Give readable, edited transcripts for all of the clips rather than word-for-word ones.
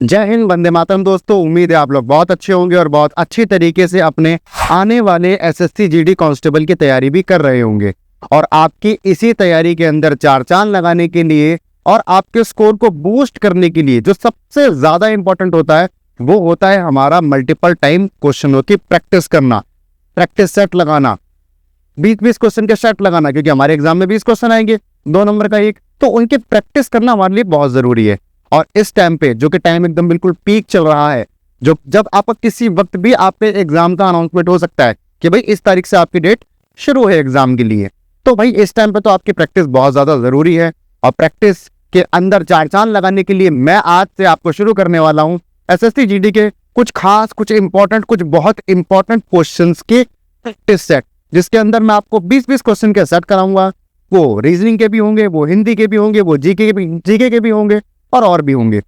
जय हिंद, वंदे मातरम। दोस्तों, उम्मीद है आप लोग बहुत अच्छे होंगे और बहुत अच्छी तरीके से अपने आने वाले एसएससी जीडी कांस्टेबल की तैयारी भी कर रहे होंगे। और आपकी इसी तैयारी के अंदर चार चांद लगाने के लिए और आपके स्कोर को बूस्ट करने के लिए जो सबसे ज्यादा इंपॉर्टेंट होता है वो होता है हमारा मल्टीपल टाइम क्वेश्चनों की प्रैक्टिस करना, प्रैक्टिस सेट लगाना, 20-20 क्वेश्चन के सेट लगाना, क्योंकि हमारे एग्जाम में 20 क्वेश्चन आएंगे, 2 नंबर का एक, तो उनकी प्रैक्टिस करना हमारे लिए बहुत जरूरी है। और इस टाइम पे जो कि टाइम एकदम बिल्कुल पीक चल रहा है, जो जब आपका किसी वक्त भी आप पे एग्जाम का अनाउंसमेंट हो सकता है कि भाई इस तारीख से आपकी डेट शुरू है एग्जाम के लिए, तो भाई इस टाइम पे तो आपकी प्रैक्टिस बहुत ज्यादा जरूरी है। और प्रैक्टिस के अंदर चार चांद लगाने के लिए मैं आज से आपको शुरू करने वाला हूं एसएससी जीडी के कुछ खास, कुछ इंपॉर्टेंट, कुछ बहुत इंपॉर्टेंट क्वेश्चंस के प्रैक्टिस सेट, जिसके अंदर मैं आपको 20-20 क्वेश्चन के सेट कराऊंगा। वो रीजनिंग के भी होंगे, वो हिंदी के भी होंगे, वो जीके के भी होंगे और भी होंगे,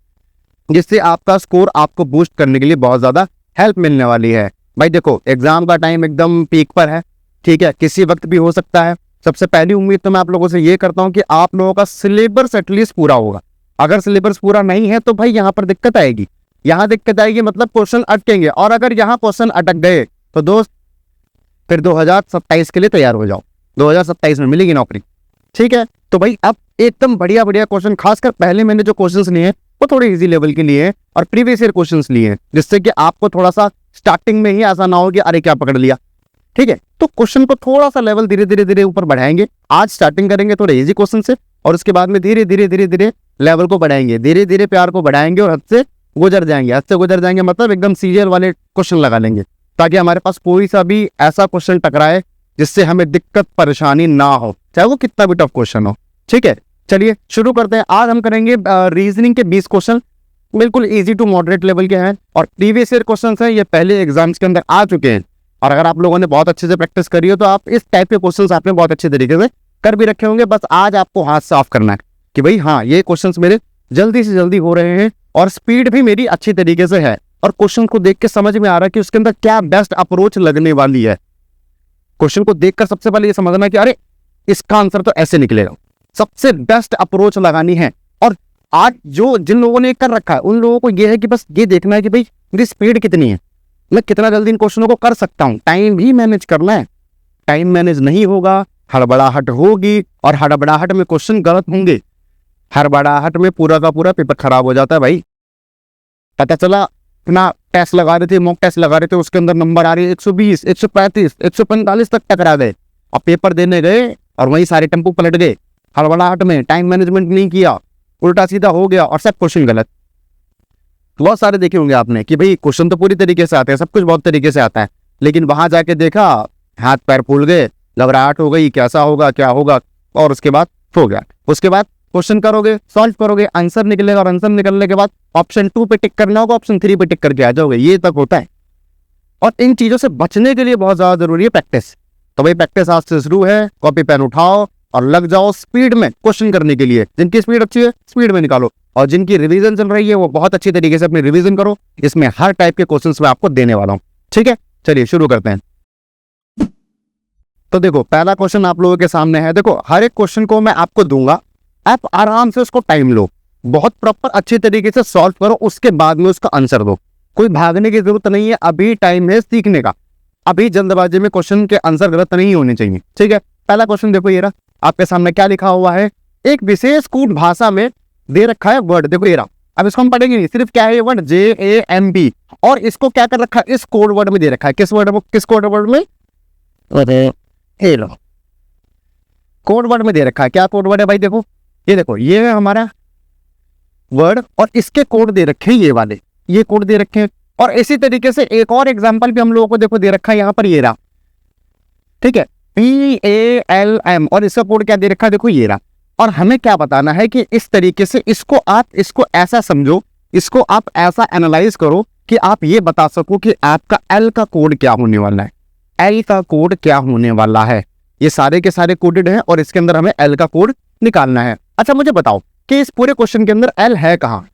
जिससे आपका स्कोर आपको बूस्ट करने के लिए बहुत ज्यादा हेल्प मिलने वाली है। भाई देखो, एग्जाम का टाइम एकदम पीक पर है, ठीक है, किसी वक्त भी हो सकता है। सबसे पहली उम्मीद तो मैं आप लोगों से ये करता हूं कि आप लोगों का सिलेबस एटलीस्ट पूरा होगा। अगर सिलेबस पूरा नहीं है तो भाई यहाँ पर दिक्कत आएगी, यहाँ दिक्कत आएगी, मतलब क्वेश्चन अटकेंगे। और अगर यहाँ क्वेश्चन अटक गए तो दोस्त फिर 2027 के लिए तैयार हो जाओ, 2027 में मिलेगी नौकरी, ठीक है। तो भाई अब एकदम बढ़िया बढ़िया क्वेश्चन, खासकर पहले मैंने जो क्वेश्चंस लिए हैं वो थोड़े इजी लेवल के लिए हैं और प्रीवियस ईयर क्वेश्चंस लिए हैं, जिससे कि आपको थोड़ा सा स्टार्टिंग में ही ऐसा ना हो कि अरे क्या पकड़ लिया, ठीक है। तो क्वेश्चन को थोड़ा सा लेवल धीरे धीरे धीरे ऊपर बढ़ाएंगे। आज स्टार्टिंग करेंगे थोड़े इजी क्वेश्चन से और उसके बाद में धीरे धीरे धीरे धीरे लेवल को बढ़ाएंगे, धीरे धीरे प्यार को बढ़ाएंगे और हद से गुजर जाएंगे। हद से गुजर जाएंगे मतलब एकदम सीरियल वाले क्वेश्चन लगा लेंगे, ताकि हमारे पास कोई सा भी ऐसा क्वेश्चन टकराए जिससे हमें दिक्कत परेशानी ना हो, चाहे वो कितना भी टफ क्वेश्चन हो, ठीक है। चलिए शुरू करते हैं। आज हम करेंगे रीजनिंग के 20 क्वेश्चन, बिल्कुल इजी टू मॉडरेट लेवल के हैं और प्रीवियस ईयर क्वेश्चन हैं, ये पहले एग्जाम्स के अंदर आ चुके हैं। और अगर आप लोगों ने बहुत अच्छे से प्रैक्टिस करी हो तो आप इस टाइप के क्वेश्चन आपने बहुत अच्छे तरीके से कर भी रखे होंगे। बस आज आपको हाथ साफ करना है कि भाई हाँ, ये क्वेश्चन मेरे जल्दी से जल्दी हो रहे हैं और स्पीड भी मेरी अच्छी तरीके से है और क्वेश्चन को देख के समझ में आ रहा है कि उसके अंदर क्या बेस्ट अप्रोच लगने वाली है। क्वेश्चन को देखकर सबसे पहले ये समझना कि अरे इसका आंसर तो ऐसे निकलेगा, सबसे बेस्ट अप्रोच लगानी है। और आज जो जिन लोगों ने कर रखा है उन लोगों को ये है कि बस ये देखना है कि भाई मेरी स्पीड कितनी है, मैं कितना जल्दी इन क्वेश्चनों को कर सकता हूं। टाइम भी मैनेज करना है, टाइम मैनेज नहीं होगा, हड़बड़ाहट होगी और हड़बड़ाहट में क्वेश्चन गलत होंगे। हड़बड़ाहट में पूरा का पूरा पेपर खराब हो जाता है भाई। पता चला अपना टेस्ट लगा रहे थे, मॉक टेस्ट लगा रहे थे, उसके अंदर नंबर आ रही है 120, 135, 145 तक टकरा गए और पेपर देने गए और वहीं सारे टेम्पो पलट गए। हड़बड़ाहट में टाइम मैनेजमेंट नहीं किया, उल्टा सीधा हो गया और सब क्वेश्चन गलत। बहुत सारे देखे होंगे आपने कि भाई क्वेश्चन तो पूरी तरीके से आते हैं, सब कुछ बहुत तरीके से आता है, लेकिन वहां जाके देखा हाथ पैर फूल गए, घबराहट हो गई, कैसा होगा क्या होगा, और उसके बाद हो गया। उसके बाद क्वेश्चन करोगे, सॉल्व करोगे, आंसर निकलेगा और आंसर निकलने के बाद ऑप्शन 2 पे टिक करना होगा, ऑप्शन 3 पे टिक करके आ जाओगे। ये तक होता है और इन चीजों से बचने के लिए बहुत ज्यादा जरूरी है प्रैक्टिस। तो भाई प्रैक्टिस आज से शुरू है, कॉपी पेन उठाओ और लग जाओ स्पीड में क्वेश्चन करने के लिए। जिनकी स्पीड अच्छी है स्पीड में निकालो और जिनकी रिवीजन चल रही है वो बहुत अच्छी तरीके से अपनी रिवीजन करो। इसमें हर टाइप के क्वेश्चंस मैं आपको देने वाला हूं, ठीक है। चलिए शुरू करते हैं। तो देखो, पहला क्वेश्चन आप लोगों के सामने है। देखो, हर एक क्वेश्चन को मैं आपको दूंगा, आप आराम से उसको टाइम लो, बहुत प्रॉपर अच्छी तरीके से सॉल्व करो, उसके बाद में उसका आंसर दो। कोई भागने की जरूरत नहीं है, अभी टाइम है सीखने का। अभी जल्दबाजी में क्वेश्चन के आंसर गलत नहीं होने चाहिए, ठीक है। पहला क्वेश्चन देखो, ये रहा आपके सामने, क्या लिखा हुआ है, एक विशेष कूट भाषा में दे रखा है वर्ड। देखो ये रहा, अब इसको हम पढ़ेंगे नहीं, सिर्फ क्या है ये वर्ड JAMB, और इसको क्या कर रखा है, इस कोड वर्ड में दे रखा है। किस वर्ड, किस कोड वर्ड में, ये लो कोड वर्ड में दे रखा है। क्या कोड वर्ड है भाई, देखो ये, देखो ये है हमारा वर्ड और इसके कोड दे रखे हैं, ये वाले ये कोड दे रखे हैं। और इसी तरीके से एक और एग्जांपल भी हम लोगों को देखो दे रखा है यहाँ पर, ये रहा, ठीक है, PALM, और इसका कोड क्या दे रखा है, देखो ये रहा। और हमें क्या बताना है कि इस तरीके से इसको ऐसा समझो, इसको आप ऐसा एनालाइज करो कि आप ये बता सको कि आपका L का कोड क्या होने वाला है, L का कोड क्या होने वाला है। ये सारे के सारे कोडेड हैं और इसके अंदर हमें L का कोड निकालना है। अच्छा मुझे बताओ कि इस पूरे क्वेश्चन के अंदर L है कहाँ,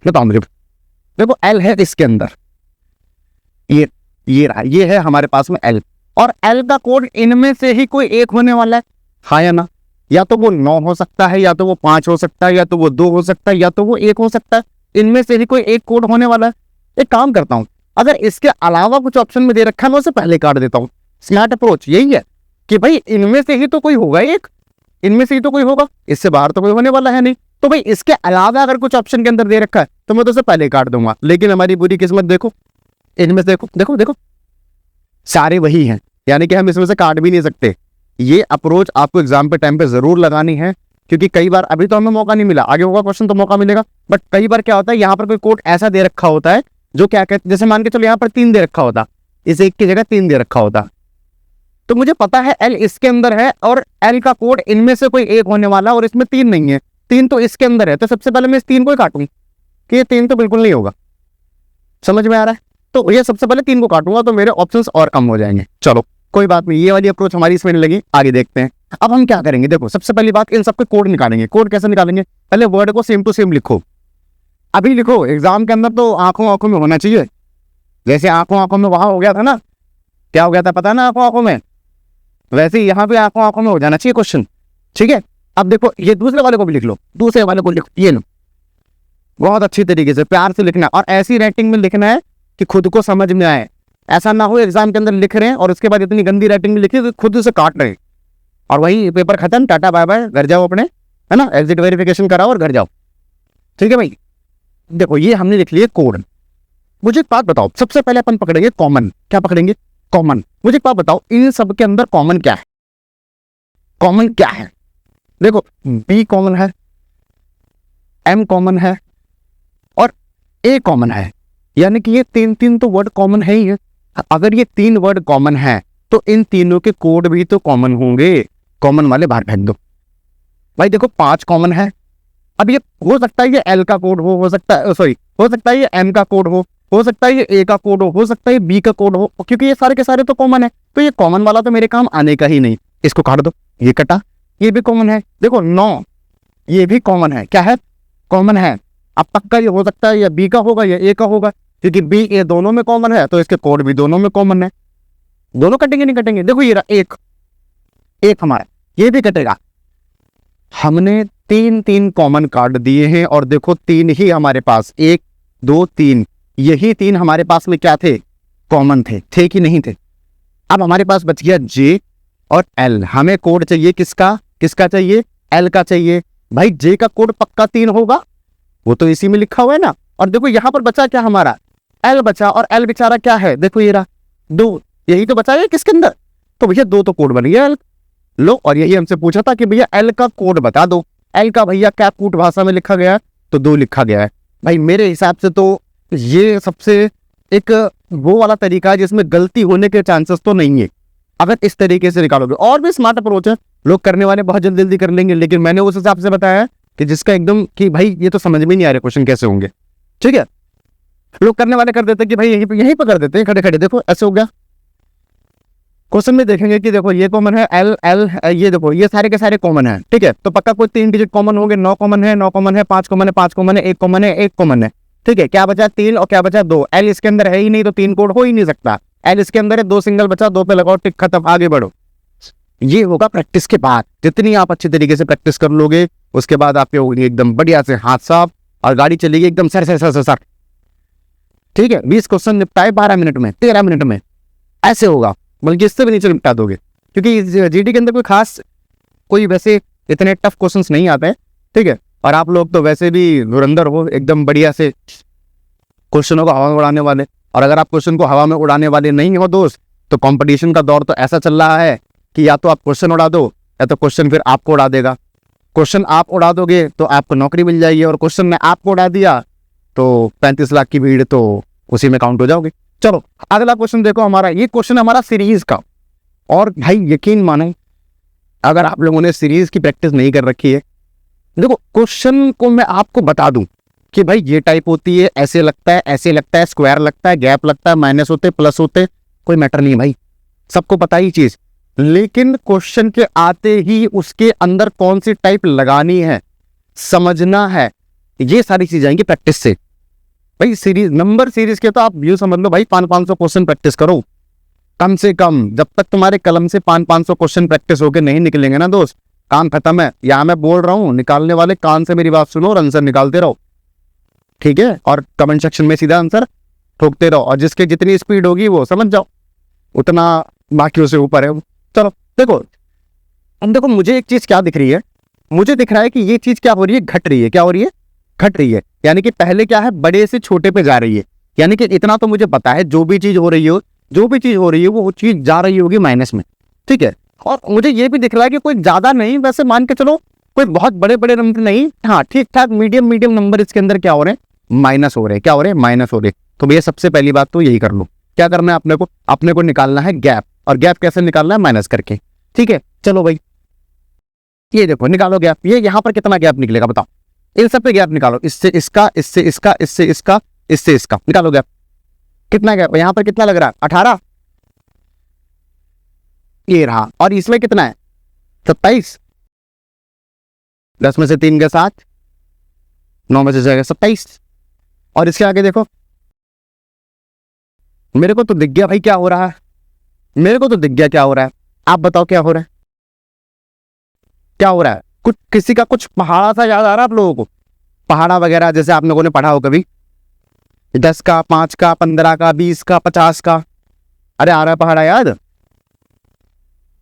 बताओ मुझे। देखो L है इसके अंदर, ये रहा, ये है हमारे पास में L, और L का कोड इनमें से ही कोई एक होने वाला है, हाँ या ना। या तो वो 9 हो सकता है, या तो वो 5 हो सकता है, या तो वो 2 हो सकता है, या तो वो 1 हो सकता है। इनमें से ही कोई एक कोड होने वाला है। एक काम करता हूँ, अगर इसके अलावा कुछ ऑप्शन में दे रखा है मैं उसे पहले काट देता हूँ। स्मार्ट अप्रोच यही है कि भाई इनमें से ही तो कोई होगा, एक इनमें से ही तो कोई होगा, इससे बाहर तो कोई होने वाला है नहीं। तो भाई इसके अलावा अगर कुछ ऑप्शन के अंदर दे रखा है तो मैं तो उसे पहले काट दूंगा। लेकिन हमारी बुरी किस्मत देखो, इनमें से देखो देखो देखो सारे वही हैं, यानी कि हम इसमें से काट भी नहीं सकते। ये अप्रोच आपको एग्जाम पे टाइम पे जरूर लगानी है, क्योंकि कई बार अभी तो हमें मौका नहीं मिला, आगे होगा क्वेश्चन तो मौका मिलेगा। बट कई बार क्या होता है, यहाँ पर कोई कोड ऐसा दे रखा होता है जो क्या कहते, जैसे मान के चलो यहाँ पर 3 दे रखा होता, इस एक की जगह 3 दे रखा होता, तो मुझे पता है L इसके अंदर है और L का कोड इनमें से कोई एक होने वाला और इसमें 3 नहीं है, 3 तो इसके अंदर है। तो सबसे पहले मैं इस 3 को ही काटूंगा कि ये 3 तो बिल्कुल नहीं होगा। समझ में आ रहा है? तो ये सबसे पहले 3 को काटूंगा तो मेरे ऑप्शंस और कम हो जाएंगे। चलो कोई बात नहीं, ये वाली अप्रोच हमारी इसमें नहीं लगी, आगे देखते हैं। अब हम क्या करेंगे, देखो सबसे पहली बात इन सबके कोड निकालेंगे। कोड कैसे निकालेंगे, पहले वर्ड को सेम टू सेम लिखो। अभी लिखो, एग्जाम के अंदर तो आंखों आंखों में होना चाहिए, जैसे आंखों आंखों में वहां हो गया था ना, क्या हो गया था पता है ना, आंखों आंखों में, वैसे ही यहाँ पे आंखों आंखों में हो जाना चाहिए क्वेश्चन। ठीक है, अब देखो ये दूसरे वाले को भी लिख लो, दूसरे वाले को लिखो, ये लो, बहुत अच्छी तरीके से प्यार से लिखना और ऐसी राइटिंग में लिखना है कि खुद को समझ में आए। ऐसा ना हो एग्जाम के अंदर लिख रहे हैं और उसके बाद इतनी गंदी राइटिंग में लिखी तो खुद उसे काट रहे हैं और वही पेपर खत्म, टाटा बाय बाय, घर जाओ अपने, है ना, एग्जिट वेरिफिकेशन कराओ और घर जाओ। ठीक है भाई, देखो ये हमने लिख लिया कोड। मुझे एक बात बताओ, सबसे पहले अपन पकड़ेंगे कॉमन। क्या पकड़ेंगे? कॉमन। मुझे एक बात बताओ, इन सब के अंदर कॉमन क्या है? कॉमन क्या है? देखो बी कॉमन है, एम कॉमन है और ए कॉमन है, यानी कि ये 3 तो वर्ड कॉमन है ही है। अगर ये 3 वर्ड कॉमन है तो इन तीनों के कोड भी तो कॉमन होंगे। कॉमन वाले बाहर फेंक दो भाई। देखो 5 कॉमन है। अब ये हो सकता है ये एल का कोड हो सकता है, सॉरी, हो सकता है ये एम का कोड हो सकता है ये ए का कोड हो सकता है ये बी का कोड हो, क्योंकि ये सारे के सारे तो कॉमन है। तो ये कॉमन वाला तो मेरे काम आने का ही नहीं, इसको काट दो। ये कटा, ये भी कॉमन है। देखो 9, ये भी कॉमन है। क्या है? कॉमन है। अब पक्का ये हो सकता है या बी का होगा या ए का होगा, क्योंकि बी ए दोनों में कॉमन है तो इसके कोड भी दोनों में कॉमन है। दोनों कटेंगे नहीं कटेंगे? देखो ये रहा एक हमारा, ये भी कटेगा। हमने 3 कॉमन काट दिए हैं और देखो 3 ही हमारे पास, 1 2 3, यही 3 हमारे पास में क्या थे? कॉमन थे कि नहीं थे? अब हमारे पास बच गया जे और एल। हमें कोड चाहिए किसका? किसका चाहिए? एल का चाहिए। भाई जे का कोड पक्का 3 होगा, वो तो इसी में लिखा हुआ है ना। और देखो यहां पर बचा क्या हमारा? एल बचा, और एल बेचारा क्या है? देखो ये रहा 2, यही तो बचा है किसके अंदर। तो भैया 2 तो कोड बन गया एल। लो, और यही हमसे पूछा था कि भैया एल का कोड बता दो। एल का भैया क्या कूट भाषा में लिखा गया है? तो 2 लिखा गया है। भाई मेरे हिसाब से तो ये सबसे एक वो वाला तरीका है जिसमें गलती होने के चांसेस तो नहीं है, अगर इस तरीके से निकालोगे। और भी स्मार्ट अप्रोच है, लोग करने वाले बहुत जल्दी जल्दी कर लेंगे, लेकिन मैंने उस हिसाब से बताया कि जिसका एकदम कि भाई ये तो समझ में नहीं आ रहे क्वेश्चन कैसे होंगे। ठीक है, लोग करने वाले कर देते कि भाई यहीं पर कर देते हैं खड़े खड़े। देखो ऐसे हो गया। क्वेश्चन में देखेंगे कि देखो ये कॉमन है, एल एल, ये देखो ये सारे के सारे कॉमन है। ठीक है, तो पक्का कोई 3 डिजिट कॉमन होंगे। 9 कॉमन है, 9 कॉमन है, 5 कॉमन है, 5 कॉमन है, 1 कॉमन है, 1 कॉमन है। ठीक है, क्या बचा? 3 और क्या बचा? 2। एल इसके अंदर है ही नहीं तो 3 कोड हो ही नहीं सकता। एल इसके अंदर है, 2 सिंगल बचा, 2 पे लगाओ टिक, खत्म, आगे बढ़ो। ये होगा प्रैक्टिस के बाद। जितनी आप अच्छी तरीके से प्रैक्टिस कर लोगे उसके बाद आपके होगी एकदम बढ़िया से हाथ साफ और गाड़ी चलेगी एकदम सर सर सर सर। ठीक है, 20 क्वेश्चन निपटाए 12 मिनट में, 13 मिनट में, ऐसे होगा। बल्कि इससे भी नीचे निपटा दोगे, क्योंकि जीडी के अंदर कोई खास कोई वैसे इतने टफ क्वेश्चंस नहीं आते हैं। ठीक है, और आप लोग तो वैसे भी धुरंधर हो एकदम बढ़िया से क्वेश्चनों को हवा में उड़ाने वाले। और अगर आप क्वेश्चन को हवा में उड़ाने वाले नहीं हो दोस्त, तो कंपटीशन का दौर तो ऐसा चल रहा है कि या तो आप क्वेश्चन उड़ा दो या तो क्वेश्चन फिर आपको उड़ा देगा। क्वेश्चन आप उड़ा दोगे तो आपको नौकरी मिल जाएगी, और क्वेश्चन ने आपको उड़ा दिया तो 35 लाख की भीड़ तो उसी में काउंट हो जाओगे। चलो अगला क्वेश्चन देखो हमारा, ये क्वेश्चन हमारा सीरीज का। और भाई यकीन मानो अगर आप लोगों ने सीरीज की प्रैक्टिस नहीं कर रखी है, देखो क्वेश्चन को मैं आपको बता दूं कि भाई ये टाइप होती है, ऐसे लगता है, ऐसे लगता है, स्क्वायर लगता है, गैप लगता है, माइनस होते, प्लस होते, कोई मैटर नहीं है भाई, सबको पता ही चीज। लेकिन क्वेश्चन के आते ही उसके अंदर कौन सी टाइप लगानी है समझना है, ये सारी चीजें आएंगी प्रैक्टिस से। भाई सीरीज, नंबर सीरीज के तो आप यूं समझ लो भाई 500-500 क्वेश्चन प्रैक्टिस करो कम से कम। जब तक तुम्हारे कलम से 500-500 क्वेश्चन प्रैक्टिस होके नहीं निकलेंगे ना दोस्त, काम खत्म है। यहां मैं बोल रहा हूं, निकालने वाले कान से मेरी बात सुनो और आंसर निकालते रहो। ठीक है, और कमेंट सेक्शन में सीधा आंसर ठोकते रहो, और जिसके जितनी स्पीड होगी वो समझ जाओ उतना बाकियों से ऊपर है वो। चलो देखो, अब देखो मुझे एक चीज क्या दिख रही है, मुझे दिख रहा है कि ये चीज क्या हो रही है, घट रही है। क्या हो रही है? घट रही है। यानी कि पहले क्या है, बड़े से छोटे पे जा रही है। यानी कि इतना तो मुझे पता है, जो भी चीज हो रही हो, जो भी चीज हो रही है वो चीज जा रही होगी माइनस में, ठीक है। और मुझे ये भी दिख रहा है कि कोई ज्यादा नहीं, वैसे मान के चलो कोई बहुत बड़े बड़े नंबर नहीं, हाँ ठीक ठाक मीडियम मीडियम नंबर इसके अंदर क्या हो रहे हैं, माइनस हो रहे हैं। क्या हो रहे हैं? माइनस हो रहे हैं। तो भैया सबसे पहली बात तो यही कर लो, क्या करना है अपने को निकालना है गैप। और गैप कैसे निकालना है? माइनस करके, ठीक है। चलो भाई ये देखो, निकालो गैप। ये यहाँ पर कितना गैप निकलेगा बताओ, इन सब पे गैप निकालो, इससे इसका, इससे इसका, इससे इसका, इससे इसका, निकालो गैप। कितना गैप यहाँ पर, कितना लग रहा है? 18 ये रहा। और इसमें कितना है? 27। 10 में से 3 गए 7, 9 में से जाएगा 27। और इसके आगे देखो, मेरे को तो दिख गया भाई क्या हो रहा है, मेरे को तो दिख गया क्या हो रहा है। आप बताओ क्या हो रहा है, क्या हो रहा है? कुछ किसी का कुछ पहाड़ा सा याद आ रहा है आप लोगों को? पहाड़ा वगैरह जैसे आप लोगों ने पढ़ा हो कभी, 10 का, 5 का, 15 का, 20 का, 50 का। अरे आ रहा है पहाड़ा याद?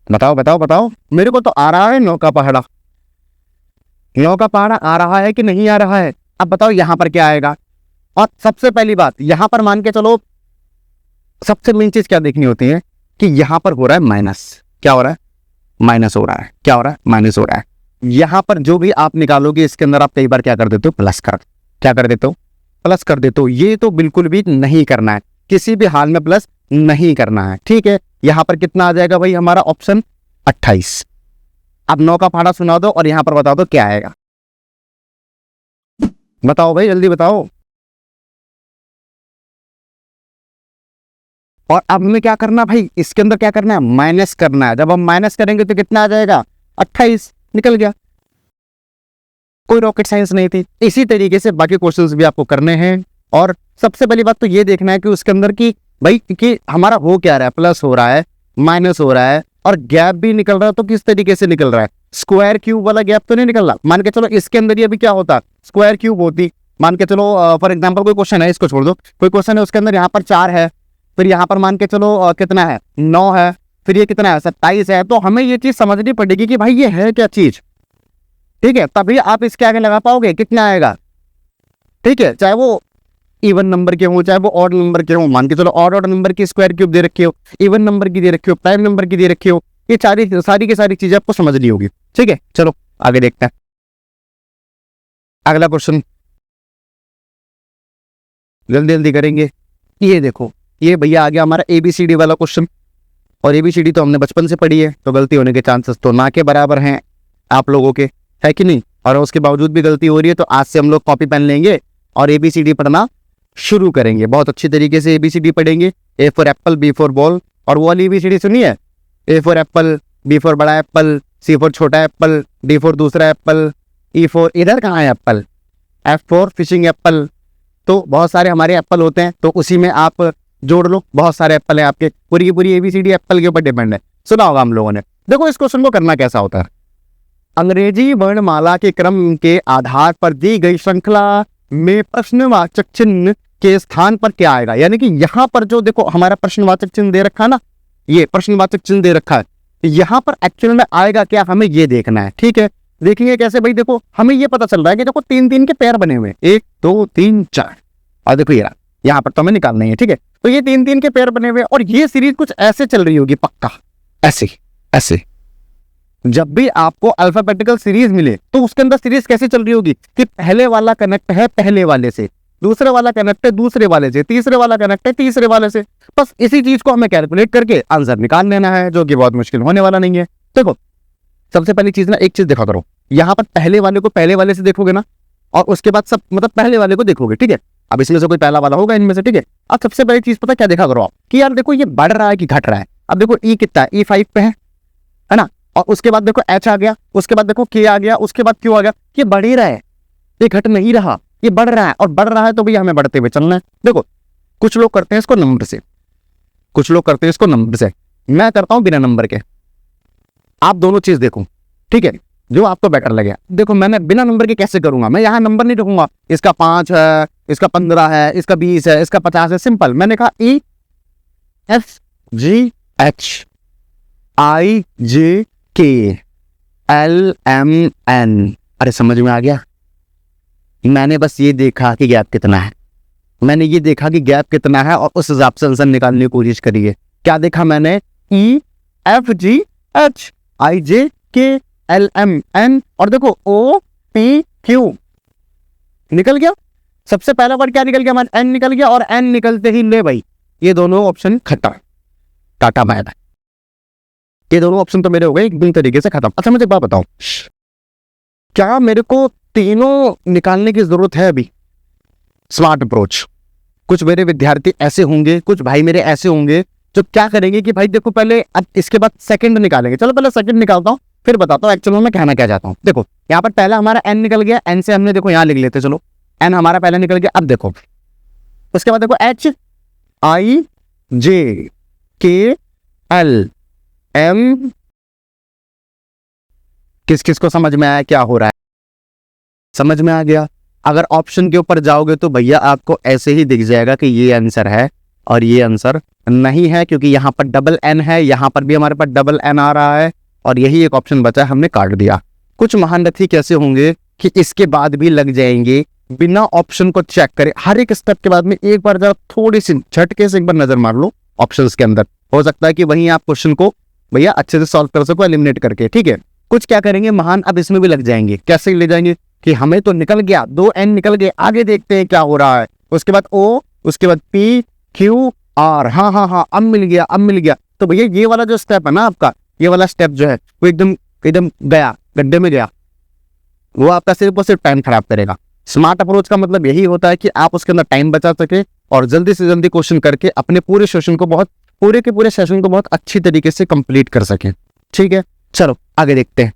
बताओ बताओ बताओ। मेरे को तो आ रहा है 9 का पहाड़ा। 9 का पहाड़ा आ रहा है कि नहीं आ रहा है? अब बताओ यहाँ पर क्या आएगा। और सबसे पहली बात यहाँ पर मान के चलो, सबसे मेन चीज क्या देखनी होती है कि यहाँ पर हो रहा है माइनस। क्या हो रहा है? माइनस हो रहा है। क्या हो रहा है? माइनस हो रहा है। यहाँ पर जो भी आप निकालोगे इसके अंदर आप कई बार क्या कर देते हो? प्लस कर, क्या कर देते हो? प्लस कर देते हो। ये तो बिल्कुल भी नहीं करना है, किसी भी हाल में प्लस नहीं करना है, ठीक है। यहाँ पर कितना आ जाएगा भाई हमारा? ऑप्शन 28। अब 9 का पहाड़ा सुना दो और यहाँ पर बता दो क्या आएगा। बताओ भाई जल्दी बताओ। और अब हमें क्या करना भाई, इसके अंदर क्या करना है? माइनस करना है। जब हम माइनस करेंगे तो कितना आ जाएगा? 28। निकल गया, कोई रॉकेट साइंस नहीं थी। इसी तरीके से बाकी क्वेश्चंस भी आपको करने हैं। और सबसे पहली बात तो ये देखना है कि उसके अंदर की भाई कि हमारा हो क्या रहा है, प्लस हो रहा है, माइनस हो रहा है, और गैप भी निकल रहा है। तो किस तरीके से निकल रहा है? स्क्वायर क्यूब वाला गैप तो नहीं निकल रहा। मान के चलो इसके अंदर ये भी क्या होता, स्क्वायर क्यूब होती। मान के चलो फॉर एग्जाम्पल कोई क्वेश्चन है, इसको छोड़ दो, कोई क्वेश्चन है उसके अंदर यहाँ पर 4 है, फिर यहाँ पर मान के चलो कितना है? 9 है, फिर ये कितना है? 27 है। तो हमें ये चीज समझनी पड़ेगी कि भाई ये है क्या चीज, ठीक है। तभी आप इसके आगे लगा पाओगे कितना आएगा, ठीक है। चाहे वो इवन नंबर के हो, चाहे वो ऑड नंबर के हो। मान के चलो ऑड नंबर की स्क्वायर क्यूब दे रखी हो, इवन नंबर की दे रखी हो, प्राइम नंबर की दे रखी हो, ये सारी की सारी चीजें आपको समझनी होगी, ठीक है। चलो आगे देखते हैं अगला क्वेश्चन, जल्दी जल्दी करेंगे। ये देखो, ये भैया आ गया हमारा ABCD वाला क्वेश्चन। और ABCD तो हमने बचपन से पढ़ी है, तो गलती होने के चांसेस तो ना के बराबर हैं आप लोगों के, है कि नहीं। और उसके बावजूद भी गलती हो रही है, तो आज से हम लोग कॉपी पेन लेंगे और ABCD पढ़ना शुरू करेंगे। बहुत अच्छी तरीके से ABCD पढ़ेंगे। A for Apple, B for ball. और वो वाली ABCD सुनी है? A for Apple, B for बड़ा एप्पल, C फॉर छोटा एप्पल, D फॉर दूसरा एप्पल, E फॉर इधर कहाँ है Apple, F for fishing Apple. तो बहुत सारे हमारे एप्पल होते हैं, तो उसी में आप जोड़ लो, बहुत सारे एप्पल हैं आपके। पूरी की पूरी ABCD एप्पल के ऊपर डिपेंड है, सुना होगा हम लोगों ने। देखो इस क्वेश्चन को करना कैसा होता है, अंग्रेजी वर्णमाला के क्रम के आधार पर दी गई श्रृंखला में प्रश्नवाचक चिन्ह के स्थान पर क्या आएगा। यानी कि यहाँ पर जो देखो हमारा प्रश्नवाचक चिन्ह दे रखा है ना, ये प्रश्नवाचक चिन्ह दे रखा है, यहाँ पर एक्चुअल में आएगा क्या, हमें ये देखना है, ठीक है। देखेंगे कैसे भाई, देखो हमें ये पता चल रहा है कि देखो 3-3 के पेयर बने हुए, 1 2 3 4। और देखो ये यहाँ पर तो हमें निकालना ही है, ठीक है। तो ये 3-3 के पेयर बने हुए, और ये सीरीज कुछ ऐसे चल रही होगी पक्का, ऐसे ऐसे। जब भी आपको अल्फाबेटिकल सीरीज मिले तो उसके अंदर सीरीज कैसे चल रही होगी कि पहले वाला कनेक्ट है पहले वाले से, दूसरे वाला कनेक्ट है दूसरे वाले से, तीसरे वाला कनेक्ट है तीसरे वाले से। बस इसी चीज को हमें कैलकुलेट करके आंसर निकाल लेना है, जो कि बहुत मुश्किल होने वाला नहीं है। देखो सबसे पहली चीज ना, एक चीज देखा करो, यहाँ पर पहले वाले को पहले वाले से देखोगे ना, और उसके बाद सब मतलब पहले वाले को देखोगे, ठीक है। अब इसमें से कोई पहला वाला होगा इनमें से, ठीक है। अब सबसे पहली चीज पता क्या देखा करो आप कि यार देखो ये बढ़ रहा है कि घट रहा है। अब देखो ई कितना है, E5 पे है ना। और उसके बाद देखो H आ गया, उसके बाद देखो K आ गया, उसके बाद Q आ गया। ये बढ़ ही रहा है, ये घट नहीं रहा, ये बढ़ रहा है। और बढ़ रहा है तो भैया हमें बढ़ते हुए चलना है। देखो कुछ लोग करते हैं इसको नंबर से, कुछ लोग करते हैं इसको नंबर से, मैं करता हूं बिना नंबर के। आप दोनों चीज देखो, ठीक है, जो आपको बेटर लगे। देखो मैंने बिना नंबर के कैसे करूंगा, मैं यहाँ नंबर नहीं रखूंगा, इसका 5 है, इसका 15 है, इसका 20 है, इसका 50 है। सिंपल, मैंने कहा E F G H I J K L M N। अरे समझ में आ गया? मैंने बस ये देखा कि गैप कितना है, मैंने ये देखा कि गैप कितना है और उस हिसाब से आंसर निकालने की कोशिश करिए। क्या देखा मैंने? E F G H I J K L M N और देखो O P Q निकल गया। सबसे पहला वर्ड क्या निकल गया हमारा? N निकल गया और N निकलते ही ले भाई ये दोनों ऑप्शन खत्म, टाटा बाय बाय। ये दोनों ऑप्शन तो मेरे हो गए एकदम तरीके से खत्म। अच्छा मुझे एक बात बताओ, क्या मेरे को तीनों निकालने की जरूरत है अभी? Smart approach. कुछ मेरे विद्यार्थी ऐसे होंगे, कुछ भाई मेरे ऐसे होंगे जो क्या करेंगे कि भाई देखो पहले, अब इसके बाद सेकंड निकालेंगे। चलो पहले सेकंड निकालता हूँ फिर बताता हूँ एक्चुअली मैं कहना क्या चाहता हूँ। देखो यहाँ पर पहला हमारा N निकल गया, N से हमने देखो यहाँ लिख लेते, चलो N हमारा पहला निकल गया। अब देखो उसके बाद देखो H I J K L M। किस किस को समझ में आया क्या हो रहा है? समझ में आ गया? अगर ऑप्शन के ऊपर जाओगे तो भैया आपको ऐसे ही दिख जाएगा कि ये आंसर है और ये आंसर नहीं है, क्योंकि यहाँ पर डबल N है, यहाँ पर भी हमारे पास डबल N आ रहा है और यही एक ऑप्शन बचा है, हमने काट दिया। कुछ महारथी कैसे होंगे कि इसके बाद भी लग जाएंगे बिना ऑप्शन को चेक करे। हर एक स्टेप के बाद में एक बार जरा थोड़ी सी झटके से एक बार नजर मार लो ऑप्शंस के अंदर, हो सकता है कि वहीं आप क्वेश्चन को भैया अच्छे से सॉल्व कर सको एलिमिनेट करके। ठीक है, कुछ क्या करेंगे महान, अब इसमें भी लग जाएंगे। कैसे ले जाएंगे कि हमें तो निकल गया, 2 N निकल गए, आगे देखते हैं क्या हो रहा है। उसके बाद O, उसके बाद P Q R। हाँ हाँ हाँ, अब मिल गया, अब मिल गया। तो भैया ये वाला जो स्टेप है ना आपका, ये वाला स्टेप जो है वो एकदम एकदम गया, गड्ढे में गया, वो आपका सिर्फ और सिर्फ टाइम खराब करेगा। स्मार्ट अप्रोच का मतलब यही होता है कि आप उसके अंदर टाइम बचा सके और जल्दी से जल्दी क्वेश्चन करके अपने पूरे सेशन को पूरे के पूरे सेशन को बहुत अच्छी तरीके से कंप्लीट कर सके। ठीक है, चलो आगे देखते हैं।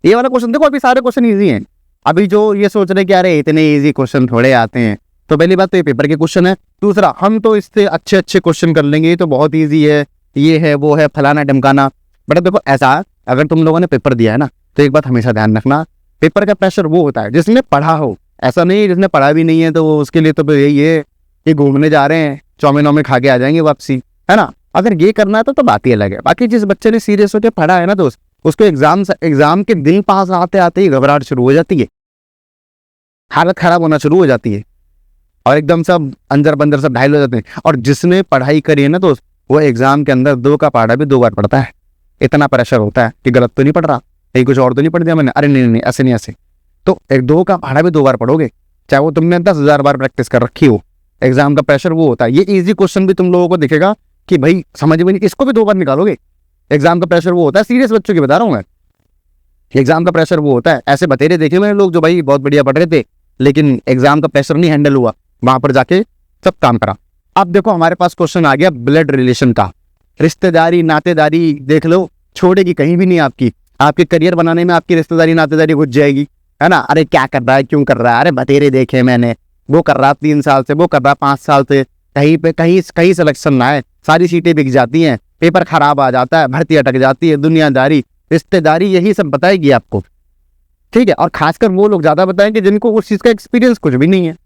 ये वाला क्वेश्चन देखो, अभी सारे क्वेश्चन इजी हैं। अभी जो ये सोच रहे कि अरे इतने इजी क्वेश्चन थोड़े आते हैं, तो पहली बात तो ये पेपर के क्वेश्चन है। दूसरा, हम तो इससे अच्छे अच्छे क्वेश्चन कर लेंगे, ये तो बहुत इजी है, ये है वो है फलाना ढमकाना। बट देखो ऐसा, अगर तुम लोगों ने पेपर दिया है ना, तो एक बात हमेशा ध्यान रखना, पेपर का प्रेशर वो होता है जिसने पढ़ा हो। ऐसा नहीं जिसने पढ़ा भी नहीं है तो उसके लिए तो यही है, ये घूमने जा रहे हैं, चौमिन वौमिन खा के आ जाएंगे वापसी, है ना। अगर ये करना है तो बात ही अलग है। बाकी जिस बच्चे ने सीरियस होकर पढ़ा है ना दोस्त, उसको एग्जाम के दिन पास आते आते ही घबराहट शुरू हो जाती है, हालत खराब होना शुरू हो जाती है और एकदम सब अंदर बंदर सब ढायल हो जाते हैं। और जिसने पढ़ाई करी है ना दोस्त, वो एग्जाम के अंदर 2 का पढ़ा भी 2 बार पढ़ता है। इतना प्रेशर होता है कि गलत तो नहीं पढ़ रहा, कहीं कुछ और तो नहीं पढ़ दिया मैंने, अरे नहीं नहीं ऐसे नहीं ऐसे। तो 2 का पढ़ा भी 2 बार पढ़ोगे, चाहे वो तुमने 10,000 बार प्रैक्टिस कर रखी हो। एग्जाम का प्रेशर वो होता है। ये इजी क्वेश्चन भी तुम लोगों को दिखेगा कि भाई समझ में नहीं, इसको भी 2 बार निकालोगे। एग्जाम का प्रेशर वो होता है, सीरियस बच्चों की बता रहा हूँ मैं। एग्जाम का प्रेशर वो होता है, ऐसे बतेरे देखे मैंने लोग जो भाई बहुत बढ़िया पढ़ रहे थे, लेकिन एग्जाम का प्रेशर नहीं हैंडल हुआ, वहां पर जाके सब काम करा। अब देखो हमारे पास क्वेश्चन आ गया ब्लड रिलेशन का। रिश्तेदारी नातेदारी देख लो, छोड़ेगी कहीं भी नहीं आपकी। आपके करियर बनाने में आपकी रिश्तेदारी नातेदारी घुस जाएगी, है ना। अरे क्या कर रहा है, क्यों कर रहा है, अरे बतेरे देखे मैंने, वो कर रहा 3 साल से, वो कर रहा 5 साल से, कहीं पे कहीं सिलेक्शन ना है, सारी सीटें बिक जाती हैं, पेपर खराब आ जाता है, भर्ती अटक जाती है, दुनियादारी रिश्तेदारी यही सब बताएगी आपको। ठीक है, और खासकर वो लोग ज्यादा बताएंगे जिनको उस चीज का एक्सपीरियंस कुछ भी नहीं है,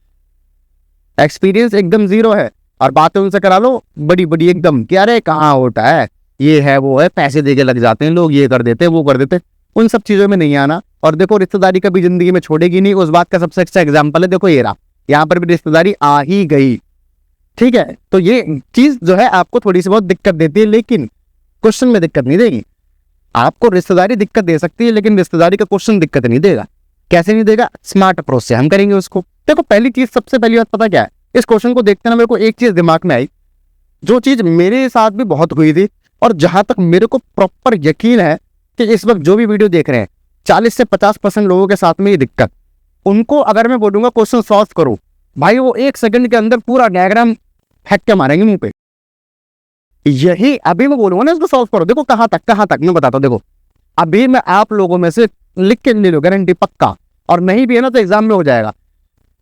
एक्सपीरियंस एकदम 0 है। और बातें उनसे करा लो बड़ी बड़ी एकदम कि अरे कहाँ होता है, ये है वो है, पैसे देके लग जाते हैं लोग, ये कर देते वो कर देते। उन सब चीजों में नहीं आना। और देखो रिश्तेदारी कभी जिंदगी में छोड़ेगी नहीं, उस बात का सबसे अच्छा एग्जाम्पल है देखो ये रहा, यहाँ पर भी रिश्तेदारी आ ही गई। ठीक है, तो ये चीज जो है आपको थोड़ी सी बहुत दिक्कत देती है, लेकिन क्वेश्चन में दिक्कत नहीं देगी। आपको रिश्तेदारी दिक्कत दे सकती है, लेकिन रिश्तेदारी का क्वेश्चन दिक्कत नहीं देगा। कैसे नहीं देगा? स्मार्ट अप्रोच से हम करेंगे उसको। देखो पहली चीज, सबसे पहली बात पता क्या है, इस क्वेश्चन को देखते ना मेरे को एक चीज दिमाग में आई, जो चीज मेरे साथ भी बहुत हुई थी और जहां तक मेरे को प्रॉपर यकीन है कि इस वक्त जो भी वीडियो देख रहे हैं 40 से 50% लोगों के साथ में ये दिक्कत, उनको अगर मैं बोलूंगा क्वेश्चन सॉल्व करो, भाई वो 1 सेकंड के अंदर पूरा डायग्राम हैक के मारेंगे मुंह पे। यही अभी मैं बोलूंगा ना इसको सॉल्व करो, देखो कहां तक मैं बताता हूं। देखो अभी मैं आप लोगों में से लिख के ले लो, गारंटी पक्का, और नहीं भी है ना तो एग्जाम में हो जाएगा।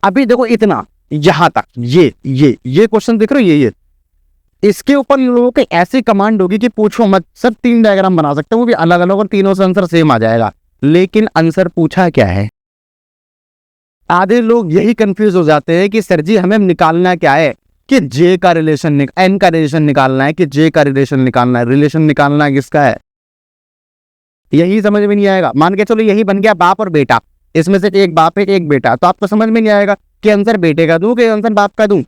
अभी देखो इतना यहां तक, ये क्वेश्चन देख रहे हो, ये इसके ऊपर लोगों की ऐसी कमांड होगी कि पूछो मत। सर 3 डायग्राम बना सकते हैं, वो भी अलग अलग, और तीनों से आंसर सेम आ जाएगा। लेकिन आंसर पूछा क्या है? आधे लोग यही कंफ्यूज हो जाते हैं कि सर जी हमें निकालना क्या है, कि जे का रिलेशन एन का रिलेशन निकालना है, कि जे का रिलेशन निकालना है, रिलेशन निकालना है किसका है, यही समझ में नहीं आएगा। मान के चलो यही बन गया बाप और बेटा, इसमें से एक बाप है एक बेटा, तो आपको समझ में नहीं आएगा कि आंसर बेटे का दूं कि आंसर बाप का दूं,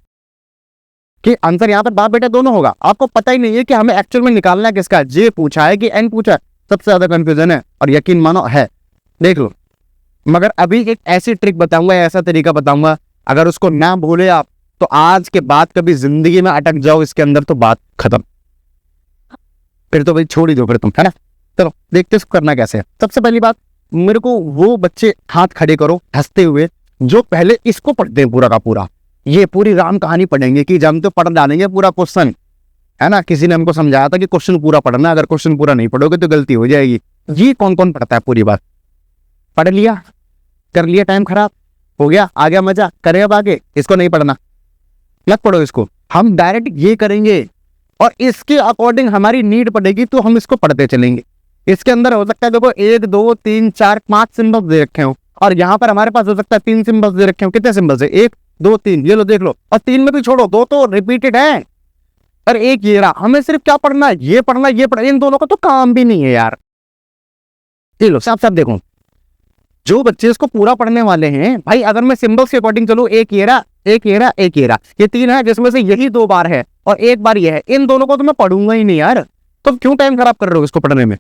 कि आंसर यहाँ पर बाप बेटा दोनों होगा। आपको पता ही नहीं है कि हमें एक्चुअल में निकालना है किसका, जे पूछा है कि एन पूछा है। सबसे ज्यादा कंफ्यूजन है, और यकीन मानो है, देख लो। मगर अभी एक ऐसी ट्रिक बताऊंगा, ऐसा तरीका बताऊंगा, अगर उसको ना भूले आप तो आज के बाद कभी जिंदगी में अटक जाओ इसके अंदर तो बात खत्म, फिर तो भाई छोड़ ही दो फिर तुम, है ना। चलो देखते इसको करना कैसे है। सबसे पहली बात, मेरे को वो बच्चे हाथ खड़े करो हंसते हुए जो पहले इसको पढ़ते हैं पूरा का पूरा, ये पूरी राम कहानी पढ़ेंगे कि जब तो पढ़ डालेंगे पूरा क्वेश्चन, है ना। किसी ने हमको समझाया था कि क्वेश्चन पूरा पढ़ना, अगर क्वेश्चन पूरा नहीं पढ़ोगे तो गलती हो जाएगी। ये कौन कौन पढ़ता है पूरी बात, पढ़ लिया, कर लिया, टाइम खराब हो गया, आ गया मजा, करे अब आगे, इसको नहीं पढ़ना, मत पढ़ो इसको। हम डायरेक्ट ये करेंगे और इसके अकॉर्डिंग हमारी नीड पड़ेगी तो हम इसको पढ़ते चलेंगे। इसके अंदर हो सकता है देखो 1 2 3 4 5 सिंबल्स दे रखे हो, और यहाँ पर हमारे पास हो सकता है 3 सिंबल्स दे रखे हो। कितने सिंबल्स है, 1 2 3, ये लो देख लो, और 3 में भी छोड़ो, 2 तो रिपीटेड है, और एक ये रहा। हमें सिर्फ क्या पढ़ना है, ये पढ़ना, ये पढ़ना, इन दोनों का तो काम भी नहीं है यार। ये लो साफ साफ देखो, जो बच्चे इसको पूरा पढ़ने वाले हैं भाई, अगर मैं सिंबल्स के अकॉर्डिंग चलूं, एक ये रहा, एक ये रहा, एक ये रहा, ये 3 है जिसमें से यही 2 बार है और 1 बार ये है, इन दोनों को तो मैं पढ़ूंगा ही नहीं यार। तो क्यों टाइम खराब कर रहे हो इसको पढ़ने में,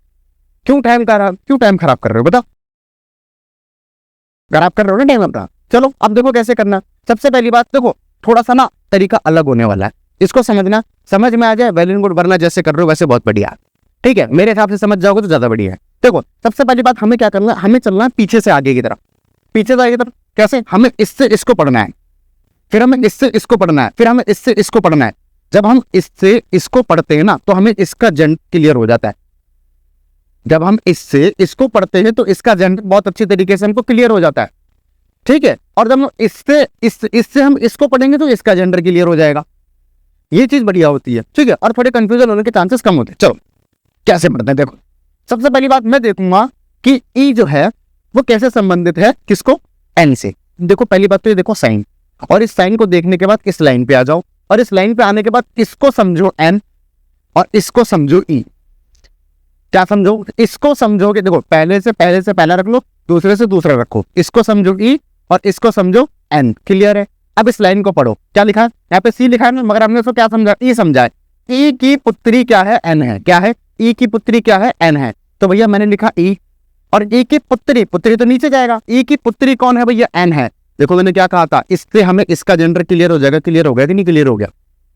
क्यों टाइम खराब कर रहे हो, बताओ। खराब कर रहे हो ना टाइम अपना। चलो अब देखो कैसे करना। सबसे पहली बात देखो, थोड़ा सा ना तरीका अलग होने वाला है, इसको समझना, समझ में आ जाए वेल एंड गुड, वरना जैसे कर रहे हो वैसे बहुत बढ़िया, ठीक है। मेरे हिसाब से समझ जाओगे तो ज्यादा बढ़िया है। देखो सबसे पहली बात, हमें क्या करना है, हमें चलना है पीछे से आगे की तरफ, पीछे से आगे की तरफ। कैसे, हमें इससे इसको पढ़ना है, फिर हमें इससे इसको पढ़ना है, फिर हमें इससे इसको पढ़ना है। जब हम इससे इसको पढ़ते हैं ना तो हमें इसका जेंडर क्लियर हो जाता है। जब हम इससे इसको पढ़ते हैं तो इसका जेंडर बहुत अच्छी तरीके से हमको क्लियर हो जाता है, ठीक है। और जब हम इससे हम इसको पढ़ेंगे तो इसका जेंडर क्लियर हो जाएगा। ये चीज बढ़िया होती है, ठीक है, और थोड़े कंफ्यूजन होने के चांसेस कम होते हैं। चलो कैसे पढ़ते हैं, देखो सबसे पहली बात मैं देखूंगा कि ई जो है वो कैसे संबंधित है किसको, एन से। देखो पहली बात तो ये देखो साइन, और इस साइन को देखने के बाद इस लाइन पे आ जाओ, और इस लाइन पे आने के बाद इसको समझो एन और इसको समझो ई। क्या समझो, इसको समझोगे, देखो पहले से पहला रख लो, दूसरे से दूसरा रखो, इसको समझो ई और इसको समझो एन, क्लियर है। अब इस लाइन को पढ़ो, क्या लिखा है यहाँ पे, सी लिखा है ना, मगर हमने उसको क्या समझा, ई समझा है। ई की पुत्री क्या है, एन है, क्या है, ई की पुत्री क्या है, एन है। तो भैया मैंने लिखा ई, और ई की पुत्री, पुत्री तो नीचे जाएगा, ई की पुत्री कौन है भैया, एन है। देखो मैंने क्या कहा था, इससे हमें इसका जेंडर क्लियर हो जाएगा। क्लियर हो गया कि नहीं क्लियर हो गया,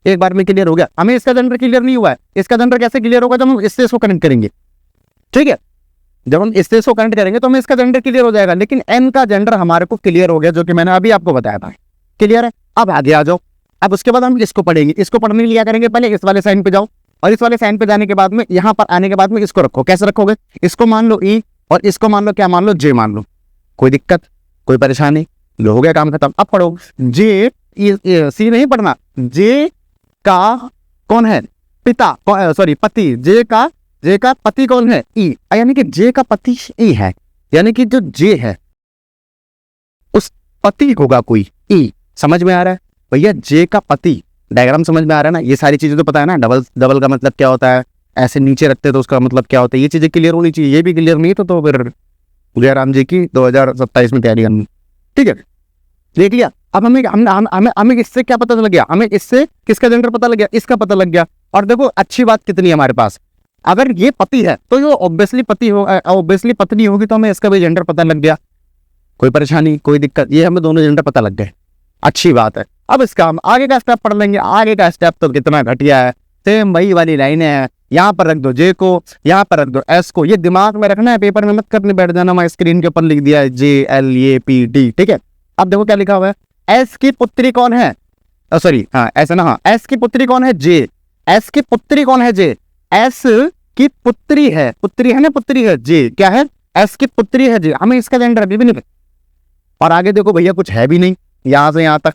एक बार में क्लियर हो गया। हमें इसका जेंडर क्लियर नहीं हुआ है, इसका जेंडर कैसे क्लियर होगा, जब हम इससे इसको कनेक्ट करेंगे, ठीक है। जब हम इससे इसको कनेक्ट करेंगे तो हमें इसका जेंडर क्लियर हो जाएगा, लेकिन एन का जेंडर हमारे को क्लियर हो गया, जो कि मैंने अभी आपको बताया था, क्लियर है। अब आगे आ जाओ, अब उसके बाद हम इसको पढ़ेंगे। इसको पढ़ने के लिए क्या करेंगे, पहले इस वाले साइन पे जाओ, और इस वाले साइन पे जाने के बाद में यहाँ पर आने के बाद में इसको रखो। कैसे रखोगे, इसको मान लो ई और इसको मान लो क्या मान लो, जे मान लो। कोई दिक्कत, कोई परेशानी, लो हो गया काम खत्म। अब पढ़ो जे, सी नहीं पढ़ना, जे का कौन है, पिता, सॉरी पति, जे का पति कौन है, ई, यानी कि जे का पति ई है, यानी कि जो जे है उस पति होगा कोई ई। समझ में आ रहा है भैया, जे का पति, डायग्राम समझ में आ रहा है ना, ये सारी चीजें तो पता है ना। डबल का मतलब क्या होता है, ऐसे नीचे रखते तो उसका मतलब क्या होता है, ये चीजें क्लियर होनी चाहिए। ये भी क्लियर नहीं तो फिर जयराम जी की 2027 में तैयारी करनी, ठीक है। देख लिया। अब हमें इससे क्या पता लग गया, हमें इससे किसका जेंडर पता लग गया, इसका पता लग गया। और देखो अच्छी बात कितनी है हमारे पास, अगर ये पति है तो ये ऑब्वियसली पति हो, ऑब्वियसली पत्नी होगी, तो हमें इसका भी जेंडर पता लग गया। कोई परेशानी, कोई दिक्कत, ये हमें दोनों जेंडर पता लग गए, अच्छी बात है। अब इसका हम आगे का स्टेप पढ़ लेंगे। आगे का स्टेप तो कितना घटिया है, सेम वही वाली लाइनें हैं। यहाँ पर रख दो जे को, यहाँ पर रख दो एस को। ये दिमाग में रखना है, पेपर में मत करने बैठ जाना। मैं स्क्रीन के ऊपर लिख दिया है JLAPD, ठीक है। अब देखो क्या लिखा हुआ है, एस की पुत्री कौन है, सॉरी हाँ ऐसा ना, हाँ एस की पुत्री कौन है, जे। एस की पुत्री कौन है, जे। एस की पुत्री है, पुत्री है ना, पुत्री है, जे क्या है, एस की पुत्री है, जे। हमें इसका जेंडर अभी भी नहीं, और आगे देखो भैया कुछ है भी नहीं यहां से यहां तक,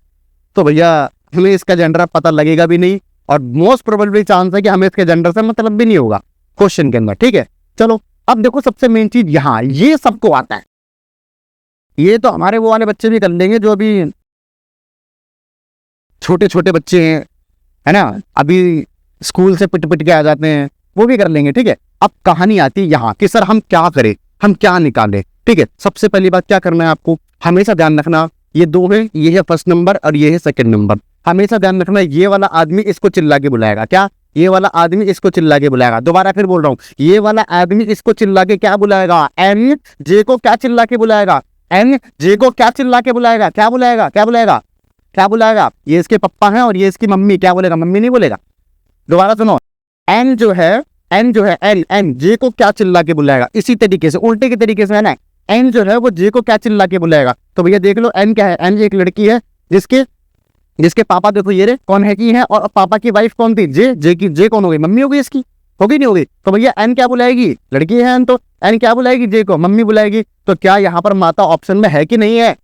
तो भैया हमें इसका जेंडर पता लगेगा भी नहीं, और मोस्ट प्रोबेबली चांस है कि हमें इसके जेंडर से मतलब भी नहीं होगा क्वेश्चन के अंदर, ठीक है। चलो अब देखो सबसे मेन चीज यहाँ, ये सबको आता है, ये तो हमारे वो वाले बच्चे भी कर लेंगे जो अभी छोटे छोटे बच्चे हैं, है ना, अभी स्कूल से पिट पिट के आ जाते हैं, वो भी कर लेंगे। ठीक है, अब कहानी आती है यहाँ कि सर हम क्या करें, हम क्या निकालें। ठीक है, सबसे पहली बात क्या करना है आपको, हमेशा ध्यान रखना ये दो है, ये है फर्स्ट नंबर और ये है सेकंड नंबर। हमेशा ध्यान रखना ये वाला आदमी इसको चिल्ला के बुलाएगा, क्या, ये वाला आदमी इसको चिल्ला के बुलाएगा। दोबारा फिर बोल रहा हूँ, ये वाला आदमी इसको चिल्ला के क्या बुलाएगा, एन जे को क्या चिल्ला के बुलाएगा, एन जे को क्या चिल्ला के बुलाएगा, क्या बुलाएगा, क्या बुलाएगा, क्या बुलाएगा, ये इसके पप्पा हैं और ये इसकी मम्मी, क्या बोलेगा, मम्मी नहीं बोलेगा। दोबारा सुनो, एन जो है एन एन जे को क्या चिल्ला के बुलाएगा, इसी तरीके से उल्टे के तरीके से है ना, एन जो है वो जे को क्या चिल्ला के बुलाएगा। तो भैया देख लो एन क्या है, एन एक लड़की है जिसके पापा देखो ये रे कौन है की है, और पापा की वाइफ कौन थी, जे की, जे कौन हो गई, मम्मी हो गई इसकी, होगी नहीं होगी। तो भैया एन क्या बुलाएगी, लड़की है एन, तो एन क्या बुलाएगी, जे को, मम्मी बुलाएगी। तो क्या यहाँ पर माता ऑप्शन में है कि नहीं है,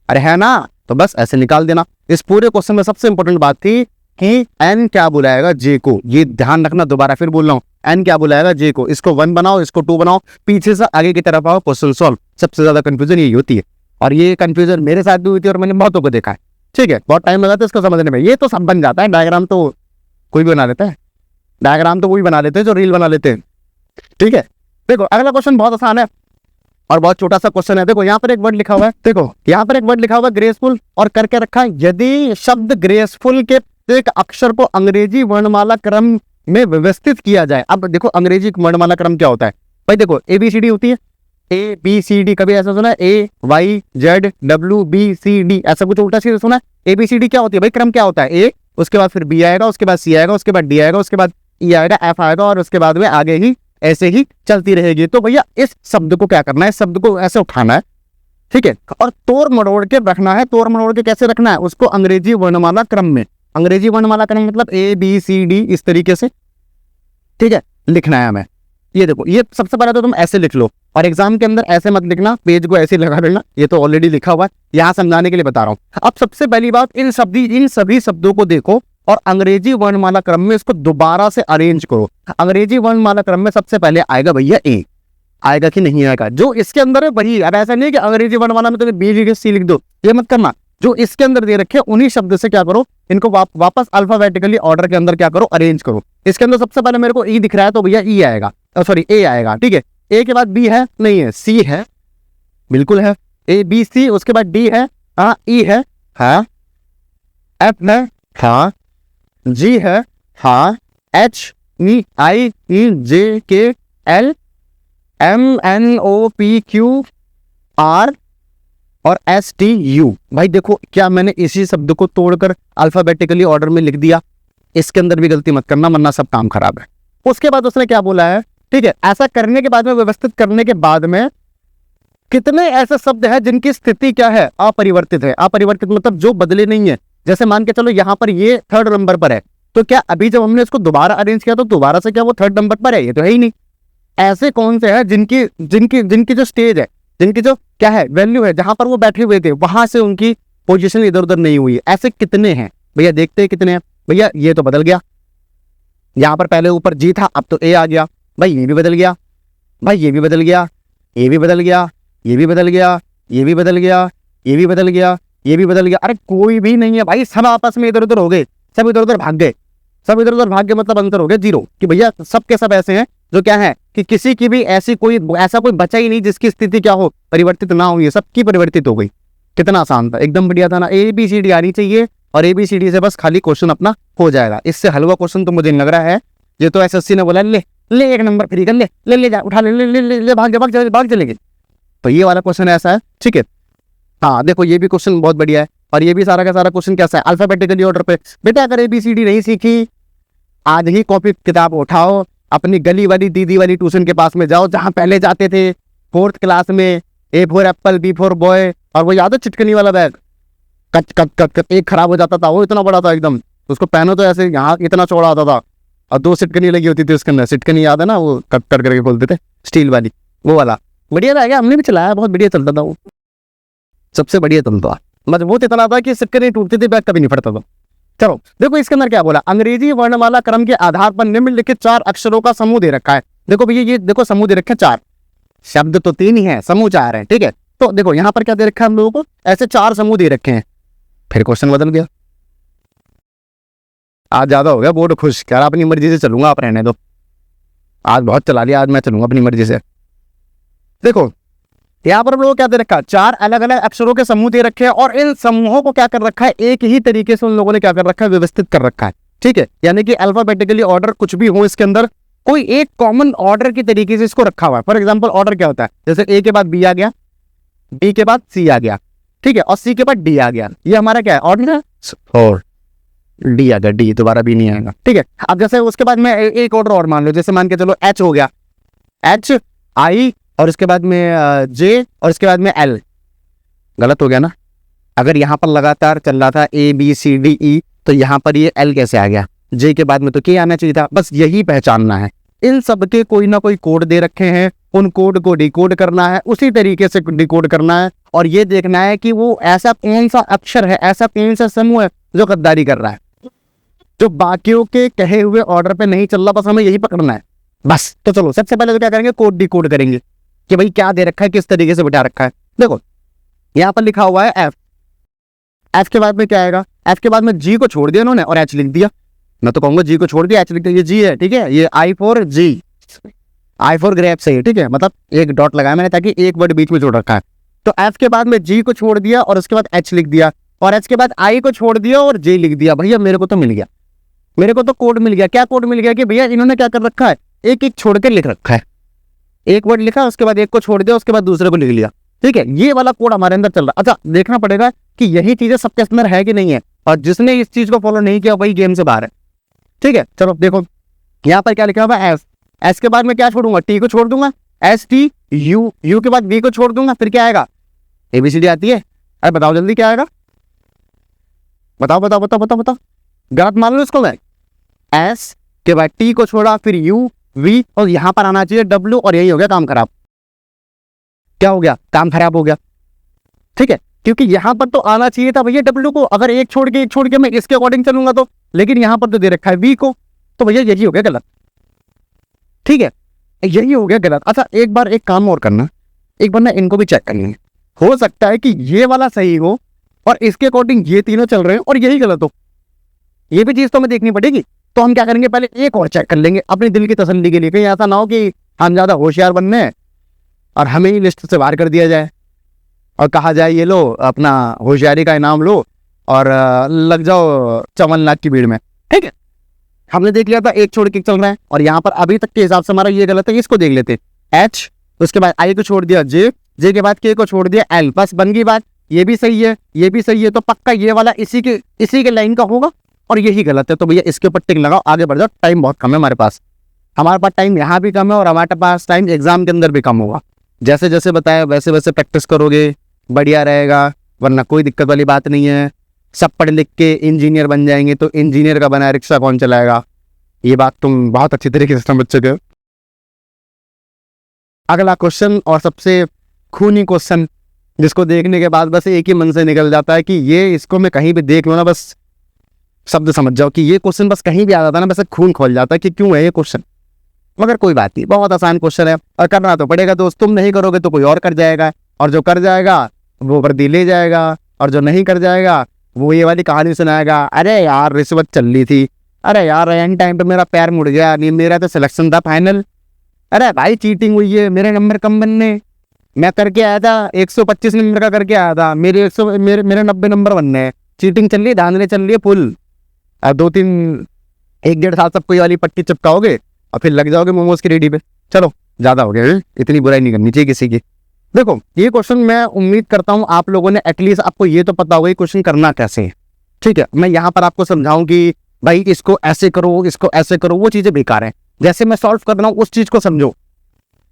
अरे है ना, तो बस ऐसे निकाल देना। इस पूरे क्वेश्चन में सबसे इंपॉर्टेंट बात थी कि एन क्या बुलाएगा, जे को, ये ध्यान रखना। दोबारा फिर बोल रहा हूँ, एन क्या बुलाएगा, जे को, इसको 1 बनाओ, इसको 2 बनाओ, पीछे से आगे की तरफ आओ, क्वेश्चन सॉल्व। सबसे ज्यादा कंफ्यूजन यही होती है, और ये कंफ्यूजन मेरे साथ भी हुई थी और मैंने बहुतों को देखा है। ठीक है, बहुत टाइम लगाता है इसको समझने में, ये तो सब बन जाता है, डायग्राम तो कोई भी बना लेता है, डायग्राम तो वही बना लेते हैं जो रील बना लेते हैं। ठीक है, देखो अगला क्वेश्चन बहुत आसान है और बहुत छोटा सा क्वेश्चन है। देखो यहाँ पर एक वर्ड लिखा हुआ है, देखो यहाँ पर एक वर्ड लिखा हुआ है ग्रेसफुल, और करके रखा है यदि शब्द ग्रेसफुल के एक अक्षर को अंग्रेजी वर्णमाला क्रम में व्यवस्थित किया जाए। अब देखो अंग्रेजी वर्णमाला क्रम क्या होता है भाई, देखो ABCD होती है, ABCD, कभी ऐसा सुना है AYZWBCD, ऐसा कुछ उल्टा सीधा सुना है। ABCD क्या होती है भाई, क्रम क्या होता है, A, उसके बाद फिर B आएगा, उसके बाद C आएगा, उसके बाद D आएगा, उसके बाद E आएगा, F आएगा, और उसके बाद में आगे ही ऐसे ही चलती रहेगी। तो भैया इस शब्द को क्या करना है, इस शब्द को ऐसे उठाना है, ठीक है, और तोड़ मरोड़ के रखना है। तोड़ मरोड़ के कैसे रखना है उसको, अंग्रेजी वर्णमाला क्रम में, अंग्रेजी वर्णमाला क्रम मतलब ABCD इस तरीके से, ठीक है, लिखना है हमें। ये देखो, ये सबसे पहले तो तुम ऐसे लिख लो, और एग्जाम के अंदर ऐसे मत लिखना, पेज को ऐसे लगा देना, ये तो ऑलरेडी लिखा हुआ है, यहाँ समझाने के लिए बता रहा हूँ। अब सबसे पहली बात, इन सभी शब्दों को देखो और अंग्रेजी वर्णमाला क्रम में इसको दोबारा से अरेंज करो। अंग्रेजी वर्णमाला क्रम में सबसे पहले आएगा भैया A, आएगा कि नहीं आएगा, जो इसके अंदर है वही। अब ऐसा नहीं कि अंग्रेजी वर्णमाला में तुम्हें B लिख के C लिख दो, ये मत करना। जो इसके अंदर दे रखे उन्हीं शब्द से क्या करो, इनको वापस अल्फाबेटिकली ऑर्डर के अंदर क्या करो, अरेंज करो। इसके अंदर सबसे पहले मेरे को E दिख रहा है, तो भैया E आएगा, सॉरी A आएगा, ठीक है। A के बाद B है, नहीं है, C है, बिल्कुल है, ABC, उसके बाद D है, हाँ, E है, हाँ, F है, हाँ, G है, हाँ, HEIEJKL MNOPQR और STU। भाई देखो, क्या मैंने इसी शब्द को तोड़कर अल्फाबेटिकली ऑर्डर में लिख दिया, इसके अंदर भी गलती मत करना वरना सब काम खराब है। उसके बाद उसने क्या बोला है, ठीक है, ऐसा करने के बाद में, व्यवस्थित करने के बाद में, कितने ऐसे शब्द हैं जिनकी स्थिति क्या है, अपरिवर्तित है। अपरिवर्तित मतलब जो बदले नहीं है। जैसे मान के चलो यहाँ पर ये 3rd नंबर पर है, तो क्या अभी जब हमने इसको दोबारा अरेंज किया तो दोबारा से क्या वो 3rd नंबर पर है, ये तो है ही नहीं। ऐसे कौन से हैं जिनकी जो स्टेज है, जिनकी जो क्या है वैल्यू है, जहां पर वो बैठे हुए थे वहां से उनकी पोजीशन इधर उधर नहीं हुई, ऐसे कितने हैं भैया, देखते हैं कितने हैं। भैया ये तो बदल गया, यहाँ पर पहले ऊपर G था, अब तो A आ गया, भाई ये भी बदल गया, भाई ये भी बदल गया, ये भी बदल गया, ये भी बदल गया, ये भी बदल गया, ये भी बदल गया, ये भी बदल गया। अरे कोई भी नहीं है भाई, सब आपस में इधर उधर हो गए, सब इधर उधर भाग गए, सब इधर उधर भाग गए, मतलब अंतर हो गया 0। कि भैया सब के सब ऐसे हैं जो क्या है कि किसी की भी ऐसा कोई बचा ही नहीं जिसकी स्थिति क्या हो, परिवर्तित ना हुई, सबकी परिवर्तित हो गई। कितना आसान था, एकदम बढ़िया था ना। ABCD आनी चाहिए और ABCD से बस खाली क्वेश्चन अपना हो जाएगा। इससे हलवा क्वेश्चन तो मुझे नहीं लग रहा है। ये तो SSC ने बोला ले 1 नंबर फ्री कर, ले जा, उठा ले, भाग चलेगी। तो ये वाला क्वेश्चन ऐसा है, ठीक है। हाँ देखो, ये भी क्वेश्चन बहुत बढ़िया है, और ये भी सारा का सारा क्वेश्चन कैसा है, अल्फाबेटिकली ऑर्डर पे। बेटा अगर ABCD नहीं सीखी, आज ही कॉपी किताब उठाओ, अपनी गली वाली दीदी वाली ट्यूशन के पास में जाओ, जहां पहले जाते थे 4th क्लास में, A for Apple, B for boy, और वो याद है चिटकनी वाला बैग, कच कच कच कच एक खराब हो जाता था, वो इतना बड़ा था एकदम, उसको पहनो तो ऐसे यहाँ इतना चौड़ा आता था, और 2 सिटकनी लगी होती थी उसके अंदर। सिटकनी याद है ना, वो कट कर करके खोलते थे, स्टील वाली, वो वाला बढ़िया था, हमने भी चलाया, बहुत बढ़िया चलता था वो, सबसे बढ़िया चलता, मजबूत इतना था कि सिटकनी टूटती थी, बैग कभी नहीं फटता था। चलो देखो इसके अंदर क्या बोला, अंग्रेजी वर्णमाला क्रम के आधार पर निम्नलिखित 4 अक्षरों का समूह दे रखा है। देखो भैया, ये देखो समूह दे रखे 4, शब्द तो 3 ही है, समूह 4 है, ठीक है। तो देखो यहाँ पर क्या दे रखा है हम लोगों को, ऐसे 4 समूह दे रखे हैं। फिर क्वेश्चन बदल गया, आज ज्यादा हो गया बोर्ड खुश, कह रहा अपनी मर्जी से चलूंगा, आप रहने दो, आज बहुत चला लिया, आज मैं चलूंगा अपनी मर्जी से। देखो यहाँ पर हम लोगों को क्या दे रखा है, 4 अलग अलग अक्षरों के समूह दे रखे हैं और इन समूहों को क्या कर रखा है, एक ही तरीके से उन लोगों ने क्या कर रखा है, व्यवस्थित कर रखा है। ठीक है, यानी कि अल्फाबेटिकली ऑर्डर कुछ भी हो इसके अंदर, कोई एक कॉमन ऑर्डर की तरीके से इसको रखा हुआ है। फॉर एग्जाम्पल ऑर्डर क्या होता है, जैसे ए के बाद बी आ गया, बी के बाद सी आ गया, ठीक है, और सी के बाद डी आ गया, ये हमारा क्या है, ऑर्डर है। और डी आ गया, डी दोबारा भी नहीं आएगा। ठीक है, अब जैसे उसके बाद में एक ऑर्डर और मान लो, जैसे मान के चलो एच हो गया, एच आई और इसके बाद में जे और इसके बाद में एल, गलत हो गया ना। अगर यहाँ पर लगातार चल रहा था ए बी सी डी ई, तो यहाँ पर ये एल कैसे आ गया, जे के बाद में तो के आना चाहिए था। बस यही पहचानना है, इन सब के कोई ना कोई कोड दे रखे हैं, उन कोड को डिकोड करना है, उसी तरीके से डिकोड करना है और ये देखना है कि वो ऐसा कौन सा अक्षर है, ऐसा कौन सा समूह है जो गद्दारी कर रहा है, जो बाकियों के कहे हुए ऑर्डर पे नहीं चल रहा, बस हमें यही पकड़ना है बस। तो चलो सबसे पहले तो क्या करेंगे, कोड डिकोड करेंगे कि भाई क्या दे रखा है, किस तरीके से बिठा रखा है। देखो यहाँ पर लिखा हुआ है एफ, एफ के बाद में क्या आएगा, एफ के बाद में जी को छोड़ दिया उन्होंने और एच लिख दिया। मैं तो कहूंगा जी को छोड़ दिया, एच लिख दिया, ये जी है, ठीक है, ये I for G, I for grape सही है, ठीक है, मतलब एक डॉट लगाया मैंने ताकि एक वर्ड बीच में जोड़ रखा है। तो एफ के बाद में जी को छोड़ दिया और उसके बाद एच लिख दिया और एच के बाद आई को छोड़ दिया और जे लिख दिया। भैया मेरे को तो मिल गया, मेरे को तो कोड मिल गया। क्या कोड मिल गया कि भैया इन्होंने क्या कर रखा है, एक एक छोड़ के लिख रखा है, एक वर्ड लिखा उसके बाद एक को छोड़ दिया उसके बाद दूसरे को लिख लिया। ठीक है, ये वाला कोड हमारे अंदर चल रहा है। अच्छा देखना पड़ेगा कि यही चीजें सबके अंदर है कि नहीं है, और जिसने इस चीज को फॉलो नहीं किया वही गेम से बाहर है। ठीक है, चलो देखो यहाँ पर क्या लिखा हुआ है, एस, एस के बाद में क्या छोड़ूंगा, टी को छोड़ दूंगा, एस टी यू, यू के बाद बी को छोड़ दूंगा, फिर क्या आएगा, एबीसीडी आती है। अरे बताओ जल्दी क्या आएगा, बताओ बताओ बताओ बताओ बताओ, गलत मान लो इसको मैं, एस के बाद टी को छोड़ा, फिर यू वी और यहां पर आना चाहिए डब्ल्यू, और यही हो गया काम खराब। क्या हो गया, काम खराब हो गया। ठीक है, क्योंकि यहां पर तो आना चाहिए था भैया डब्ल्यू को, अगर एक छोड़ के मैं इसके अकॉर्डिंग चलूंगा तो, लेकिन यहां पर तो दे रखा है वी को, तो भैया यही हो गया गलत। ठीक है, यही हो गया गलत। अच्छा एक बार एक काम और करना, एक बार ना इनको भी चेक करनी है, हो सकता है कि ये वाला सही हो और इसके अकॉर्डिंग ये तीनों चल रहे हैं और यही गलत हो, ये भी चीज तो हमें देखनी पड़ेगी। तो हम क्या करेंगे, पहले एक और चेक कर लेंगे अपने दिल की तसल्ली के लिए, कहीं ऐसा ना हो कि हम ज्यादा होशियार बनने हैं और हमें ही लिस्ट से बाहर कर दिया जाए और कहा जाए ये लो अपना होशियारी का इनाम लो और लग जाओ 54 लाख की भीड़ में। ठीक है, हमने देख लिया था एक छोड़ के चल रहा है और यहाँ पर अभी तक के हिसाब से हमारा ये गलत है, इसको देख लेते। एच, उसके बाद आई को छोड़ दिया जे, जे के बाद के को छोड़ दिया एल, बस बन गई बात। ये भी सही है, ये भी सही है, तो पक्का ये वाला इसी के लाइन का होगा और यही गलत है। तो भैया इसके ऊपर टिक लगाओ, आगे बढ़ जाओ, टाइम बहुत कम है हमारे पास टाइम यहाँ भी कम है और हमारे पास टाइम एग्जाम के अंदर भी कम होगा। जैसे जैसे बताया वैसे वैसे प्रैक्टिस करोगे बढ़िया रहेगा, वरना कोई दिक्कत वाली बात नहीं है। सब पढ़ लिख के इंजीनियर बन जाएंगे तो इंजीनियर का बनाया रिक्शा कौन चलाएगा, ये बात तुम बहुत अच्छी तरीके से समझ चुके हो। अगला क्वेश्चन और सबसे खूनी क्वेश्चन, जिसको देखने के बाद बस एक ही मन से निकल जाता है कि ये, इसको मैं कहीं भी देख लो ना, बस शब्द समझ जाओ कि ये क्वेश्चन बस कहीं भी आ जाता है ना, बस खून खोल जाता है कि क्यों है ये क्वेश्चन। मगर कोई बात नहीं, बहुत आसान क्वेश्चन है और करना तो पड़ेगा दोस्त, तुम नहीं करोगे तो कोई और कर जाएगा, और जो कर जाएगा वो वर्दी ले जाएगा, और जो नहीं कर जाएगा वो ये वाली कहानी सुनाएगा, अरे यार रिश्वत चल रही थी, अरे यार एंड टाइम पे मेरा पैर मुड़ गया, नहीं मेरा तो सिलेक्शन था फाइनल, अरे भाई चीटिंग हुई है, मेरे नंबर कम बनने, मैं करके आया था 125 नंबर का करके आया था, मेरे 90 नंबर बनने हैं, चीटिंग चल रही है, धांधली चल रही है फुल। 1-1.5 साल सबको ये वाली पट्टी चिपकाओगे और फिर लग जाओगे मोमोज की रेडी पे। चलो ज्यादा हो गया, इतनी बुराई नहीं करनी चाहिए किसी की। देखो ये क्वेश्चन मैं उम्मीद करता हूँ आप लोगों ने एटलीस्ट आपको ये तो पता होगा ये क्वेश्चन करना कैसे है। ठीक है, मैं यहाँ पर आपको समझाऊं कि भाई इसको ऐसे करो, इसको ऐसे करो, वो चीजें बेकार है। जैसे मैं सॉल्व कर रहा हूँ उस चीज को समझो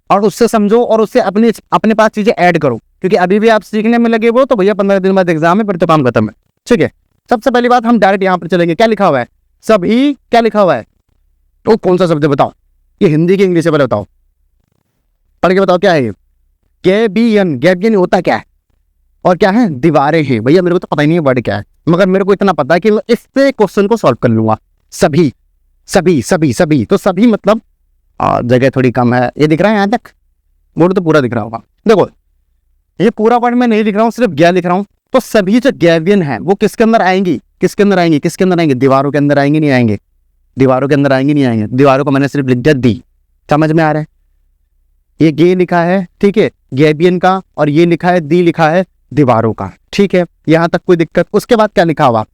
और उससे समझो और उससे अपने पास चीजें ऐड करो, क्योंकि अभी भी आप सीखने में लगे हो तो भैया 15 दिन बाद एग्जाम है, फिर तो काम खत्म है। ठीक है, सबसे पहली बात हम डायरेक्ट यहाँ पर चलेंगे। क्या लिखा हुआ है, सभी, क्या लिखा हुआ है, तो कौन सा शब्द बताओ, ये हिंदी की इंग्लिश में बताओ, पढ़ के बताओ क्या है ये। गैबियन, गैबियन होता क्या है और क्या है, दीवारें हैं। भैया मेरे को तो पता ही नहीं है वर्ड क्या है, मगर मेरे को इतना पता है कि मैं इससे क्वेश्चन को सॉल्व कर लूंगा। सभी सभी सभी सभी, तो सभी मतलब जगह थोड़ी कम है, ये दिख रहा है यहाँ तक, बोर्ड तो पूरा दिख रहा होगा। देखो ये पूरा पॉइंट मैं नहीं लिख रहा हूँ, सिर्फ गैप लिख रहा हूँ। तो सभी जो गैवियन है वो किसके अंदर आएंगी, किसके अंदर आएंगे, किसके अंदर आएंगे, दीवारों के अंदर आएंगे, नहीं आएंगे, दीवारों के अंदर आएंगे, नहीं आएंगे। दीवारों को मैंने सिर्फ लिख दिया दी, समझ में आ रहा है। ये गे लिखा है, ठीक है, गैबियन का, और ये लिखा है दी लिखा है दीवारों का, ठीक है, यहां तक कोई दिक्कत। उसके बाद क्या लिखा हुआ,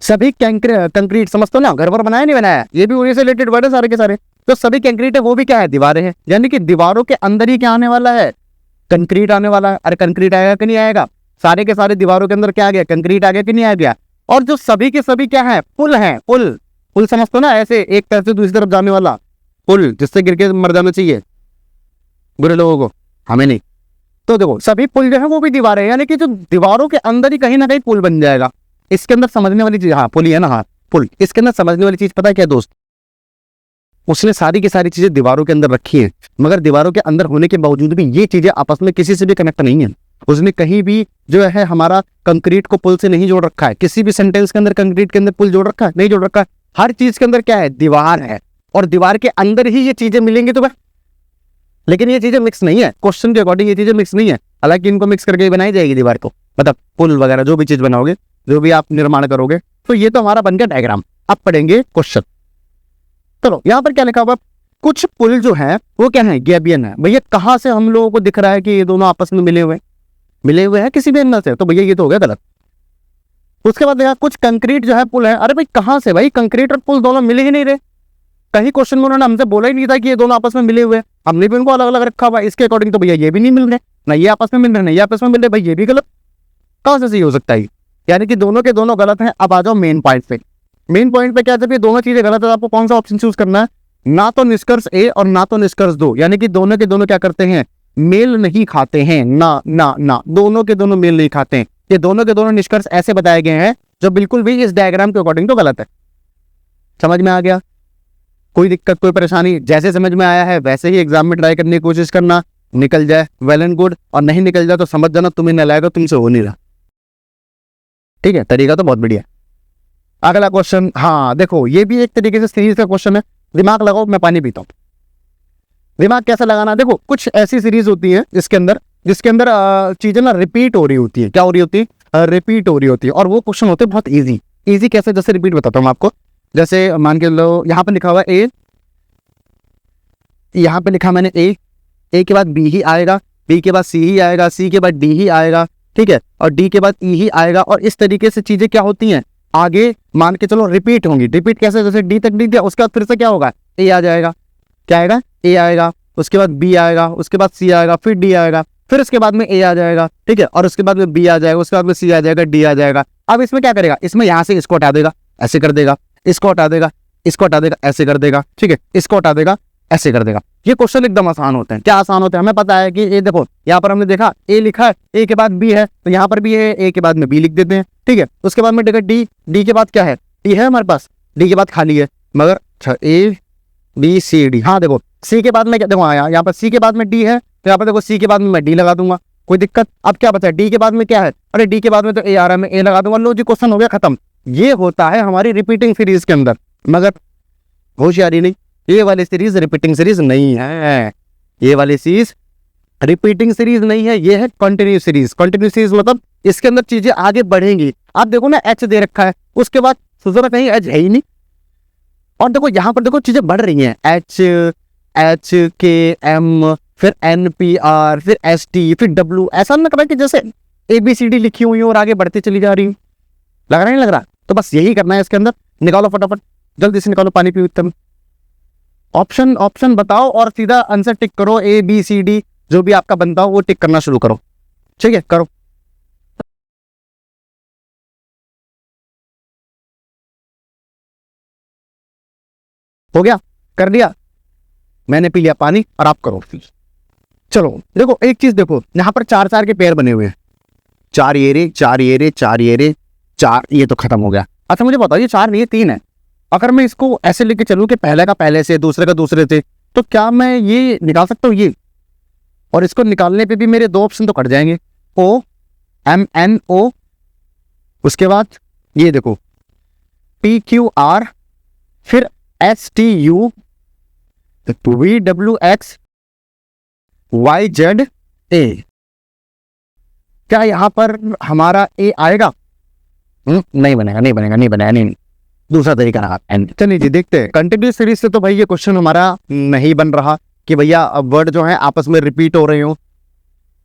सभी कंक्रीट, समझते हो ना, घर पर बनाया नहीं बनाया, ये भी वही से रिलेटेड वर्ड है सारे के सारे। तो सभी कंक्रीट है वो भी क्या है, दीवारें हैं, यानी कि दीवारों के अंदर ही क्या आने वाला है, कंक्रीट आने वाला है। अरे कंक्रीट आएगा कि नहीं आएगा, सारे के सारे दीवारों के अंदर क्या आ गया, कंक्रीट आ गया कि नहीं आ गया। और जो सभी के सभी क्या है, पुल है, पुल, पुल समझते हो ना, ऐसे एक तरफ से दूसरी तरफ जाने वाला पुल, जिससे गिर के मर जाना चाहिए बुरे लोगों को, हमें नहीं। तो देखो सभी पुल जो है वो भी दीवारें हैं, यानी कि जो दीवारों के अंदर ही कहीं ना कहीं पुल बन जाएगा। इसके अंदर समझने वाली चीज, हाँ पुल ही है ना, हाँ पुल, इसके अंदर समझने वाली चीज पता है क्या दोस्त, उसने सारी की सारी चीजें दीवारों के अंदर रखी है, मगर दीवारों के अंदर होने के बावजूद भी ये चीजें आपस में किसी से भी कनेक्ट नहीं है। उसने कहीं भी जो है हमारा कंक्रीट को पुल से नहीं जोड़ रखा है, किसी भी सेंटेंस के अंदर कंक्रीट के अंदर पुल जोड़ रखा है, नहीं जोड़ रखा है। हर चीज के अंदर क्या है, दीवार है, और दीवार के अंदर ही ये चीजें मिलेंगी तुम्हें। लेकिन ये चीजें मिक्स नहीं है, क्वेश्चन के अकॉर्डिंग ये चीजें मिक्स नहीं है, हालांकि इनको मिक्स करके बनाई जाएगी दीवार को, मतलब पुल वगैरह जो भी चीज बनाओगे, जो भी आप निर्माण करोगे। तो ये तो हमारा बन गया डायग्राम। अब पढ़ेंगे क्वेश्चन। चलो यहाँ पर क्या लिखा हुआ, कुछ पुल जो है वो क्या है, गैबियन है। भैया कहाँ से हम लोगों को दिख रहा है कि ये दोनों आपस में मिले हुए हैं किसी भी एंगल से, तो भैया ये तो हो गया गलत। उसके बाद देखा कुछ कंक्रीट जो है पुल है, अरे भाई कहाँ से, भाई कंक्रीट और पुल दोनों मिले ही नहीं रहे। कहीं क्वेश्चन में उन्होंने हमसे बोला ही नहीं था कि ये दोनों आपस में मिले हुए हैं, हमने भी उनको अलग अलग रखा हुआ है। इसके अकॉर्डिंग तो भैया ये भी नहीं मिल रहे, ना ये आपस में मिल रहे, ना ये आपस में मिल रहे, भाई ये भी गलत। कहाँ से सही हो सकता है, यानी कि दोनों के दोनों गलत हैं। अब आ जाओ मेन पॉइंट पे। मेन पॉइंट पे क्या, जब ये दोनों चीजें गलत है, आपको कौन सा ऑप्शन चूज करना है, ना तो निष्कर्ष ए और ना तो निष्कर्ष दो, यानी कि दोनों के दोनों क्या करते हैं, मेल नहीं खाते हैं। ना ना ना, दोनों के दोनों मेल नहीं खाते हैं। ये दोनों के दोनों निष्कर्ष ऐसे बताए गए हैं जो बिल्कुल भी इस डायग्राम के अकॉर्डिंग तो गलत है। समझ में आ गया, कोई दिक्कत कोई परेशानी, जैसे समझ में आया है वैसे ही एग्जाम में ट्राई करने की कोशिश करना, निकल जाए वेल एंड गुड, और नहीं निकल जाए तो समझ जाना तुम्हें न लाएगा, तुमसे हो नहीं रहा। ठीक है, तरीका तो बहुत बढ़िया। अगला क्वेश्चन, हाँ देखो ये भी एक तरीके से सीरीज का क्वेश्चन है। दिमाग लगाओ, मैं पानी पीता हूँ। दिमाग कैसे लगाना, देखो कुछ ऐसी सीरीज होती है जिसके अंदर चीजें ना रिपीट हो रही होती है। क्या हो रही होती है, रिपीट हो रही होती है। और वो क्वेश्चन होते हैं बहुत इजी। इजी कैसे, जैसे रिपीट बताता हूँ आपको। जैसे मान के लो यहाँ पे लिखा हुआ ए, यहाँ पे लिखा मैंने ए के बाद बी ही आएगा, बी के बाद सी ही आएगा, सी के बाद डी ही आएगा, ठीक है, और डी के बाद ई ही आएगा। और इस तरीके से चीजें क्या होती हैं, आगे मान के चलो रिपीट होंगी। रिपीट कैसे, जैसे डी तक डी दिया, उसके बाद फिर से क्या होगा, ए आ जाएगा। क्या आएगा, ए आएगा, उसके बाद बी आएगा, उसके बाद सी आएगा, फिर डी आएगा, फिर उसके बाद में ए आ जाएगा, ठीक है, और उसके बाद में बी आ जाएगा, उसके बाद में सी आ जाएगा, डी आ जाएगा। अब इसमें क्या करेगा, इसमें यहाँ से इसको हटा देगा, ऐसे कर देगा, इसको हटा देगा, इसको हटा देगा, ऐसे कर देगा, ठीक है, इसको हटा देगा, ऐसे कर देगा। ये क्वेश्चन एकदम आसान होते हैं। क्या आसान होते हैं, हमें पता है कि ये देखो यहाँ पर हमने देखा ए लिखा है, ए के बाद बी है, तो यहाँ पर भी है, ए के बाद में बी लिख देते हैं, ठीक है। उसके बाद में देखा डी, डी के बाद क्या है, डी है हमारे पास, डी के बाद खाली है, मगर ए बी सी डी, हाँ देखो सी के बाद में क्या, देखो आया यहाँ पर सी के बाद में डी है, तो यहाँ पर देखो सी के बाद में मैं डी लगा दूंगा, कोई दिक्कत। अब क्या बचा, डी के बाद में क्या है, अरे डी के बाद में तो ए आ रहा है, मैं ए लगा दूंगा, लो जी क्वेश्चन हो गया खत्म। ये होता है हमारी रिपीटिंग सीरीज के अंदर, मगर होशियारी नहीं, ये वाली सीरीज रिपीटिंग सीरीज नहीं है। ये वाली सीरीज रिपीटिंग सीरीज नहीं है, ये है कंटिन्यू सीरीज। कंटिन्यू सीरीज मतलब इसके अंदर चीजें आगे बढ़ेंगी। आप देखो ना एच दे रखा है, उसके बाद सुधरा कहीं एच है ही नहीं, और देखो यहाँ पर देखो चीजें बढ़ रही हैं, एच एच के एम, फिर एन पी आर, फिर एस टी, फिर डब्ल्यू। ऐसा लग रहा है कि जैसे ए बी सी डी लिखी हुई है और आगे बढ़ती चली जा रही है, लग रहा नहीं लग रहा। तो बस यही करना है इसके अंदर, निकालो फटाफट, जल्दी से निकालो, पानी पियो तुम। ऑप्शन बताओ और सीधा आंसर टिक करो, ए बी सी डी जो भी आपका बनता हो वो टिक करना शुरू करो, ठीक है, करो। हो गया, कर दिया, मैंने पी लिया पानी, और आप करो। चलो देखो एक चीज देखो, यहाँ पर चार चार के पेयर बने हुए हैं, चार ये रे, चार ये रे, चार ये रे, चार, ये तो खत्म हो गया। अच्छा मुझे बताओ, ये चार नहीं है, तीन है। अगर मैं इसको ऐसे लेके चलूं कि पहले का पहले से, दूसरे का दूसरे से, तो क्या मैं ये निकाल सकता हूँ ये? और इसको निकालने पे भी मेरे दो ऑप्शन तो कट जाएंगे, ओ एम एन ओ, उसके बाद ये देखो पी क्यू आर, फिर S T U, V W X, Y Z A. क्या यहाँ पर हमारा ए आएगा? नहीं बनेगा, नहीं बनेगा, नहीं बनेगा, नहीं। दूसरा तरीका रहा एन। चलिए जी देखते हैं कंटिन्यूस सीरीज से। तो भाई ये क्वेश्चन हमारा नहीं बन रहा कि भैया वर्ड जो है आपस में रिपीट हो रहे हो।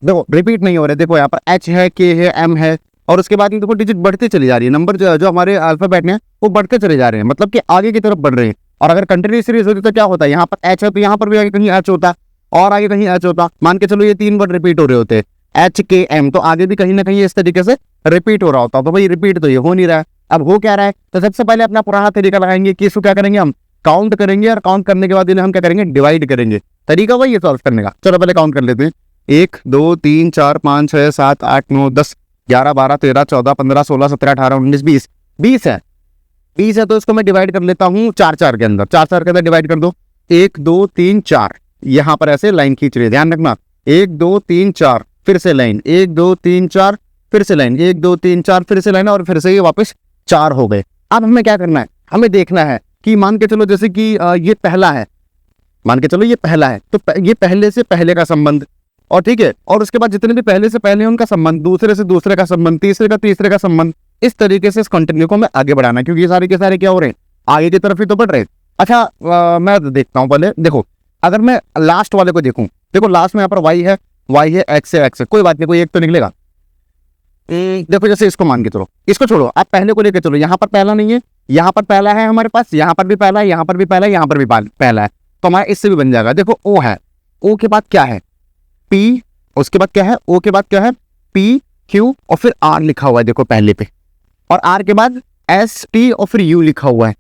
देखो रिपीट नहीं हो रहे, देखो यहाँ पर एच है, के है, एम है, और उसके बाद देखो डिजिट बढ़ती चली जा रही है। नंबर जो हमारे अल्फाबेट में वो बढ़ते चले जा रहे हैं, मतलब कि आगे की तरफ बढ़ रहे हैं। और अगर कंटिन्यूस सीरीज होती तो क्या होता है, यहाँ पर एच है तो यहाँ पर भी आगे कहीं एच होता, और आगे कहीं एच होता। मान के चलो ये 3 वर्ड रिपीट हो रहे होते, एच के एम, तो आगे भी कहीं ना कहीं इस तरीके से रिपीट हो रहा होता। तो भाई रिपीट तो ये हो नहीं रहा है। अब हो क्या रहा है, तो सबसे पहले अपना पुराना तरीका लगाएंगे कि इसको क्या करेंगे, हम काउंट करेंगे, और काउंट करने के बाद इन्हें हम क्या करेंगे, डिवाइड करेंगे। तरीका वही है सॉल्व करने का। चलो पहले काउंट कर लेते हैं। 1 2 3 4 5 6 7 8 9 10 11 12 13 14 15 16 17 18 19 20 20 है। 20 है तो इसको मैं डिवाइड कर लेता हूँ 4 4 के अंदर। 4 4 के अंदर डिवाइड कर दो। 1 2 3 4, यहाँ पर ऐसे लाइन खींच रही है, ध्यान रखना। 1 2 3 4 फिर से लाइन, 1 2 3 4 फिर से लाइन, 1 2 3 4 फिर से लाइन, और फिर से ये वापस 4 हो गए। अब हमें क्या करना है, हमें देखना है कि मान के चलो जैसे कि ये पहला है, मान के चलो ये पहला है, तो ये पहले से पहले का संबंध, और ठीक है, और उसके बाद जितने भी पहले से पहले उनका संबंध, दूसरे से दूसरे का संबंध, तीसरे का तीसरे का संबंध, इस तरीके से इस कंटिन्यू को हमें आगे बढ़ाना है, क्योंकि ये सारे के सारे क्या हो रहे हैं, आगे की तरफ ही तो बढ़ रहे हैं। अच्छा मैं देखता हूँ पहले। देखो अगर मैं लास्ट वाले को देखूं, देखो लास्ट में यहाँ पर वाई है, वाई है, एक्स है, एक्स है, कोई बात नहीं, कोई एक तो निकलेगा। देखो जैसे इसको मान के चलो, इसको छोड़ो, आप पहले को लेकर चलो। यहाँ पर पहला नहीं है, यहाँ पर पहला है हमारे पास, यहाँ पर भी पहला है, यहाँ पर भी पहला है, यहाँ पर भी पहला है, तो हमारा इससे भी बन जाएगा। देखो ओ है, ओ के बाद क्या है, पी, उसके बाद क्या है, ओ के बाद क्या है, पी क्यू, और फिर आर लिखा हुआ है देखो पहले पे, और आर के बाद एस टी, और फिर यू लिखा हुआ है,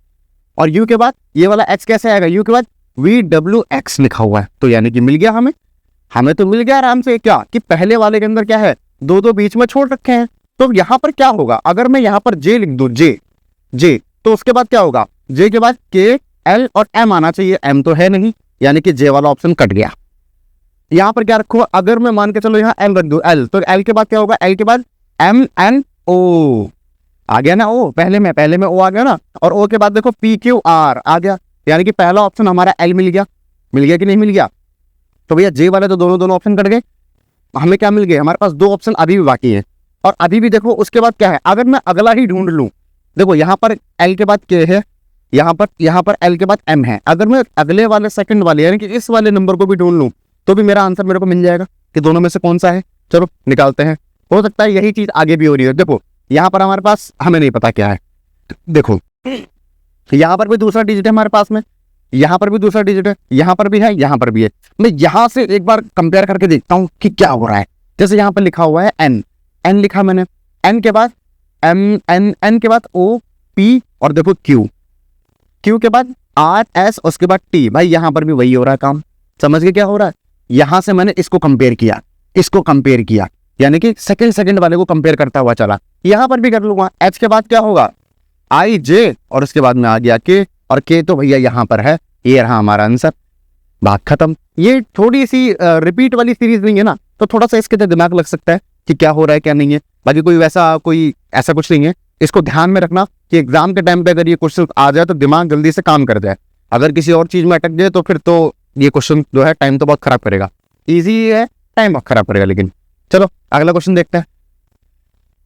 और यू के बाद ये वाला एक्स कैसे आएगा, यू के बाद वी डब्ल्यू एक्स लिखा हुआ है। तो यानी कि मिल गया हमें तो मिल गया आराम से। क्या कि पहले वाले के अंदर क्या है, दो दो बीच में छोड़ रखे हैं। तो यहां पर क्या होगा, अगर मैं यहां पर जे लिख दूं, जे, तो उसके बाद क्या होगा, जे के बाद के, एल और एम आना चाहिए, एम तो है नहीं, यानी कि जे वाला ऑप्शन कट गया। यहां पर क्या रखूंगा, अगर मैं मान के चलो यहां एल रख दूं, एल, तो एल के बाद क्या होगा, एल के बाद एम एन ओ आ गया ना, ओ पहले में ओ आ गया ना, और ओ के बाद देखो पी क्यू आर आ गया, यानी कि पहला ऑप्शन हमारा एल मिल गया कि नहीं मिल गया। तो भैया जे वाले तो दोनों ऑप्शन कट गए, हमें क्या मिल गया, हमारे पास 2 ऑप्शन अभी भी बाकी है। और अभी भी देखो उसके बाद क्या है, अगर मैं अगला ही ढूंढ लूं, देखो यहाँ पर एल के बाद के है, यहाँ पर एल के बाद एम है, अगर मैं अगले वाले सेकंड वाले यानी कि इस वाले नंबर को भी ढूंढ लूं, तो भी मेरा आंसर मेरे को मिल जाएगा कि दोनों में से कौन सा है। चलो निकालते हैं, हो सकता है यही चीज आगे भी हो रही है। देखो यहाँ पर हमारे पास, हमें नहीं पता क्या है, देखो यहाँ पर भी दूसरा डिजिट है हमारे पास में, यहाँ पर भी दूसरा डिजिट है, यहाँ पर भी है, यहाँ पर भी है। मैं यहाँ से एक बार कंपेयर करके देखता हूँ कि क्या हो रहा है। जैसे यहाँ पर लिखा हुआ है एन लिखा मैंने, एन के बाद एम, एन के बाद ओ, पी, और देखो क्यू के बाद आर, एस, उसके बाद टी। भाई यहाँ पर भी वही हो रहा है काम, समझ गए क्या हो रहा है। यहाँ से मैंने इसको कंपेयर किया, यानी कि सेकंड वाले को कंपेयर करता हुआ चला। यहाँ पर भी कर लूंगा, एच के बाद क्या होगा, आई, जे, और उसके बाद में आ गया के, और के तो भैया यहाँ पर है, ये रहा हमारा आंसर, बात खत्म। ये थोड़ी सी रिपीट वाली सीरीज नहीं है ना, तो थोड़ा सा इसके दिमाग लग सकता है कि क्या हो रहा है क्या नहीं है। बाकी कोई ऐसा कुछ नहीं है। इसको ध्यान में रखना कि एग्जाम के टाइम पे अगर ये क्वेश्चन आ जाए तो दिमाग जल्दी से काम कर जाए। अगर किसी और चीज में अटक जाए तो फिर तो ये क्वेश्चन जो है टाइम तो बहुत खराब करेगा। इजी है, टाइम बहुत खराब करेगा। लेकिन चलो अगला क्वेश्चन देखते हैं।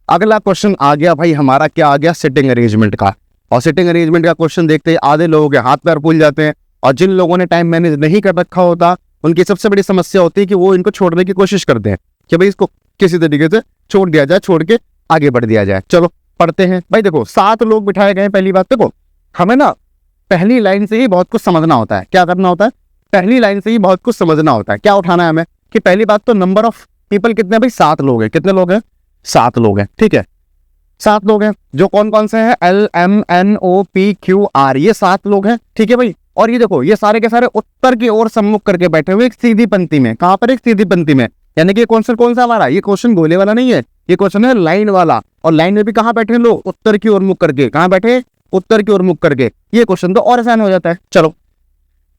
अगला क्वेश्चन आ गया भाई हमारा, क्या आ गया, सिटिंग अरेंजमेंट का। और सिटिंग अरेंजमेंट का क्वेश्चन देखते ही आधे लोगों के हाथ पैर फूल जाते हैं, और जिन लोगों ने टाइम मैनेज नहीं कर रखा होता उनकी सबसे बड़ी समस्या होती है कि वो इनको छोड़ने की कोशिश करते हैं कि भाई इसको किसी तरीके से छोड़ दिया जाए, छोड़ के आगे बढ़ दिया जाए। चलो पढ़ते हैं। भाई देखो 7 लोग बिठाए गए। पहली बात देखो, हमें ना पहली लाइन से ही बहुत कुछ समझना होता है। क्या करना होता है, पहली लाइन से ही बहुत कुछ समझना होता है। क्या उठाना है हमें कि पहली बात तो नंबर ऑफ पीपल कितने, भाई 7 लोग हैं। कितने लोग हैं, 7 लोग हैं। ठीक है, 7 लोग हैं। जो कौन कौन से हैं, L, M, N, O, P, Q, R, ये 7 लोग हैं। ठीक है भाई, और ये देखो ये सारे के सारे उत्तर की ओर सम्मुख करके बैठे हुए एक सीधी पंक्ति में। कहां पर, एक सीधी पंक्ति में। यानी कि क्वेश्चन कौन सा हमारा, ये क्वेश्चन गोले वाला नहीं है, ये क्वेश्चन है लाइन वाला। और लाइन में भी कहां बैठे लोग, उत्तर की ओर मुख करके। कहां बैठे, उत्तर की ओर मुख करके। ये क्वेश्चन तो और आसान हो जाता है। चलो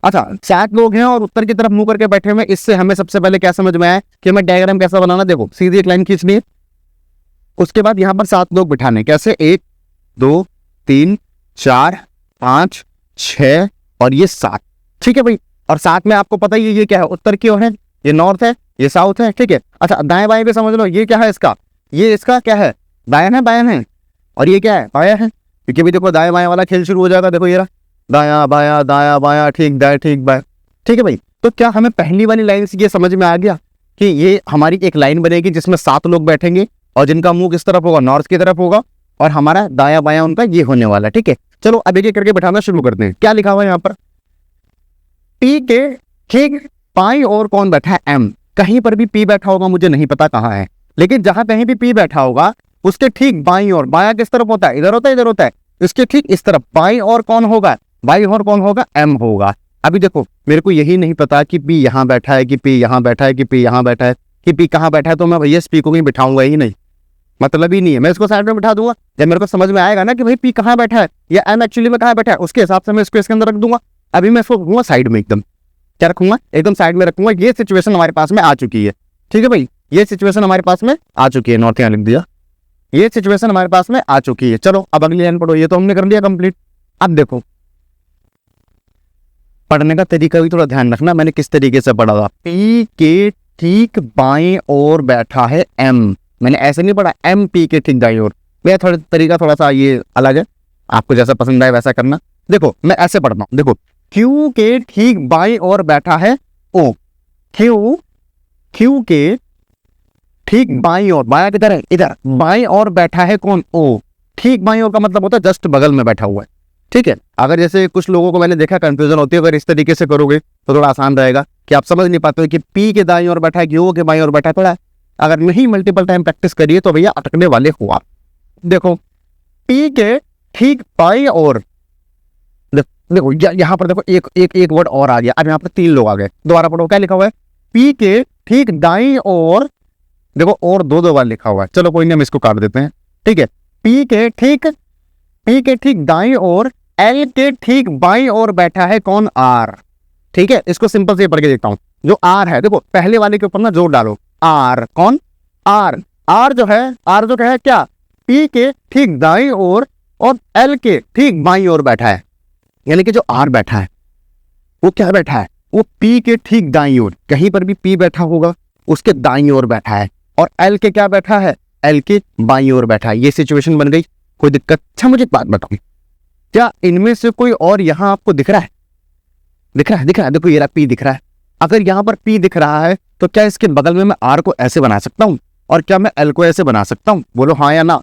अच्छा, 7 लोग हैं और उत्तर की तरफ मुंह करके बैठे हुए। इससे हमें सबसे पहले क्या समझ में आया कि हमें डायग्राम कैसा बनाना। देखो सीधी एक लाइन खींचनी है, उसके बाद यहां पर 7 लोग बिठाने। कैसे, 1 2 3 4 5 6 और ये 7। ठीक है भाई, और 7 में आपको पता ही है ये क्या है, उत्तर की ओर है। ये नॉर्थ है, ये साउथ है, ठीक है। अच्छा दाएं बाएं पे समझ लो, ये क्या है इसका, ये इसका क्या है, दायां है बायां है, और ये क्या है, बायां है। क्योंकि अभी देखो दाएं बाएं वाला खेल शुरू हो जाएगा। देखो ये रहा दायां बायां ठीक दाएं ठीक बाएं, ठीक है भाई। तो क्या हमें पहली वाली लाइन से ये समझ में आ गया कि ये हमारी एक लाइन बनेगी जिसमें 7 लोग बैठेंगे और जिनका मुंह किस तरफ होगा, नॉर्थ की तरफ होगा, और हमारा दाया बायां उनका ये होने वाला है, ठीक है। चलो अब एक एक करके बैठाना शुरू करते हैं। क्या लिखा हुआ है यहाँ पर, पी के ठीक बाईं ओर कौन बैठा है, एम। कहीं पर भी पी बैठा होगा, मुझे नहीं पता कहाँ है, लेकिन जहां कहीं भी पी बैठा होगा उसके ठीक बाईं ओर, बायां किस तरफ होता है, इधर होता है, इधर होता है, इसके ठीक इस तरफ बाईं ओर कौन होगा, बाईं ओर कौन होगा, एम होगा। अभी देखो मेरे को यही नहीं पता कि पी यहाँ बैठा है, कि पी यहाँ बैठा है, कि पी यहाँ बैठा है, कि पी कहाँ बैठा है, तो मैं भैया इस पी को कहीं बिठाऊंगा ही नहीं, मतलब ही नहीं है। मैं इसको साइड में बिठा दूंगा, जब मेरे को समझ में आएगा ना कि भाई पी कहाँ बैठा है या एम एक्चुअली में कहाँ बैठा है, उसके हिसाब से मैं इसको इसके अंदर रख दूंगा। अभी मैं इसको रखूंगा साइड में, एकदम क्या रखूंगा, एकदम साइड में रखूंगा। ये सिचुएशन हमारे पास में आ चुकी है, ठीक है भाई, ये सिचुएशन हमारे पास में आ चुकी है। नॉर्थ यहाँ लिख दिया, ये सिचुएशन हमारे पास में आ चुकी है। चलो अब अगली लाइन पढ़ो, ये तो हमने कर लिया कंप्लीट। अब देखो पढ़ने का तरीका भी थोड़ा ध्यान रखना, मैंने किस तरीके से पढ़ा था। पी के ठीक बाएं ओर बैठा है एम, मैंने ऐसे नहीं पढ़ा एम पी के ठीक दाएं ओर, मेरा थोड़ा तरीका थोड़ा सा ये अलग है, आपको जैसा पसंद आए वैसा करना। देखो मैं ऐसे पढ़ता हूँ, देखो क्यू के ठीक बाएं ओर बैठा है ओ, क्यू के ठीक बाईं ओर, बायां किधर है, इधर, बाईं ओर बैठा है कौन, ओ। ठीक बाईं ओर का मतलब होता है जस्ट बगल में बैठा हुआ है, ठीक है। अगर जैसे कुछ लोगों को मैंने देखा कंफ्यूजन होती है, अगर इस तरीके से करोगे तो थोड़ा आसान रहेगा कि आप समझ नहीं पाते हो कि पी के दाईं ओर बैठा है, क्यू के बाईं ओर बैठा है। थोड़ा अगर नहीं मल्टीपल टाइम प्रैक्टिस करिए तो भैया अटकने वाले हो आप। देखो पी के ठीक बाईं ओर, देखो यहाँ पर देखो एक वर्ड और आ गया, अब यहाँ पर 3 लोग आ गए। दोबारा पढ़ो, क्या लिखा हुआ है, पी के ठीक दाईं ओर, देखो और 2 बार लिखा हुआ है, चलो कोई नहीं हम इसको काट देते हैं, ठीक है। पी के ठीक दाईं ओर एल के ठीक बाईं ओर बैठा है कौन, आर, ठीक है। इसको सिंपल से पढ़ के देखता हूं, जो आर है, देखो पहले वाले के ऊपर ना जोर डालो, आर कौन, आर, आर जो है क्या, पी के ठीक दाईं ओर और एल के ठीक बाईं ओर बैठा है, यानी कि जो आर बैठा है वो क्या बैठा है, वो पी के ठीक दाईं ओर, कहीं पर भी पी बैठा होगा उसके दाईं ओर बैठा है, और एल के क्या बैठा है, एल के बाईं ओर बैठा है। ये सिचुएशन बन गई, कोई दिक्कत। अच्छा मुझे एक बात बताओ, क्या इनमें से कोई और यहां आपको दिख रहा है, दिख रहा है, देखो ये पी दिख रहा है। अगर यहां पर पी दिख रहा है तो क्या इसके बगल में मैं आर को ऐसे बना सकता हूं, और क्या मैं एल को ऐसे बना सकता हूं, बोलो हाँ या ना।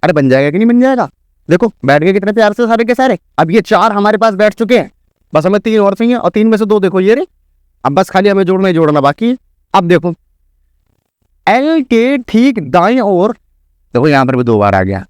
अरे बन जाएगा कि नहीं बन जाएगा, देखो बैठ गए कितने प्यार से सारे के सारे। अब ये 4 हमारे पास बैठ चुके हैं, बस हमें 3 और चाहिए, और 3 में से 2 देखो ये रे, अब बस खाली हमें जोड़ना बाकी है। अब देखो एल के ठीक दाईं ओर, देखो यहां पर भी 2 बार आ गया,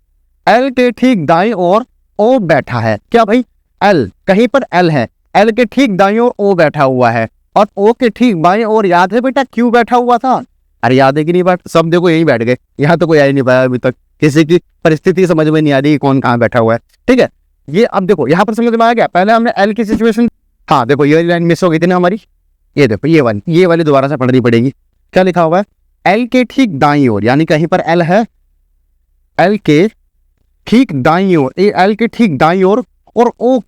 एल के ठीक दाईं ओर ओ बैठा है, क्या भाई, एल, कहीं पर एल है, एल के ठीक दाईं ओर ओ बैठा हुआ है, और ओ के ठीक बाईं ओर याद है बेटा क्यू बैठा हुआ था। अरे याद है कि नहीं, बात सब देखो यही बैठ गए, यहाँ तो कोई आ ही नहीं पाया अभी तक, किसी की परिस्थिति समझ में नहीं आ रही कौन कहाँ बैठा हुआ है, ठीक है। ये अब देखो यहाँ पर समझ में आ गया, पहले हमने एल की सिचुएशन, हाँ देखो ये लाइन मिस हो गई थी ना हमारी, ये देखो ये वाली दोबारा से पढ़नी पड़ेगी। क्या लिखा हुआ है, एल के ठीक दाईं ओर, यानी कहीं पर एल है, एल के ठीक दाईं ओर, एल के ठीक दाईं ओर, और ओ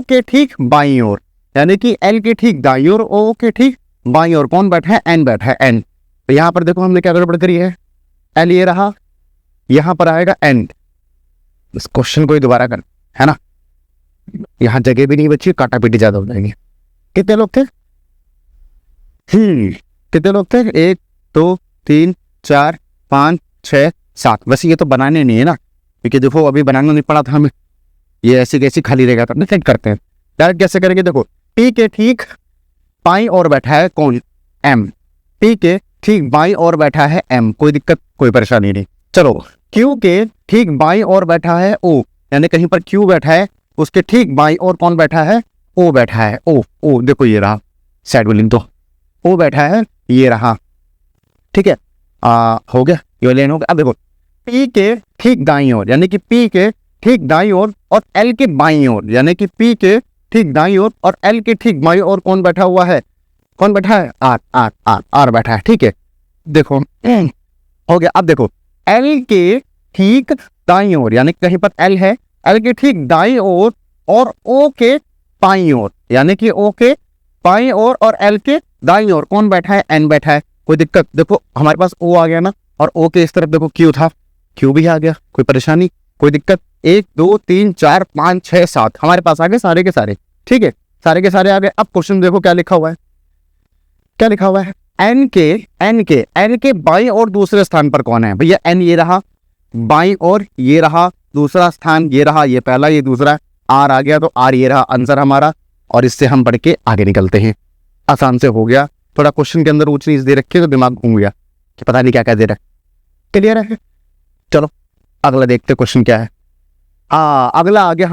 के ठीक बाईं ओर, यानी कि एल के ठीक दाईं ओर, ओ के ठीक बाईं ओर कौन बैठा है, एन बैठा है, एन। तो यहां पर देखो हमने क्या गड़बड़ करी है, एल ये रहा, यहां पर आएगा एन। इस क्वेश्चन को ही दोबारा कर, है ना, यहां जगह भी नहीं बची, काटा पीटी ज्यादा हो जाएंगे। कितने लोग थे, कितने लोग थे, 1 2 3 4 5 6 7, बस ये तो बनाने नहीं है ना, क्योंकि देखो अभी बनाना नहीं पड़ा था हमें, ये ऐसी कैसी खाली रहेगा, तो सेट करते हैं डायरेक्ट। कैसे करेंगे, देखो पी के ठीक बाईं ओर बैठा है कौन, एम, पी के ठीक बाईं ओर बैठा है एम, कोई दिक्कत कोई परेशानी नहीं। चलो क्यू के ठीक बाईं ओर बैठा है ओ, यानी कहीं पर क्यू बैठा है उसके ठीक बाईं ओर कौन बैठा है, ओ बैठा है, ओ देखो ये रहा साइड में लिख दो, ओ बैठा है, ये रहा, ठीक है। हो गया, ये लेन हो गया। अब देखो पी के ठीक दाईं ओर, यानी कि पी के ठीक दाईं ओर और एल के बाईं ओर, यानी कि पी के ठीक दाईं ओर और एल के ठीक बाईं ओर कौन बैठा हुआ है, कौन बैठा है, आर बैठा है, ठीक है। देखो हो गया। अब देखो एल के ठीक दाईं ओर, यानी कहीं पर एल है, एल के ठीक दाईं ओर और ओ के बाईं ओर, यानी कि ओ के बाईं ओर और एल के दाईं ओर कौन बैठा है, एन बैठा है। कोई दिक्कत? देखो हमारे पास ओ आ गया ना, और ओ के इस तरफ देखो क्यू था, क्यू भी आ गया। कोई परेशानी, कोई दिक्कत? 1 2 3 4 5 6 7 हमारे पास आ गए सारे के सारे। ठीक है, सारे के सारे आ गए। अब क्वेश्चन देखो क्या लिखा हुआ है, क्या लिखा हुआ है, एन के बाईं और दूसरे स्थान पर कौन है। भैया एन ये रहा, बाईं और ये रहा, दूसरा स्थान ये रहा, ये पहला ये दूसरा, आर आ गया तो आर ये रहा आंसर हमारा। और इससे हम बढ़ के आगे निकलते हैं। आसान से हो गया। थोड़ा क्वेश्चन के अंदर ऊंच नीच दे रखी तो दिमाग घूम गया कि पता नहीं क्या क्या दे रहा है। क्लियर है? चलो अगला देखते क्वेश्चन क्या है। अगला आ गया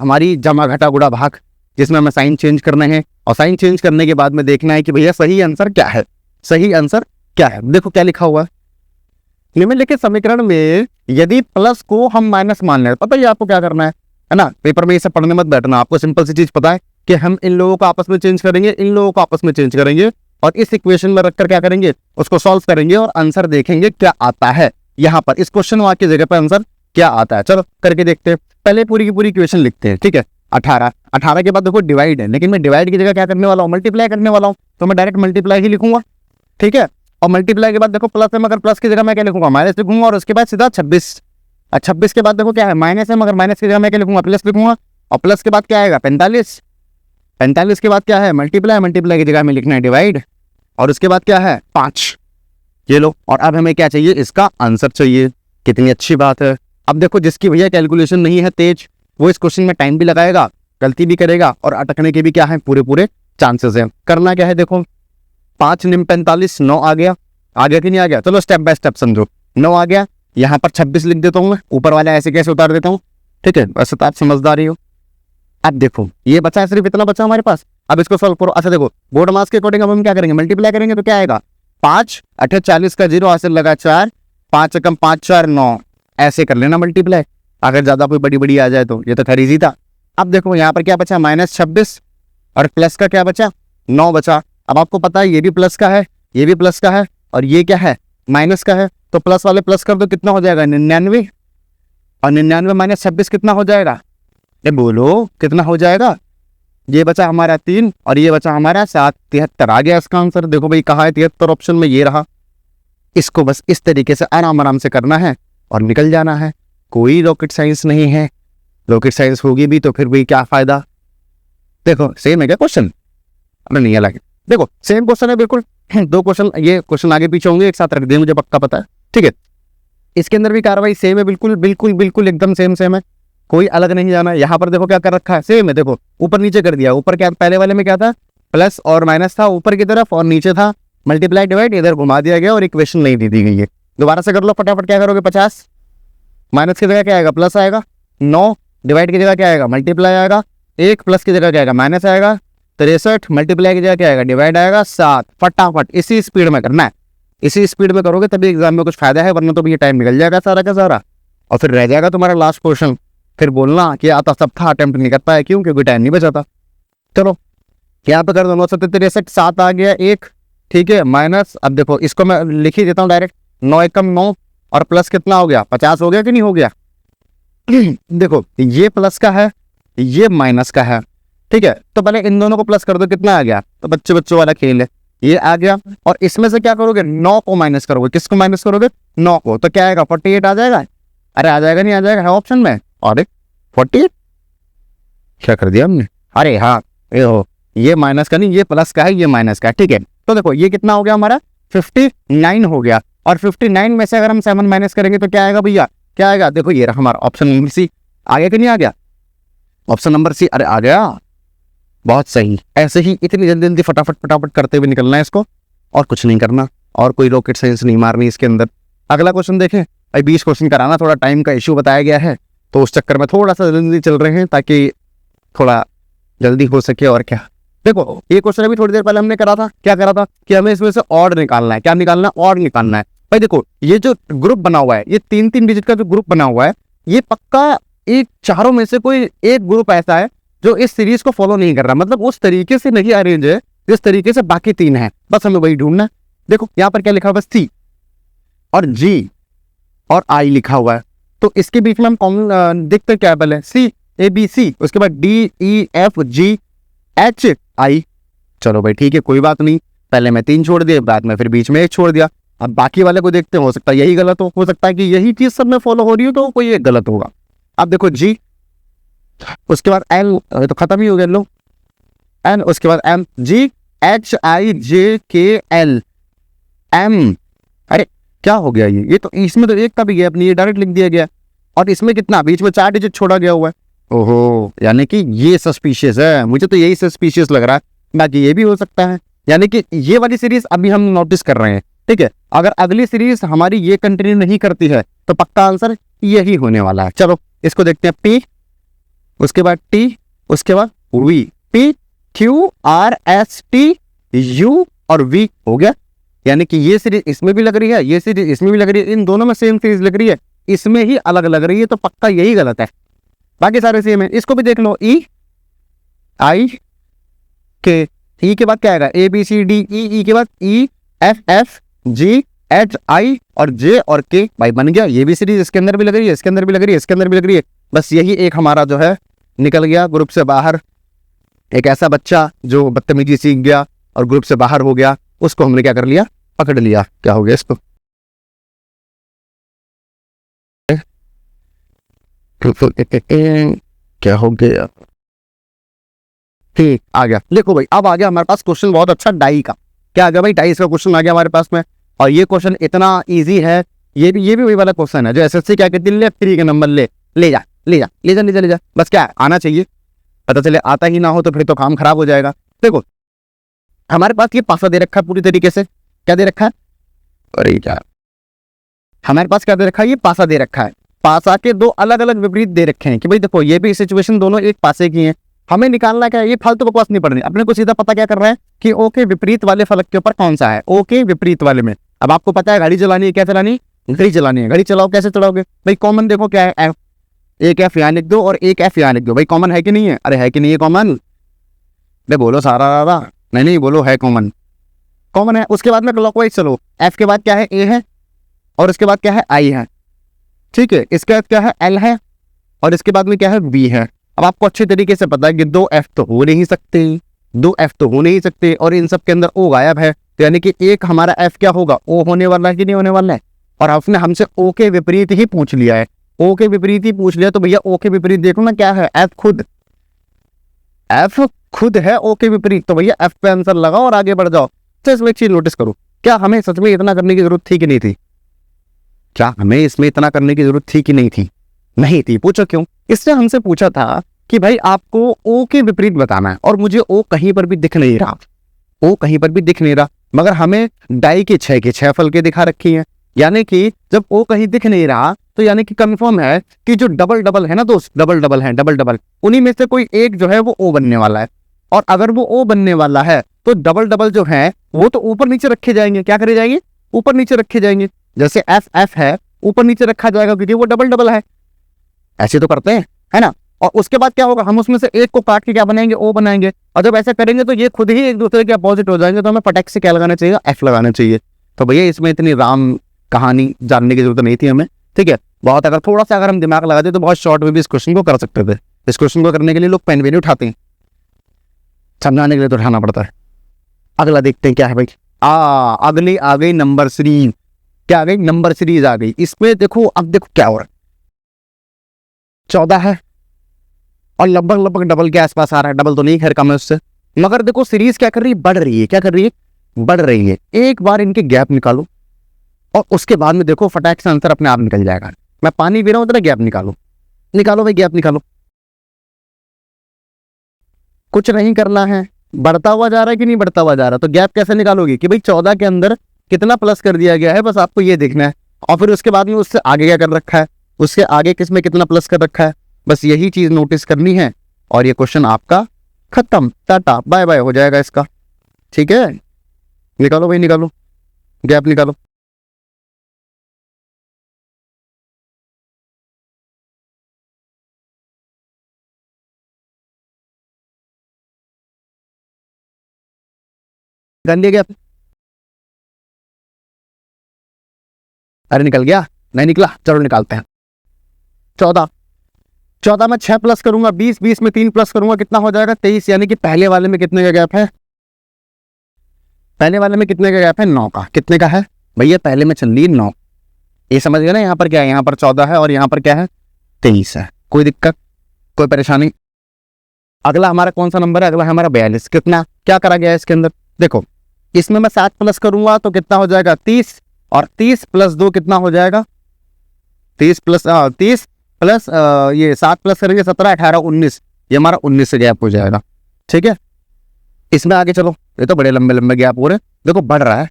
हमारी जमा घटा गुणा भाग, जिसमें हमें साइन चेंज करने हैं, और साइन चेंज करने के बाद में देखना है कि भैया सही आंसर क्या है, सही आंसर क्या है। देखो क्या लिखा हुआ है, निम्नलिखित समीकरण में यदि प्लस को हम माइनस मान लें, पता ही आपको क्या करना है ना। पेपर में ये सब पढ़ने मत बैठना, आपको सिंपल सी चीज पता है कि हम इन लोगों को आपस में चेंज करेंगे, इन लोगों को आपस में चेंज करेंगे, और इस इक्वेशन में रखकर क्या करेंगे, उसको सॉल्व करेंगे और आंसर देखेंगे क्या आता है। यहाँ पर इस क्वेश्चन मार्क की जगह पर आंसर क्या आता है, चलो करके देखते हैं। पहले पूरी की पूरी इक्वेशन लिखते हैं। ठीक है, 18 के बाद देखो डिवाइड है, लेकिन मैं डिवाइड की जगह क्या करने वाला हूँ, मल्टीप्लाई करने वाला हूँ, तो मैं डायरेक्ट मल्टीप्लाई ही लिखूंगा। ठीक है, और मल्टीप्लाई के बाद देखो प्लस है, मगर प्लस की जगह मैं क्या लिखूंगा, माइनस लिखूंगा, और उसके बाद सीधा 26। 26 के बाद देखो क्या है, माइनस है, मगर माइनस की जगह मैं क्या लिखूंगा, प्लस लिखूंगा, और प्लस के बाद क्या आएगा 45। 45 के बाद क्या है, मल्टीप्लाई, मल्टीप्लाई की जगह में लिखना है डिवाइड, और उसके बाद क्या है 5। ये लो, और अब हमें क्या चाहिए, इसका आंसर चाहिए। कितनी अच्छी बात है। अब देखो जिसकी भैया कैलकुलेशन नहीं है तेज, वो इस क्वेश्चन में टाइम भी लगाएगा, गलती भी करेगा, और अटकने के भी क्या है पूरे चांसेस हैं। करना क्या है, देखो 5 निम 45, 9 आ गया कि नहीं आ गया, चलो स्टेप बाय स्टेप समझो। 9 आ गया, यहाँ पर 26 लिख देता हूँ मैं, ऊपर वाला ऐसे कैसे उतार देता हूँ। ठीक है, वैसे तो आप समझदारी हो। अब देखो ये बचा है, सिर्फ इतना बचा हमारे पास। अब इसको सॉल्व करो। अच्छा देखो बोर्ड मास के अकॉर्डिंग अब हम क्या करेंगे, मल्टीप्लाई करेंगे, तो क्या आएगा 5 8 40 का 0 हासिल लगा 4, 5 कम 5 4 9, ऐसे कर लेना मल्टीप्लाई। अगर ज्यादा कोई बड़ी आ जाए तो ये तो खैर इजी था। अब देखो यहाँ पर क्या बचा, -26, और प्लस का क्या बचा, 9 बचा। अब आपको पता है ये भी प्लस का है, ये भी प्लस का है, और ये क्या है माइनस का है, तो प्लस वाले प्लस कर दो, कितना हो जाएगा 99, और 99 माइनस 26 कितना हो जाएगा, ये बोलो कितना हो जाएगा। ये बचा हमारा 3, और ये बचा हमारा 7, 73 आ गया इसका आंसर। देखो भाई कहाँ है 73 ऑप्शन में, ये रहा। इसको बस इस तरीके से आराम से करना है और निकल जाना है। कोई रॉकेट साइंस नहीं है, रॉकेट साइंस होगी भी तो फिर भी क्या फायदा। देखो सेम है क्या क्वेश्चन, अरे नहीं अलग है। देखो सेम क्वेश्चन है बिल्कुल, 2 क्वेश्चन, ये क्वेश्चन आगे पीछे होंगे, एक साथ रख दें, मुझे पक्का पता है। ठीक है, इसके अंदर भी कार्रवाई सेम है, बिल्कुल एकदम सेम है, कोई अलग नहीं जाना है। यहाँ पर देखो क्या कर रखा है, सेम है। देखो ऊपर नीचे कर दिया, ऊपर क्या पहले वाले में क्या था, प्लस और माइनस था ऊपर की तरफ, और नीचे था मल्टीप्लाई डिवाइड, इधर घुमा दिया गया और इक्वेशन नहीं दी गई है। दोबारा से कर लो फटाफट, क्या करोगे 50, माइनस की जगह क्या आएगा प्लस आएगा, 9 डिवाइड की जगह क्या आएगा मल्टीप्लाई आएगा, 1 प्लस की जगह क्या आएगा माइनस आएगा, 63 मल्टीप्लाई की जगह क्या आएगा डिवाइड आएगा, 7। फटाफट इसी स्पीड में करना है, इसी स्पीड में करोगे तभी एग्जाम में कुछ फायदा है, वरना तो ये टाइम निकल जाएगा सारा का सारा, और फिर रह जाएगा तुम्हारा लास्ट क्वेश्चन। फिर बोलना कि आता सब था, अटेम्प्ट नहीं कर पाया, क्यों, क्योंकि टाइम नहीं बचा था। चलो यहाँ पे कर दो, 963, 7 आ गया 1, ठीक है, माइनस, अब देखो इसको मैं लिख ही देता हूँ डायरेक्ट, 9 एकम 9, और प्लस कितना हो गया 50 हो गया कि नहीं हो गया। देखो ये प्लस का है, ये माइनस का है, ठीक है, तो पहले इन दोनों को प्लस कर दो, कितना आ गया, तो बच्चों वाला खेल है, ये आ गया। और इसमें से क्या करोगे, 9 को माइनस करोगे, किसको माइनस करोगे 9 को, तो क्या आएगा 48 आ जाएगा। अरे आ जाएगा नहीं आ जाएगा, है ऑप्शन में, और 48 क्या कर दिया हमने, अरे हाँ ये हो, ये माइनस का नहीं, ये प्लस का है, ये माइनस का है, ठीक है। तो देखो ये कितना हो गया हमारा 59 हो गया, और 59 में से अगर हम 7 माइनस करेंगे तो क्या आएगा भैया, क्या आएगा, देखो ये रहा हमारा ऑप्शन नंबर सी, आ गया कि नहीं आ गया, ऑप्शन नंबर सी, अरे आ गया, बहुत सही। ऐसे ही इतनी जल्दी फटाफट करते हुए निकलना है इसको, और कुछ नहीं करना, और कोई रॉकेट साइंस नहीं मारनी इसके अंदर। अगला क्वेश्चन देखें, भाई 20 क्वेश्चन कराना, थोड़ा टाइम का इश्यू बताया गया है, तो उस चक्कर में थोड़ा सा जल्दी चल रहे हैं ताकि थोड़ा जल्दी हो सके। और क्या, देखो ये क्वेश्चन अभी थोड़ी देर पहले हमने करा था, क्या करा था कि हमें इसमें से ऑड निकालना है, क्या निकालना है, ऑड निकालना है। भाई देखो ये जो ग्रुप बना हुआ है, ये 3 डिजिट का जो ग्रुप बना हुआ है, ये पक्का एक चारों में से कोई एक ग्रुप ऐसा है जो इस सीरीज को फॉलो नहीं कर रहा, मतलब उस तरीके से नहीं अरेंज है जिस तरीके से बाकी 3 है, बस हमें वही ढूंढना है। देखो यहाँ पर क्या लिखा हुआ है, सी और जी और आई लिखा हुआ है, तो इसके बीच में हम कॉमन देखते क्या है, पहले सी ए बी सी, उसके बाद D E F G H I, चलो भाई ठीक है कोई बात नहीं, पहले मैं 3 छोड़ दिए, बाद में फिर बीच में 1 छोड़ दिया। अब बाकी वाले को देखते हैं, हो सकता है यही गलत हो सकता है कि यही चीज सब में फॉलो हो रही हो तो कोई एक गलत होगा। अब देखो जी, उसके बाद एल, तो खत्म ही हो गया, लो एन, उसके बाद M, ji H I J K L M. अरे क्या हो गया ये तो इसमें तो एक का भी गैप नहीं है, डायरेक्ट लिख दिया गया। और इसमें कितना, बीच में 4 डिजिट छोड़ा गया हुआ है। ओहो, यानी कि ये सस्पिशियस है, मुझे तो यही सस्पिशियस लग रहा है, बाकी ये भी हो सकता है। यानी कि ये वाली सीरीज अभी हम नोटिस कर रहे हैं, ठीक है। अगर अगली सीरीज हमारी ये कंटिन्यू नहीं करती है तो पक्का आंसर यही होने वाला है। चलो इसको देखते हैं, पी, उसके बाद टी, उसके बाद V, P Q R S T U और वी हो गया। यानी कि ये सीरीज इसमें भी लग रही है, ये सीरीज इसमें भी लग रही है, इन दोनों में सेम सीरीज लग रही है, इसमें ही अलग लग रही है, तो पक्का यही गलत है, बाकी सारे सेम है। इसको भी देख लो, ई आई के, ई के बाद क्या आएगा, ए बी सी डी ई के बाद E F F G H I और जे और के। भाई बन गया, ये भी सीरीज इसके अंदर भी लग रही है, इसके अंदर भी लग रही है, इसके अंदर भी लग रही है। बस यही एक हमारा जो है निकल गया ग्रुप से बाहर, एक ऐसा बच्चा जो बदतमीजी सीख गया और ग्रुप से बाहर हो गया, उसको हमने क्या कर लिया, पकड़ लिया। क्या हो गया इसको, क्या हो गया, ठीक आ गया। देखो भाई अब आ गया हमारे पास क्वेश्चन बहुत अच्छा डाई का। क्या आ गया भाई, डाइस का क्वेश्चन आ गया हमारे पास में, और ये क्वेश्चन इतना इजी है, ये भी वही वाला क्वेश्चन है जो एसएससी क्या कहती है, ले 3 के नंबर ले जा, बस क्या आना चाहिए, पता चले आता ही ना हो तो फिर तो काम खराब हो जाएगा। देखो हमारे पास ये पासा दे रखा है पूरी तरीके से, क्या दे रखा है, अरे क्या हमारे पास क्या दे रखा है, ये पासा दे रखा है। पासा के 2 अलग अलग विपरीत दे रखे हैं कि भाई देखो ये भी सिचुएशन दोनों एक पासे की है, हमें निकालना क्या है, ये फालतू बकवास नहीं पड़नी, अपने को सीधा पता क्या कर रहा है कि ओ के विपरीत वाले फलक के ऊपर कौन सा है, ओ के विपरीत वाले में। अब आपको पता है गाड़ी चलानी है, क्या चलानी, घड़ी चलानी है, घड़ी चलाओ, कैसे चलाओगे भाई, कॉमन देखो क्या है, एफ, एक एफ यहाँ लिख दो और एक एफ यहाँ लिख दो। भाई कॉमन है कि नहीं है, अरे है कि नहीं है कॉमन, भाई बोलो सारा रारा, नहीं बोलो है कॉमन, कॉमन है। उसके बाद में क्लॉकवाइज चलो, एफ के बाद क्या है, ए है, और उसके बाद क्या है, आई है, ठीक है, इसके बाद क्या है, एल है, और इसके बाद में क्या है, बी है। अब आपको अच्छे तरीके से पता है कि 2 एफ तो हो नहीं सकते, 2 एफ तो हो नहीं सकते, और इन सब के अंदर ओ गायब है, तो यानी कि एक हमारा एफ क्या होगा, ओ होने वाला है कि नहीं होने वाला है। और आपने हमसे ओ के विपरीत ही पूछ लिया है, ओ के विपरीत ही पूछ लिया, तो भैया ओ के विपरीत देखो ना क्या है, एफ खुद, एफ खुद है ओ के विपरीत, तो भैया एफ पे आंसर लगाओ और आगे बढ़ जाओ। तो इसमें एक चीज नोटिस करो, क्या हमें सच में इतना करने की जरूरत थी कि नहीं थी, क्या हमें इसमें इतना करने की जरूरत थी कि नहीं थी, नहीं थी। पूछो क्यों, इसने हमसे पूछा था कि भाई आपको ओ के विपरीत बताना है, और मुझे ओ कहीं पर भी दिख नहीं रहा, ओ कहीं पर भी दिख नहीं रहा, मगर हमें डाई के 6 फल के दिखा रखी हैं। यानी कि जब ओ कहीं दिख नहीं रहा तो यानी कि कंफर्म है कि जो डबल डबल है ना दोस्त, डबल डबल है, डबल डबल, उन्हीं में से कोई एक जो है वो ओ बनने वाला है। और अगर वो ओ बनने वाला है तो डबल डबल जो है वो तो ऊपर नीचे रखे जाएंगे, क्या करे जाएंगे, ऊपर नीचे रखे जाएंगे। जैसे एफ एफ है ऊपर नीचे रखा जाएगा क्योंकि वो डबल डबल है, ऐसे तो करते हैं, है ना। और उसके बाद क्या होगा, हम उसमें से एक को काट के क्या बनाएंगे, ओ बनाएंगे, और जब ऐसा करेंगे तो ये खुद ही एक दूसरे के अपोजिट हो जाएंगे, तो हमें फटक से क्या लगाना चाहिए, एफ लगाना चाहिए। तो भैया इसमें इतनी राम कहानी जानने की जरूरत नहीं थी हमें, ठीक है। बहुत अगर थोड़ा सा अगर हम दिमाग लगाते तो बहुत शॉर्ट में भी इस क्वेश्चन को कर सकते थे। इस क्वेश्चन को करने के लिए लोग पेन भी नहीं उठाते हैं, समझाने के लिए तो उठाना पड़ता है। अगला देखते हैं क्या है भाई, अगली आ गई नंबर सीरीज, क्या आ गई, नंबर सीरीज आ गई। इसमें देखो अब देखो क्या हो रहा है, 14 है और लगभग लगभग डबल के आसपास आ रहा है, डबल तो नहीं खैर कम है उससे, मगर देखो सीरीज क्या कर रही है, बढ़ रही है, क्या कर रही है, बढ़ रही है। एक बार इनके गैप निकालो और उसके बाद में देखो फटाक से आंसर अपने आप निकल जाएगा। मैं पानी पी रहा हूं, तो गैप निकालो, निकालो भाई गैप निकालो, कुछ नहीं करना है, बढ़ता हुआ जा रहा है कि नहीं बढ़ता हुआ जा रहा, तो गैप कैसे निकालोगे कि भाई 14 के अंदर कितना प्लस कर दिया गया है, बस आपको ये देखना है। और फिर उसके बाद में उससे आगे क्या कर रखा है, उसके आगे किसमें कितना प्लस कर रखा है, बस यही चीज नोटिस करनी है और ये क्वेश्चन आपका खत्म, टाटा बाय बाय हो जाएगा इसका, ठीक है। निकालो भाई निकालो, गैप निकालो, निकाल लिया गैप, अरे निकल गया, नहीं निकला, चलो निकालते हैं। 14 में 6 प्लस करूंगा 20, 20 में 3 प्लस करूंगा कितना हो जाएगा 23, यानी कि पहले वाले में कितने का गैप है, पहले वाले में कितने का गैप है? 9 का। कितने का है भैया? पहले में चल रही 9। ये समझ गए ना? यहाँ पर क्या है? यहाँ पर 14 है और यहाँ पर क्या है? 23 है। कोई दिक्कत, कोई परेशानी? अगला हमारा कौन सा नंबर है? अगला हमारा 42। कितना क्या करा गया है इसके अंदर? देखो, इसमें मैं 7 प्लस करूंगा तो कितना हो जाएगा? 30, और 30 प्लस 2 कितना हो जाएगा? 30 प्लस ये 7 प्लस करेंगे 17, 18, 19। ये हमारा 19 से गैप हो जाएगा। ठीक है, इसमें आगे चलो। ये तो बड़े लंबे लंबे गैप हो रहे, देखो बढ़ रहा है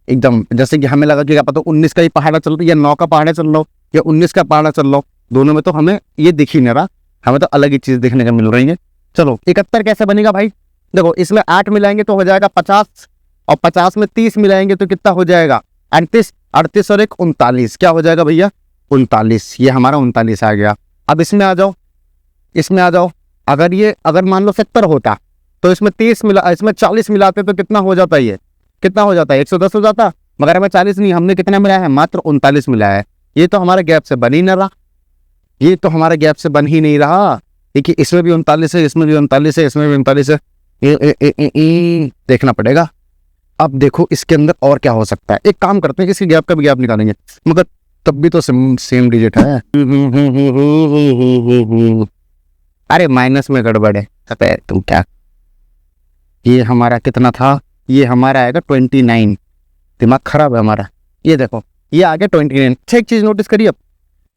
एकदम। जैसे कि हमें लगा कि क्या पता 19 का ही पहाड़ा चल रहा है या 9 का पहाड़ा चल रहा हो या 19 का पहाड़ा चल रहा हो, दोनों में तो हमें ये दिख ही नहीं रहा, हमें तो अलग ही चीज देखने को मिल रही है। चलो 71 कैसे बनेगा भाई? देखो, इसमें 8 मिलाएंगे तो हो जाएगा 50, और 50 में 30 मिलाएंगे तो कितना हो जाएगा? 38। 38 और 1 39। क्या हो जाएगा भैया? 39। ये हमारा 39 आ गया। अब इसमें आ जाओ, इसमें आ जाओ। अगर मान लो 70 होता तो इसमें 40 मिलाते तो कितना हो जाता? ये कितना हो जाता है? 110 हो जाता। मगर हमें 40 नहीं, हमने कितना मिलाया है? मात्र 39 मिलाया है। ये तो हमारा गैप से बन ही नहीं रहा, ये तो हमारे गैप से बन ही नहीं रहा। देखिए, इसमें भी 39 है, इसमें भी 39 है, इसमें भी 39 है। देखना पड़ेगा। अब देखो इसके अंदर और क्या हो सकता है। एक काम करते हैं, इसी गैप का भी गैप निकालेंगे, मगर तब भी तो सेम डिजिट है। अरे माइनस में गड़बड़ है। अबे तुम क्या, ये हमारा कितना था? ये हमारा आएगा 29। दिमाग खराब है हमारा। ये देखो, ये आ गया 29। अच्छा, एक चीज नोटिस करिए, अब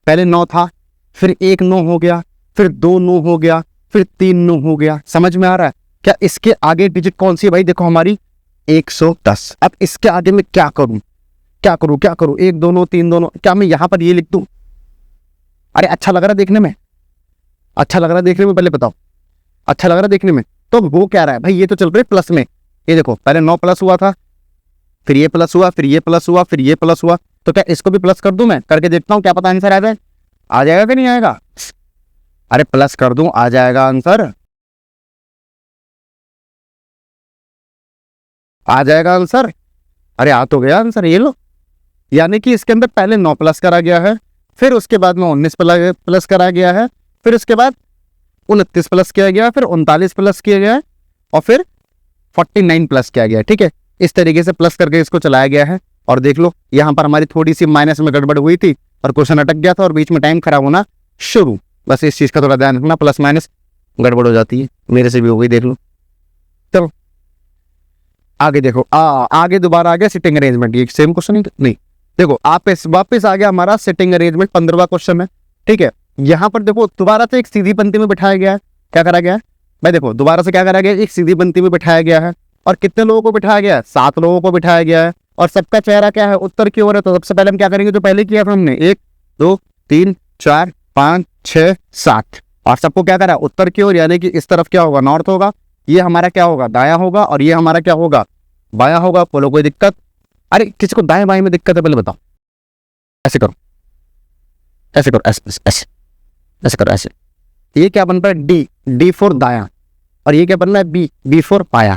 पहले 9 था, फिर 1 9 हो गया, फिर 2 9 हो गया, फिर 3 9 हो गया। समझ में आ रहा है क्या? इसके आगे डिजिट कौन सी है भाई? देखो हमारी 110। अब इसके आगे मैं क्या करूं? क्या करूं? 1 2 9 3 2 9। क्या मैं यहां पर ये लिख दूं? अरे अच्छा लग रहा है देखने में, अच्छा लग रहा है देखने में, पहले बताओ अच्छा लग रहा है देखने में। तो वो क्या रहा है भाई? ये तो चल रहा है प्लस में। ये देखो, पहले 9 प्लस हुआ था, फिर ये प्लस हुआ, फिर ये प्लस हुआ, फिर ये प्लस हुआ। तो क्या इसको भी प्लस कर दूं? मैं करके देखता हूं, क्या पता आंसर आ जाए। आ जाएगा कि नहीं आएगा? अरे प्लस कर दूं, आ जाएगा आंसर, आ जाएगा आंसर। अरे आ तो गया आंसर, ये लो। यानी कि इसके अंदर पहले 9 प्लस करा गया है, फिर उसके बाद में 19 प्लस करा गया है, फिर उसके बाद 29 प्लस किया गया, फिर 39 प्लस किया गया है, और फिर 49 प्लस किया गया है। ठीक है, इस तरीके से प्लस करके इसको चलाया गया है। और देख लो, यहां पर हमारी थोड़ी सी माइनस में गड़बड़ हुई थी और क्वेश्चन अटक गया था और बीच में टाइम खराब होना शुरू। बस इस चीज का थोड़ा ध्यान रखना, प्लस माइनस गड़बड़ हो जाती है, मेरे से भी हो गई, देख लो। चलो आगे देखो, आगे दोबारा आ गया सिटिंग अरेंजमेंट। ये सेम क्वेश्चन नहीं, देखो आप वापस आ गया हमारा सिटिंग अरेंजमेंट, 15वां क्वेश्चन है। ठीक है, यहाँ पर देखो दोबारा से एक सीधी पंक्ति में बिठाया गया है। क्या करा गया है भाई? देखो दोबारा से क्या करा गया है? एक सीधी पंक्ति में बिठाया गया है। और कितने लोगों को बिठाया गया है? 7 लोगों को बिठाया गया है। और सबका चेहरा क्या है? उत्तर की ओर है। तो सबसे पहले हम क्या करेंगे? जो पहले किया था हमने, 1 2 3 4 5 6 7, और सबको क्या करा? उत्तर की ओर। यानी कि इस तरफ क्या होगा? नॉर्थ होगा। ये हमारा क्या होगा? दायां होगा। और ये हमारा क्या होगा? बायां होगा। बोलो कोई दिक्कत? अरे किसी को दाएं बाएं में दिक्कत है? पहले बताओ। ऐसे करो, ऐसे करो, ऐसे ऐसे ऐसे करो, ऐसे। ये क्या बन रहा है? डी फॉर दायां। और ये क्या बन रहा है? बी फॉर बायां,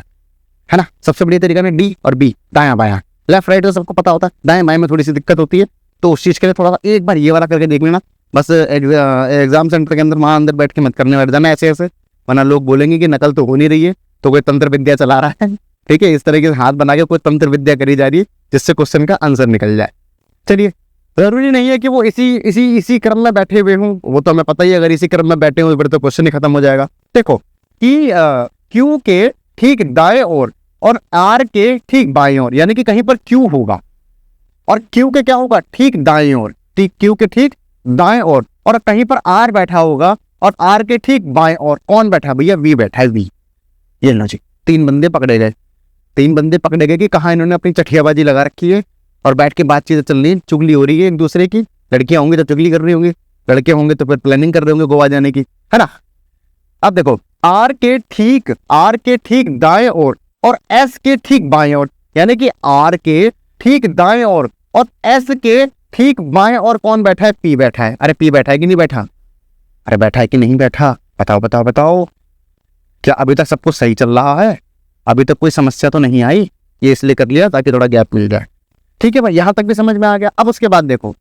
है ना? सबसे बढ़िया तरीका में डी और बी, दायां बायां। लेफ्ट राइट तो सबको पता होता है, दाएं बाएं में थोड़ी सी दिक्कत होती है। तो उस चीज के लिए थोड़ा सा एक बार ये वाला करके देख लेना। बस एग्जाम सेंटर के अंदर वहां अंदर बैठ के मत करने बैठ जाना ऐसे ऐसे, वरना लोग बोलेंगे कि नकल तो हो नहीं रही है, तो कोई तंत्र विद्या चला रहा है। ठीक है, इस तरीके से हाथ बना के कोई तंत्र विद्या करी जा रही है जिससे क्वेश्चन का आंसर निकल जाए। चलिए, जरूरी नहीं है कि वो इसी क्रम में बैठे हुए हों, वो तो हमें पता ही है। अगर इसी क्रम में बैठे हो फिर तो क्वेश्चन ही खत्म हो जाएगा। देखो कि क्यू के ठीक दाएं ओर और आर के ठीक बाएं ओर, यानी कि कहीं पर क्यू होगा और क्यू के क्या होगा? ठीक दाएं ओर। ठीक, क्यू के ठीक दाएं ओर, और कहीं पर आर बैठा होगा और आर के ठीक बाएं ओर कौन बैठा भैया? वी बैठा है, वी। ये लो जी, 3 बंदे पकड़े गए। 3 बंदे पकड़े गए कि कहाँ इन्होंने अपनी चठियाबाजी लगा रखी है और बैठ के बातचीत चल रही है, चुगली हो रही है एक दूसरे की। लड़कियां होंगी तो चुगली कर रही होंगी, लड़के होंगे तो फिर प्लानिंग कर रहे होंगे गोवा जाने की, है ना? अब देखो, आर के ठीक दाएं ओर और एस के ठीक बाएं ओर, यानी कि आर के ठीक दाएं ओर और एस के ठीक बाएं ओर कौन बैठा है? पी बैठा है। अरे पी बैठा है कि नहीं बैठा? अरे बैठा है कि नहीं बैठा? बताओ बताओ बताओ। क्या अभी तक सब कुछ सही चल रहा है? अभी तक कोई समस्या तो नहीं आई? ये इसलिए कर लिया ताकि थोड़ा गैप मिल जाए। ठीक है भाई, यहां तक भी समझ में आ गया। अब उसके बाद देखो,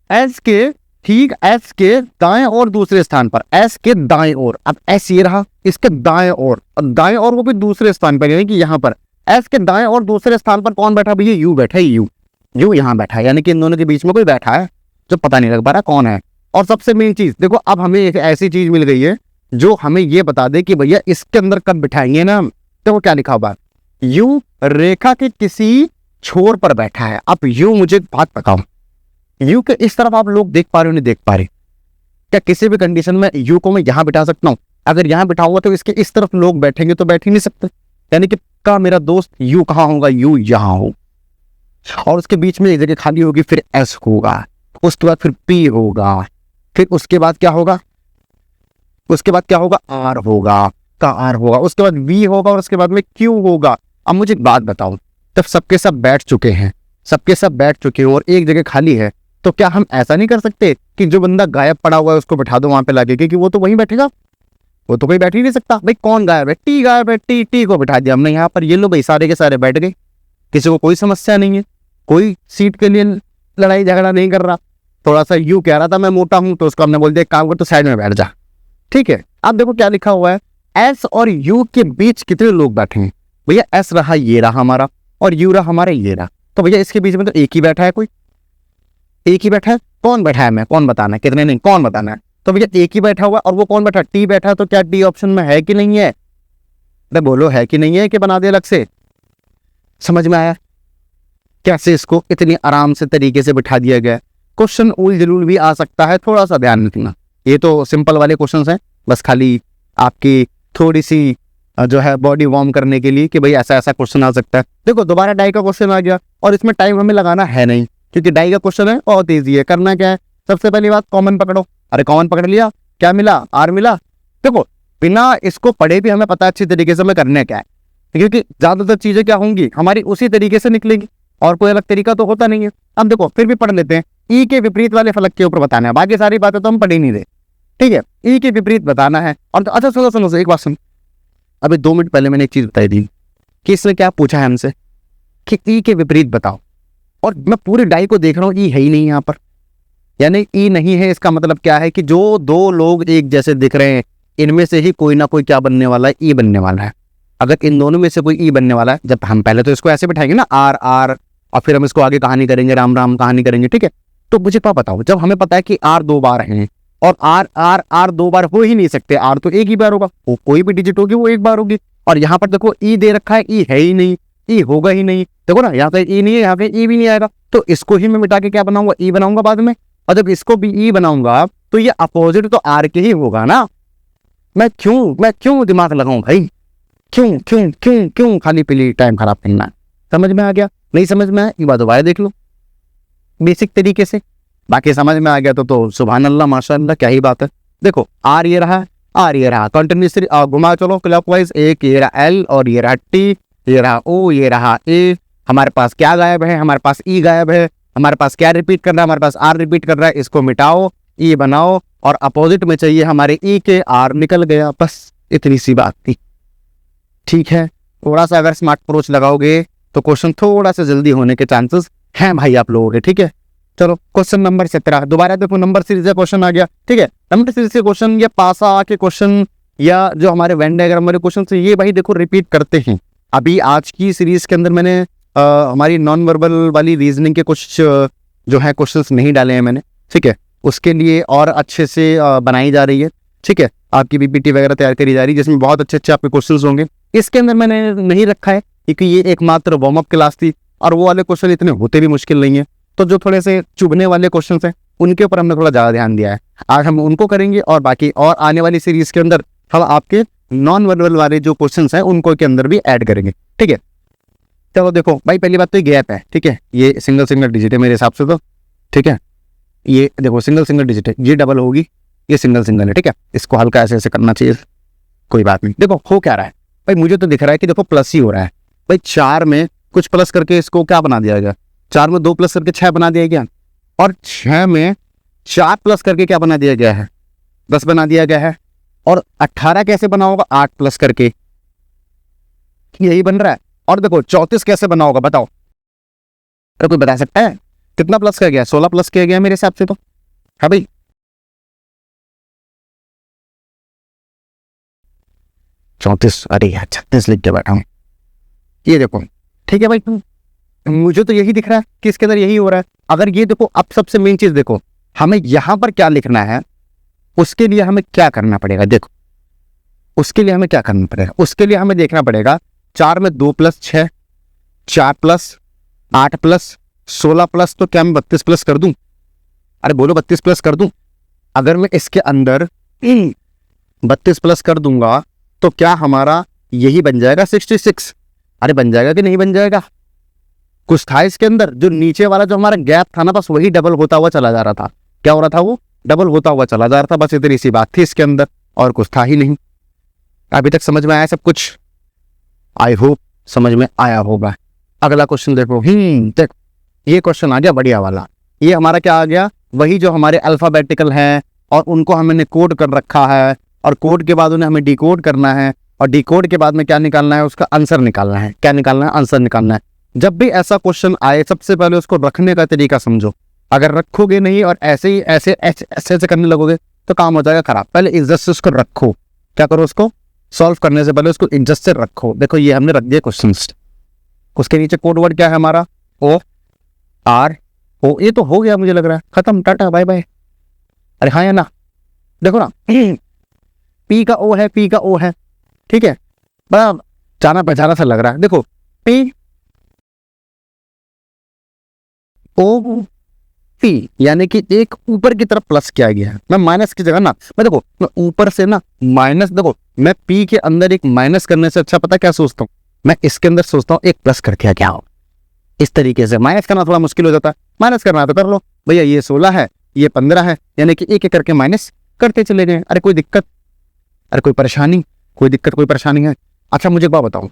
एस के दाएं और दूसरे स्थान पर, एस के दाएं ओर। अब एस ये रहा, इसके दाएं ओर, और दाएं ओर वो भी दूसरे स्थान पर, यानी कि यहां पर एस के दाएं और दूसरे स्थान पर कौन बैठा भैया? यू बैठा है, यू। यू यहाँ बैठा है, यानी कि इन दोनों के बीच में कोई बैठा है जो पता नहीं लग पा रहा कौन है। और सबसे मेन चीज देखो, अब हमें एक ऐसी चीज मिल गई है जो हमें ये बता दे कि भैया इसके अंदर कब बिठाएंगे ना। देखो क्या लिखा हुआ है, यू रेखा के किसी छोर पर बैठा है। अब यू, मुझे एक बात बताओ, यू के इस तरफ आप लोग देख पा रहे हो नहीं देख पा रहे? क्या किसी भी कंडीशन में यू को मैं यहाँ बिठा सकता हूँ? अगर यहाँ बिठाऊंगा तो इसके इस तरफ लोग बैठेंगे तो बैठ ही नहीं सकते, यानी कि का मेरा दोस्त यू कहाँ होगा? यू यहाँ हो, और उसके बीच में एक जगह खाली होगी, फिर एस होगा, उसके बाद फिर पी होगा, फिर उसके बाद क्या होगा? उसके बाद क्या होगा? आर होगा, का आर होगा, उसके बाद वी होगा, और उसके बाद में क्यू होगा। अब मुझे एक बात बताओ, तब सबके सब बैठ चुके हैं, सबके सब बैठ चुके हैं और एक जगह खाली है, तो क्या हम ऐसा नहीं कर सकते कि जो बंदा गायब पड़ा हुआ है उसको बैठा दो वहां पे लाके, क्योंकि वो तो वहीं बैठेगा, वो तो कोई बैठ ही नहीं सकता। भाई कौन गायब है? टी गायब है, टी टी को बिठा दिया हमने यहाँ पर। ये लो भाई, सारे के सारे बैठ गए, किसी को कोई समस्या नहीं है, कोई सीट के लिए लड़ाई झगड़ा नहीं कर रहा। थोड़ा सा यू कह रहा था मैं मोटा हूं, तो उसको हमने बोल दिया काम कर तो साइड में बैठ जा, ठीक है। अब देखो क्या लिखा हुआ है, एस और यू के बीच कितने लोग बैठे हैं? भैया एस रहा, ये रहा हमारा, और यू रहा हमारा, ये रहा, तो भैया इसके बीच में तो एक ही बैठा है, कोई एक ही बैठा है। कौन बैठा है मैं कौन बताना है, कितने नहीं कौन बताना है? तो भैया एक ही बैठा हुआ, और वो कौन बैठा? टी बैठा। तो क्या टी ऑप्शन में है कि नहीं है? अरे बोलो, है कि नहीं है, कि बना दे अलग से? समझ में आया कैसे इसको इतनी आराम से तरीके से बिठा दिया गया? क्वेश्चन उल जलूल भी आ सकता है, थोड़ा सा ध्यान रखना। ये तो सिंपल वाले क्वेश्चंस हैं, बस खाली आपकी थोड़ी सी जो है बॉडी वार्म करने के लिए कि भाई ऐसा ऐसा क्वेश्चन आ सकता है। देखो दोबारा डाई का क्वेश्चन आ गया, और इसमें टाइम हमें लगाना है नहीं, क्योंकि डाई का क्वेश्चन है बहुत ईजी है। करना क्या है, सबसे पहली बात कॉमन पकड़ो। अरे कॉमन पकड़ लिया, क्या मिला? आर मिला। देखो बिना इसको पढ़े भी हमें पता अच्छी तरीके से हमें करने क्या है, क्योंकि ज्यादातर चीजें क्या होंगी हमारी उसी तरीके से निकलेंगी, और कोई अलग तरीका तो होता नहीं है। अब देखो फिर भी पढ़ लेते हैं, ई के विपरीत वाले फलक के ऊपर बताना है, बाकी सारी बातें तो हम पढ़ ही नहीं रहे, ठीक है। ई के विपरीत बताना है। और अच्छा सुनो सुनो, एक बात सुन, अभी 2 मिनट पहले मैंने एक चीज बताई थी कि इसमें क्या पूछा है हमसे कि ई के विपरीत बताओ, और मैं पूरी डाई को देख रहा हूँ, ई है ही नहीं यहाँ पर, यानी ई नहीं है। इसका मतलब क्या है कि जो दो लोग एक जैसे दिख रहे हैं, इनमें से ही कोई ना कोई क्या बनने वाला है? ई बनने वाला है। अगर इन दोनों में से कोई ई बनने वाला है, जब हम पहले तो इसको ऐसे बिठाएंगे ना, आर आर, और फिर हम इसको आगे कहानी करेंगे, राम राम कहानी करेंगे, ठीक है। तो मुझे क्या बताओ, जब हमें पता है कि आर 2 बार हैं, और आर आर आर 2 बार हो ही नहीं सकते, आर तो एक ही बार होगा, वो कोई भी डिजिट होगी वो एक बार होगी। और यहाँ पर देखो ई दे रखा है, ई है ही नहीं, ई होगा ही नहीं। देखो ना, यहाँ पे ई नहीं है, यहाँ पे ई भी नहीं आएगा, तो इसको ही मैं मिटा के क्या बनाऊंगा? ई बनाऊंगा बाद में। और जब इसको भी ई बनाऊंगा तो ये अपोजिट तो आर के ही होगा ना। मैं क्यों दिमाग लगाऊं भाई? क्यों क्यों क्यों क्यों खाली पीली टाइम खराब करना है? समझ में आ गया? नहीं समझ में आया, ये बात दोबारा देख लो बेसिक तरीके से। बाकी समझ में आ गया तो सुभान अल्लाह माशाअल्लाह, क्या ही बात है। देखो आर ये रहा, आर ये रहा, कंटिन्यूसली घुमा चलो क्लॉकवाइज, एक ये रहा एल, और ये रहा टी, ये रहा ओ, ये रहा ए। हमारे पास क्या गायब है? हमारे पास ई गायब है। हमारे पास क्या रिपीट कर रहा है? हमारे पास आर रिपीट कर रहा है। इसको मिटाओ, ई बनाओ, और अपोजिट में चाहिए हमारे ई के, आर निकल गया, बस इतनी सी बात थी, ठीक है। थोड़ा सा अगर स्मार्ट अप्रोच लगाओगे तो क्वेश्चन थोड़ा सा जल्दी होने के चांसेस हैं भाई आप लोगों के, ठीक है। चलो क्वेश्चन नंबर 17 दोबारा देखो, नंबर सीरीज का क्वेश्चन आ गया, ठीक है। नंबर सीरीज के क्वेश्चन या पासा के क्वेश्चन या जो हमारे वेन डायग्राम वाले क्वेश्चन से, ये भाई देखो रिपीट करते हैं। अभी आज की सीरीज के अंदर मैंने हमारी नॉन वर्बल वाली रीजनिंग के कुछ जो है क्वेश्चंस नहीं डाले हैं मैंने, ठीक है। उसके लिए और अच्छे से बनाई जा रही है, ठीक है। आपकी पीपीटी वगैरह तैयार करी जा रही है, जिसमें बहुत अच्छे अच्छे आपके क्वेश्चंस होंगे। इसके अंदर मैंने नहीं रखा है क्योंकि ये एकमात्र वार्म अप क्लास थी, और वो वाले क्वेश्चन इतने होते भी मुश्किल नहीं है। तो जो थोड़े से चुभने वाले क्वेश्चन हैं उनके ऊपर हमने थोड़ा ज़्यादा ध्यान दिया है। आज हम उनको करेंगे, और बाकी और आने वाली सीरीज के अंदर हम आपके नॉन वर्बल वाले जो क्वेश्चन हैं उनको के अंदर भी ऐड करेंगे, ठीक है। चलो देखो भाई, पहली बात तो ये गैप है, ठीक है। ये सिंगल डिजिट है मेरे हिसाब से तो, ठीक है। ये देखो सिंगल डिजिट है, ये डबल होगी, ये सिंगल है, ठीक है। इसको हल्का ऐसे ऐसे करना चाहिए, कोई बात नहीं। देखो हो क्या रहा है भाई, मुझे तो दिख रहा है कि देखो प्लस ही हो रहा है भाई। 4 में कुछ प्लस करके इसको क्या बना दिया गया? 4 में 2 प्लस करके 6 बना दिया गया, और 6 में 4 प्लस करके क्या बना दिया गया है? 10 बना दिया गया है। और 18 कैसे बना होगा? 8 प्लस करके, यही बन रहा है। और देखो 34 कैसे बना होगा बताओ? अरे कोई बता सकता है कितना प्लस किया गया? 16 प्लस किया गया मेरे हिसाब से तो, है भाई। 34, अरे यार 36 लिख के बैठा हूं। ये देखो, ठीक है भाई, मुझे तो यही दिख रहा है कि इसके अंदर यही हो रहा है। अगर ये देखो, अब सबसे मेन चीज देखो, हमें यहां पर क्या लिखना है, उसके लिए हमें क्या करना पड़ेगा। देखो उसके लिए हमें क्या करना पड़ेगा, उसके लिए हमें देखना पड़ेगा 4 में 2 प्लस 6, 4 प्लस 8 प्लस 16 प्लस, तो क्या मैं 32 प्लस कर दूं? अरे बोलो 32 प्लस कर दूं? अगर मैं इसके अंदर 32 प्लस कर दूंगा तो क्या हमारा यही बन जाएगा 66? अरे बन जाएगा कि नहीं बन जाएगा? कुछ था इसके अंदर, जो नीचे वाला जो हमारा गैप था ना, बस वही डबल होता हुआ चला जा रहा था। क्या हो रहा था? वो डबल होता हुआ चला जा रहा था, बस इतनी सी बात थी इसके अंदर, और कुछ था ही नहीं। अभी तक समझ में आया सब कुछ? आई होप समझ में आया होगा। अगला क्वेश्चन देखो, देख ये क्वेश्चन आ गया बढ़िया वाला। ये हमारा क्या आ गया? वही जो हमारे अल्फाबेटिकल हैं और उनको हमने कोड कर रखा है, और कोड के बाद उन्हें हमें डिकोड करना है, और डिकोड के बाद में क्या निकालना है? उसका आंसर निकालना है। क्या निकालना है? आंसर निकालना है। जब भी ऐसा क्वेश्चन आए, सबसे पहले उसको रखने का तरीका समझो। अगर रखोगे नहीं और ऐसे ही ऐसे ऐसे ऐसे करने लगोगे तो काम हो जाएगा खराब। पहले इज्जत से उसको रखो। क्या करो? उसको सॉल्व करने से पहले उसको इज्जत से रखो। देखो ये हमने रख दिया क्वेश्चन, उसके नीचे कोड वर्ड क्या है हमारा? O R O. ये तो हो गया मुझे लग रहा है, खत्म, टाटा बाय बाय। अरे हाँ या ना? देखो ना, पी का ओ है, पी का ओ है, ठीक है, बड़ा जाना पहचाना सा लग रहा है। देखो पी ओ पी, यानी कि एक ऊपर की तरफ प्लस किया गया है। मैं माइनस की जगह ना, मैं देखो मैं ऊपर से ना माइनस, देखो मैं पी के अंदर एक माइनस करने से अच्छा पता क्या सोचता हूँ? मैं इसके अंदर सोचता हूँ एक प्लस करके क्या हो। इस तरीके से माइनस करना थोड़ा मुश्किल हो जाता है, माइनस करना तो कर लो भैया। ये 16 है, ये 15 है, यानी कि एक एक करके माइनस करते चले गए। अरे कोई दिक्कत, अरे कोई परेशानी, कोई दिक्कत, कोई परेशानी है? अच्छा मुझे एक बात बताओ,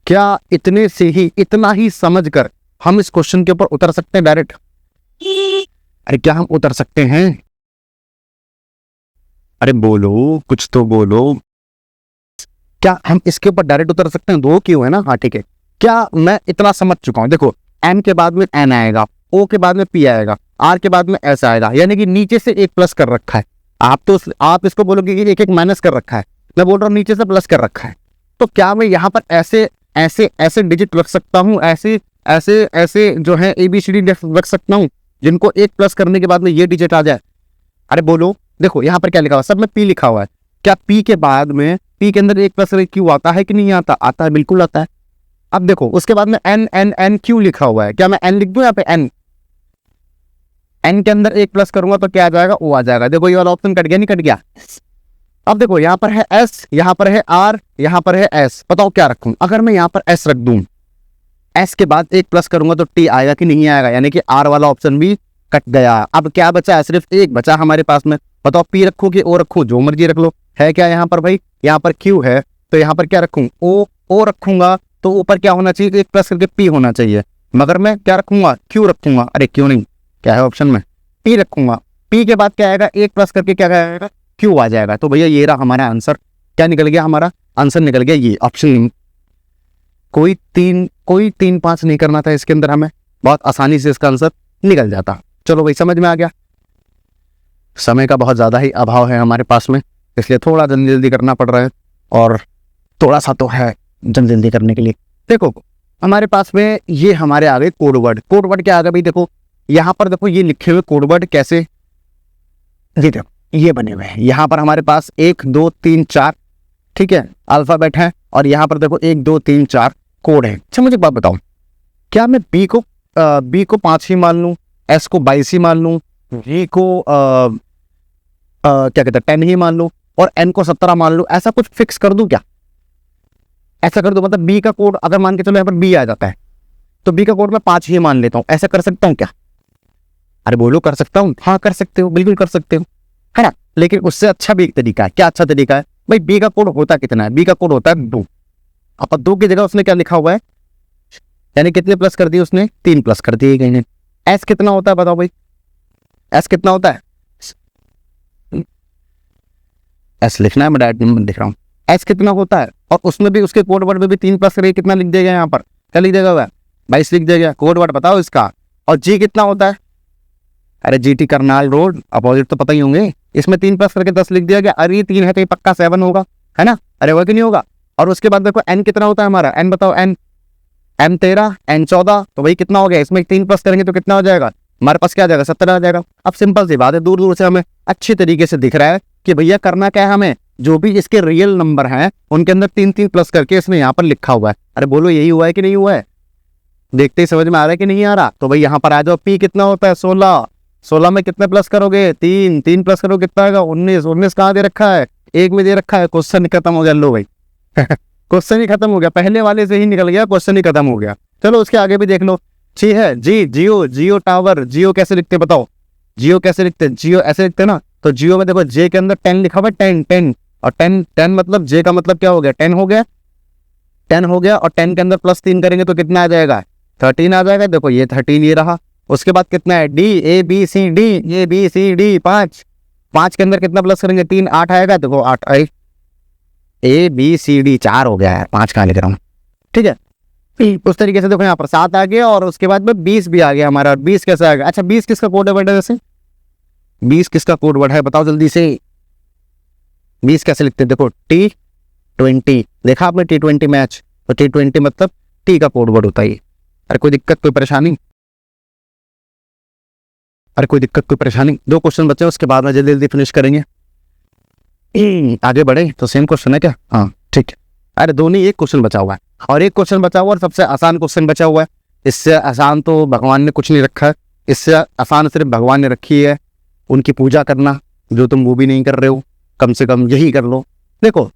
क्या इतने से ही, इतना ही समझ कर हम इस क्वेश्चन के ऊपर उतर सकते हैं डायरेक्ट? अरे क्या हम उतर सकते हैं? अरे बोलो, कुछ तो बोलो। क्या हम इसके ऊपर डायरेक्ट उतर सकते हैं? दो क्यों है ना, हाँ ठीक है। क्या मैं इतना समझ चुका हूं? देखो एन के बाद में एन आएगा, ओ के बाद में पी आएगा, आर के बाद में एस आएगा, यानी कि नीचे से एक प्लस कर रखा है। आप इसको बोलोगे कि एक एक माइनस कर रखा है, मैं बोल रहा हूँ नीचे से प्लस कर रखा है। तो क्या मैं यहाँ पर ऐसे ऐसे ऐसे डिजिट रख सकता हूँ, ऐसे ऐसे ऐसे जो है ABCD रख सकता हूँ, जिनको एक प्लस करने के बाद में ये डिजिट आ जाए? अरे बोलो, देखो यहाँ पर क्या लिखा हुआ है, सब में पी लिखा हुआ है। क्या पी के बाद में, पी के अंदर एक प्लस क्यू आता है कि नहीं आता? आता है, बिल्कुल आता है। अब देखो उसके बाद में एन एन एन क्यू लिखा हुआ है, क्या मैं एन लिख दूं यहाँ पे? एन, एन के अंदर एक प्लस करूंगा तो क्या आ जाएगा? ओ आ जाएगा। देखो ये वाला ऑप्शन कट गया, नहीं कट गया? अब देखो यहाँ पर है एस, यहाँ पर है आर, यहाँ पर है एस, बताओ क्या रखूं? अगर मैं यहाँ पर एस रख दूं, एस के बाद एक प्लस करूंगा तो टी आएगा कि नहीं आएगा? यानी कि आर वाला ऑप्शन भी कट गया। अब क्या बचा है? सिर्फ एक बचा हमारे पास में। बताओ पी रखो कि ओ रखो? जो मर्जी रख लो। है क्या यहाँ पर भाई? यहाँ पर क्यू है, तो यहाँ पर क्या रखूं? ओ रखूंगा तो ऊपर क्या होना चाहिए? एक प्लस करके पी होना चाहिए, मगर मैं क्या रखूंगा? क्यू रखूंगा। अरे क्यों नहीं, क्या है ऑप्शन में? पी रखूंगा। पी के बाद क्या आएगा? एक प्लस करके क्या आएगा? क्यू आ जाएगा। तो भैया ये रहा हमारा आंसर। क्या निकल गया? हमारा आंसर निकल गया ये ऑप्शन। कोई तीन पांच नहीं करना था इसके अंदर, हमें बहुत आसानी से इसका आंसर निकल जाता। चलो भाई समझ में आ गया। समय का बहुत ज्यादा ही अभाव है हमारे पास में, इसलिए थोड़ा जल्दी जल्दी करना पड़ रहा है, और थोड़ा सा तो है जल्दी जल्दी करने के लिए। देखो हमारे पास में ये हमारे आ गए कोड वर्ड। कोड वर्ड क्या आ गया भाई? देखो यहाँ पर देखो ये लिखे हुए कोड वर्ड कैसे, जी देखो ये बने हुए हैं। यहाँ पर हमारे पास 1 2 3 4, ठीक है, अल्फाबेट है, और यहाँ पर देखो 1 2 3 4 कोड है। अच्छा मुझे एक बात बताओ, क्या मैं बी को 5 ही मान लूँ, एस को 22 ही मान लूँ, जी को क्या कहते हैं 10 ही मान लूँ, और एन को 17 मान लूँ? ऐसा कुछ फिक्स कर दूं क्या? ऐसा कर दो, मतलब बी का कोड अगर मान के चलो यहाँ पर बी आ जाता है, तो बी का कोड मैं 5 ही मान लेता हूँ। ऐसा कर सकता हूँ क्या? अरे बोलो, कर सकता हूँ? हाँ कर सकते हो, बिल्कुल कर सकते हो, है ना। लेकिन उससे अच्छा भी एक तरीका है। क्या अच्छा तरीका है भाई? बी का कोड होता कितना है? बी का कोड होता है 2। अब 2 की जगह उसने क्या लिखा हुआ है, यानी कितने प्लस कर दिए उसने? 3 प्लस कर दिए गए हैं। एस कितना होता है बताओ भाई? एस कितना होता है? एस लिखना है, मैं डायरेक्ट नंबर लिख रहा हूँ। एस कितना होता है? और उसमें भी उसके कोड वर्ड में भी 3 प्लस करके कितना लिख देगा? यहाँ पर क्या लिख देगा हुआ? 22 लिख देगा। कोड वर्ड बताओ इसका। और जी कितना होता है? अरे GT करनाल रोड अपोजिट तो पता ही होंगे। इसमें 3 प्लस करके 10 लिख दिया गया। अरे ये 3 है तो ये पक्का 7 होगा, है ना। अरे वो कि नहीं होगा। और उसके बाद देखो एन कितना होता है हमारा? एन बताओ। एन M13 N14, तो भाई कितना हो गया, इसमें 3 प्लस करेंगे तो कितना हो जाएगा हमारे पास, क्या आ जाएगा 17 आ जाएगा। अब सिंपल सी बात है, दूर दूर से हमें अच्छी तरीके से दिख रहा है कि भैया करना क्या है हमें, जो भी इसके रियल नंबर हैं उनके अंदर 3 3 प्लस करके इसने यहाँ पर लिखा हुआ है। अरे बोलो यही हुआ है कि नहीं हुआ है, देखते ही समझ में आ रहा है कि नहीं आ रहा। तो भाई यहाँ पर आ जाओ, पी कितना होता है 16, 16 में कितने प्लस करोगे 3, 3 प्लस करोगे कितना आएगा 19, 19 कहाँ दे रखा है, एक में दे रखा है, क्वेश्चन खत्म हो गया। लो भाई क्वेश्चन ही खत्म हो गया, पहले वाले से ही निकल गया, क्वेश्चन ही खत्म हो गया। चलो उसके आगे भी देख लो। ठीक है जी, जियो, जियो टावर, जियो कैसे लिखते बताओ, जियो कैसे लिखते, जियो ऐसे लिखते ना, तो जियो में देखो जे के अंदर 10 लिखा हुआ है, 10 10, और 10 10 मतलब जे का मतलब क्या हो गया 10 हो गया, 10 हो गया, और 10 के अंदर प्लस 3 करेंगे तो कितना आ जाएगा 13 आ जाएगा। देखो ये 13 ये रहा। उसके बाद कितना है D, A B C D, A B C D 5, 5 के अंदर कितना प्लस करेंगे 3, 8 आएगा। देखो 8 आई, ए बी सी डी 4 हो गया है, 5 कहाँ लिख रहा हूँ। ठीक है, उस तरीके से देखो यहाँ पर 7 आ गया, और उसके बाद में 20 भी आ गया हमारा। 20 कैसे आ गया, अच्छा 20 किसका कोड वर्ड है, वैसे 20 किसका कोड वर्ड है बताओ जल्दी से। 20 कैसे लिखते हैं, देखो T20, देखा आपने T20 मैच, तो T20 मतलब टी का कोड वर्ड होता है। अरे कोई दिक्कत कोई परेशानी, अरे कोई दिक्कत कोई परेशानी। 2 क्वेश्चन बचे, उसके बाद में जल्दी जल्दी फिनिश करेंगे। आगे बढ़े तो सेम क्वेश्चन है क्या, हाँ ठीक है। अरे दो नहीं, एक क्वेश्चन बचा हुआ है, और एक क्वेश्चन बचा हुआ और सबसे आसान क्वेश्चन बचा हुआ है। इससे आसान तो भगवान ने कुछ नहीं रखा है, इससे आसान सिर्फ भगवान ने रखी है उनकी पूजा करना, जो तुम वो भी नहीं कर रहे हो, कम से कम यही कर लो। देखो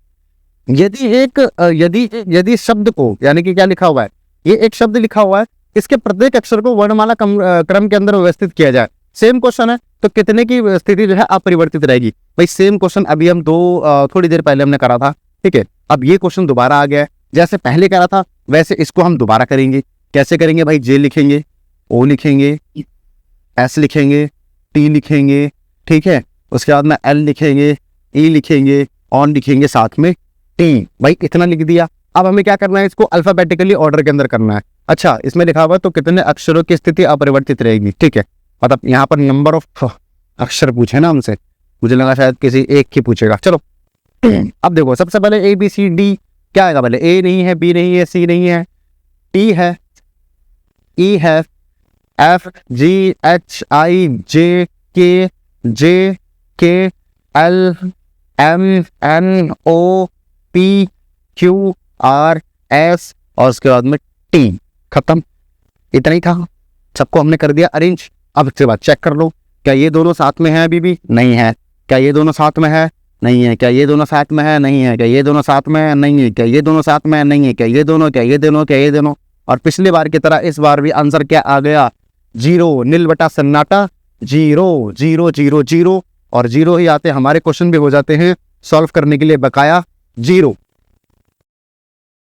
यदि शब्द को, यानी कि क्या लिखा हुआ है, ये एक शब्द लिखा हुआ है, इसके प्रत्येक अक्षर को वर्णमाला क्रम के अंदर व्यवस्थित किया जाए। सेम क्वेश्चन है तो कितने की स्थिति जो है अपरिवर्तित रहेगी। भाई सेम क्वेश्चन अभी हम थोड़ी देर पहले हमने करा था, ठीक है। अब ये क्वेश्चन दोबारा आ गया है, जैसे पहले करा था वैसे इसको हम दोबारा करेंगे। कैसे करेंगे भाई, जे लिखेंगे, ओ लिखेंगे, एस लिखेंगे, टी लिखेंगे, ठीक है। उसके बाद में एल लिखेंगे, ई लिखेंगे, ऑन लिखेंगे, साथ में टी। भाई इतना लिख दिया। अब हमें क्या करना है, इसको अल्फाबेटिकली ऑर्डर के अंदर करना है। अच्छा इसमें लिखा हुआ तो कितने अक्षरों की स्थिति अपरिवर्तित रहेगी, ठीक है। मतलब यहाँ पर नंबर ऑफ अक्षर पूछे ना हमसे, मुझे लगा शायद किसी एक की पूछेगा। चलो अब देखो, सबसे पहले ए बी सी डी क्या आएगा, पहले ए नहीं है, बी नहीं है, सी नहीं है, टी है, ई है, F G H I J K L M N O P Q R S, और उसके बाद में टी। खत्म, इतना ही था, सबको हमने कर दिया अरेंज। अब इसके बाद चेक कर लो, क्या ये दोनों साथ में है, अभी भी नहीं है। क्या ये दोनों साथ में है, नहीं है। क्या ये दोनों साथ में है, नहीं है। क्या ये दोनों साथ में है, नहीं है। क्या ये दोनों साथ में है, नहीं है। क्या ये दोनों, क्या ये दोनों, क्या ये दोनों। और पिछली बार की तरह इस बार भी आंसर क्या आ गया, 0, नील बटा सन्नाटा, 0 0 0 0, और 0 ही आते हमारे क्वेश्चन भी हो जाते हैं सॉल्व करने के लिए बकाया 0।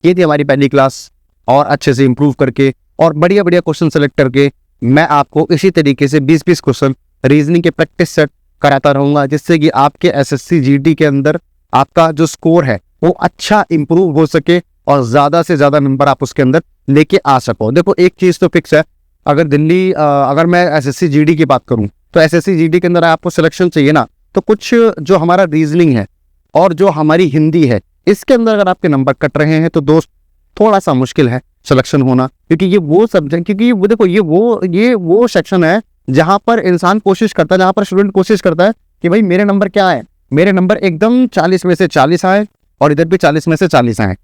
ये थी हमारी पहली क्लास, और अच्छे से इंप्रूव करके और बढ़िया बढ़िया क्वेश्चन सेलेक्ट करके मैं आपको इसी तरीके से 20-20 क्वेश्चन रीजनिंग के प्रैक्टिस सेट कराता रहूंगा, जिससे कि आपके एसएससी जीडी के अंदर आपका जो स्कोर है वो अच्छा इंप्रूव हो सके और ज्यादा से ज्यादा नंबर आप उसके अंदर लेके आ सको। देखो एक चीज तो फिक्स है, अगर मैं एसएससी जीडी की बात करूं तो एसएससी जीडी के अंदर आपको सिलेक्शन चाहिए ना, तो कुछ जो हमारा रीजनिंग है और जो हमारी हिंदी है, इसके अंदर अगर आपके नंबर कट रहे हैं तो दोस्त थोड़ा सा मुश्किल है सिलेक्शन होना, क्योंकि ये वो सब्जेक्ट, क्योंकि वो देखो ये वो सेक्शन है जहां पर इंसान कोशिश करता है, जहां पर स्टूडेंट कोशिश करता है कि भाई मेरे नंबर क्या है, मेरे नंबर एकदम 40 में से 40 आए और इधर भी 40 में से 40 आए।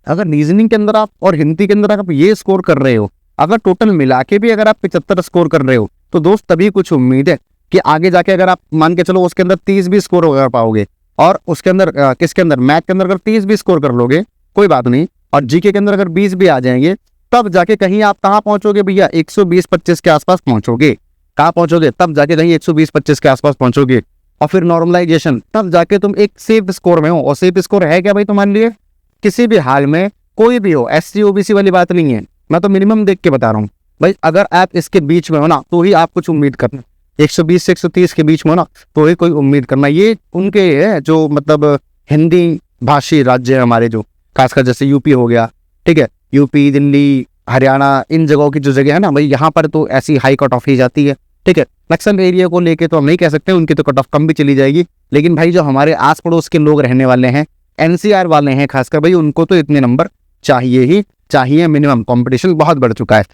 अगर रीजनिंग के अंदर आप और हिंदी के अंदर आप ये स्कोर कर रहे हो, अगर टोटल मिला के भी अगर आप 75 स्कोर कर रहे हो, तो दोस्त तभी कुछ उम्मीद है कि आगे जाके अगर आप मान के चलो उसके अंदर 30 भी स्कोर कर पाओगे, और उसके अंदर किसके अंदर, मैथ के अंदर अगर 30 भी स्कोर कर लोगे कोई बात नहीं, और जीके के अंदर अगर 20 भी आ जाएंगे, तब जाके कहीं आप कहाँ पहुंचोगे भैया, 120-25 के आसपास पहुंचोगे। कहाँ पहुंचोगे, तब जाके कहीं 120-25 के आसपास पहुंचोगे, और फिर नॉर्मलाइजेशन, तब जाके तुम एक सेफ स्कोर में हो। और सेफ स्कोर है क्या भाई तुम्हारे लिए, किसी भी हाल में कोई भी हो, एससी ओबीसी वाली बात नहीं है, मैं तो मिनिमम देख के बता रहा हूँ भाई। अगर आप इसके बीच में हो ना तो ही आप कुछ उम्मीद करना, 120 से 130 के बीच में हो ना तो ही कोई उम्मीद करना। ये उनके है जो मतलब हिंदी भाषी राज्य है हमारे, जो खासकर जैसे यूपी हो गया, ठीक है, यूपी, दिल्ली, हरियाणा, इन जगहों की जो जगह है ना भाई, यहाँ पर तो ऐसी हाई कट ऑफ ही जाती है, ठीक है। नक्सल एरिया को लेके तो हम नहीं कह सकते, उनकी तो कट ऑफ कम भी चली जाएगी, लेकिन भाई जो हमारे आस पड़ोस के लोग रहने वाले हैं, एनसीआर वाले हैं खासकर, भाई उनको तो इतने नंबर चाहिए ही चाहिए मिनिमम, कंपटीशन बहुत बढ़ चुका है।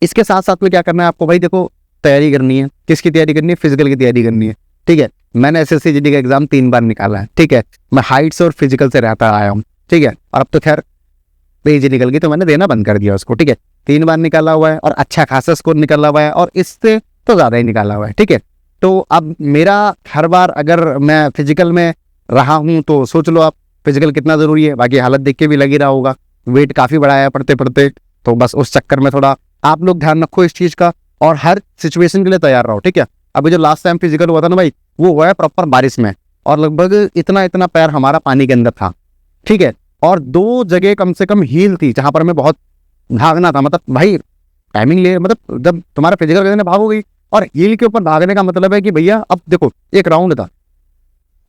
इसके साथ साथ में क्या करना है आपको भाई, देखो तैयारी करनी है। किसकी तैयारी करनी है? फिजिकल की तैयारी करनी है, ठीक है। मैंने एसएससी जीडी का एग्जाम 3 बार निकाला है, ठीक है। मैं हाइट्स और फिजिकल से रहता आया हूँ, ठीक है। और अब तो खैर पेज निकल गई तो मैंने देना बंद कर दिया उसको, ठीक है। 3 बार निकाला हुआ है और अच्छा खासा स्कोर निकाला हुआ है, और इससे तो ज़्यादा ही निकाला हुआ है, ठीक है। तो अब मेरा हर बार अगर मैं फिजिकल में रहा हूँ तो सोच लो आप फिजिकल कितना ज़रूरी है। बाकी हालत देख के भी लग ही रहा होगा, वेट काफ़ी बढ़ाया है पढ़ते पढ़ते, तो बस उस चक्कर में थोड़ा आप लोग ध्यान रखो इस चीज़ का, और हर सिचुएशन के लिए तैयार रहो, ठीक है। अभी जो लास्ट टाइम फिजिकल हुआ था ना भाई, वो हुआ है प्रॉपर बारिश में, और लगभग इतना इतना पैर हमारा पानी के अंदर था, ठीक है। और 2 जगह कम से कम हील थी जहाँ पर हमें बहुत भागना था। मतलब भाई टाइमिंग ले, मतलब जब तुम्हारा फिजिकल करने भागोगी और हील के ऊपर भागने का मतलब है कि भैया अब देखो एक राउंड था,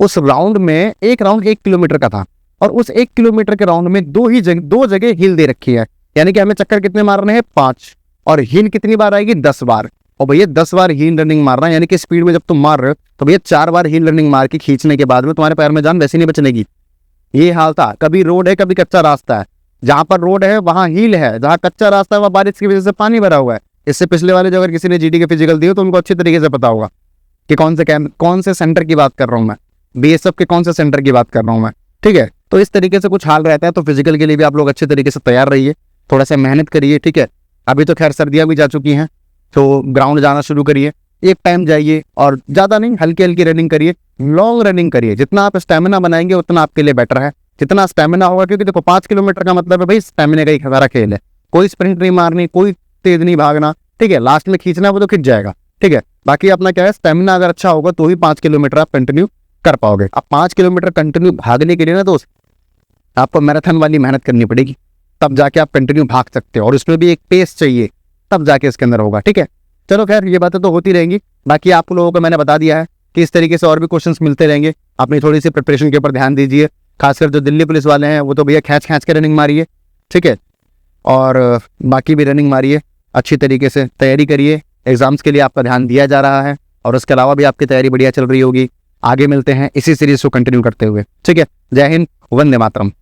उस राउंड में एक राउंड 1 किलोमीटर का था, और उस 1 किलोमीटर के राउंड में 2 जगह हील दे रखी है, यानी कि हमें चक्कर कितने मारने हैं? 5, और हील कितनी बार आएगी? 10 बार। और भैया 10 बार हील रनिंग मारना, यानी कि स्पीड में जब तुम मार रहे हो तो भैया 4 बार हील रनिंग मार के खींचने के बाद में तुम्हारे पैर में जान वैसे नहीं बचने की। ये हाल था। कभी रोड है कभी कच्चा रास्ता है, जहां पर रोड है वहां हील है, जहां कच्चा रास्ता है वहां बारिश की वजह से पानी भरा हुआ है। इससे पिछले वाले जो अगर किसी ने जीडी के फिजिकल दिए तो उनको अच्छी तरीके से पता होगा कि कौन से सेंटर की बात कर रहा हूँ मैं, बीएसएफ के कौन से सेंटर की बात कर रहा हूँ मैं, ठीक है। तो इस तरीके से कुछ हाल रहता है। तो फिजिकल के लिए भी आप लोग अच्छे तरीके से तैयार रहिए, थोड़ा सा मेहनत करिए, ठीक है। अभी तो खैर सर्दियाँ भी जा चुकी हैं, तो ग्राउंड जाना शुरू करिए, एक टाइम जाइए, और ज़्यादा नहीं हल्की हल्की रनिंग करिए, लॉन्ग रनिंग करिए। जितना आप स्टेमिना बनाएंगे उतना आपके लिए बेटर है, जितना स्टेमिना होगा, क्योंकि देखो 5 किलोमीटर का मतलब है भाई स्टेमिना का ही सारा खेल है। कोई स्प्रिंट नहीं मारनी, कोई तेज नहीं भागना, ठीक है। लास्ट में खींचना है वो तो खींच जाएगा, ठीक है। बाकी अपना क्या है, स्टेमिना अगर अच्छा होगा तो ही 5 किलोमीटर आप कंटिन्यू कर पाओगे। अब 5 किलोमीटर कंटिन्यू भागने के लिए ना दोस्त आपको मैराथन वाली मेहनत करनी पड़ेगी, तब जाके आप कंटिन्यू भाग सकते हो, और उसमें भी एक पेस चाहिए, तब जाके इसके अंदर होगा, ठीक है। चलो खैर ये बातें तो होती रहेंगी। बाकी आप लोगों को मैंने बता दिया है कि इस तरीके से और भी क्वेश्चंस मिलते रहेंगे। अपनी थोड़ी सी प्रिपरेशन के ऊपर ध्यान दीजिए, खासकर जो दिल्ली पुलिस वाले हैं वो तो भैया खींच के रनिंग मारिए, ठीक है। और बाकी भी रनिंग मारिए, अच्छी तरीके से तैयारी करिए। एग्जाम्स के लिए आपका ध्यान दिया जा रहा है, और उसके अलावा भी आपकी तैयारी बढ़िया चल रही होगी। आगे मिलते हैं इसी सीरीज को कंटिन्यू करते हुए, ठीक है। जय हिंद, वंदे मातरम।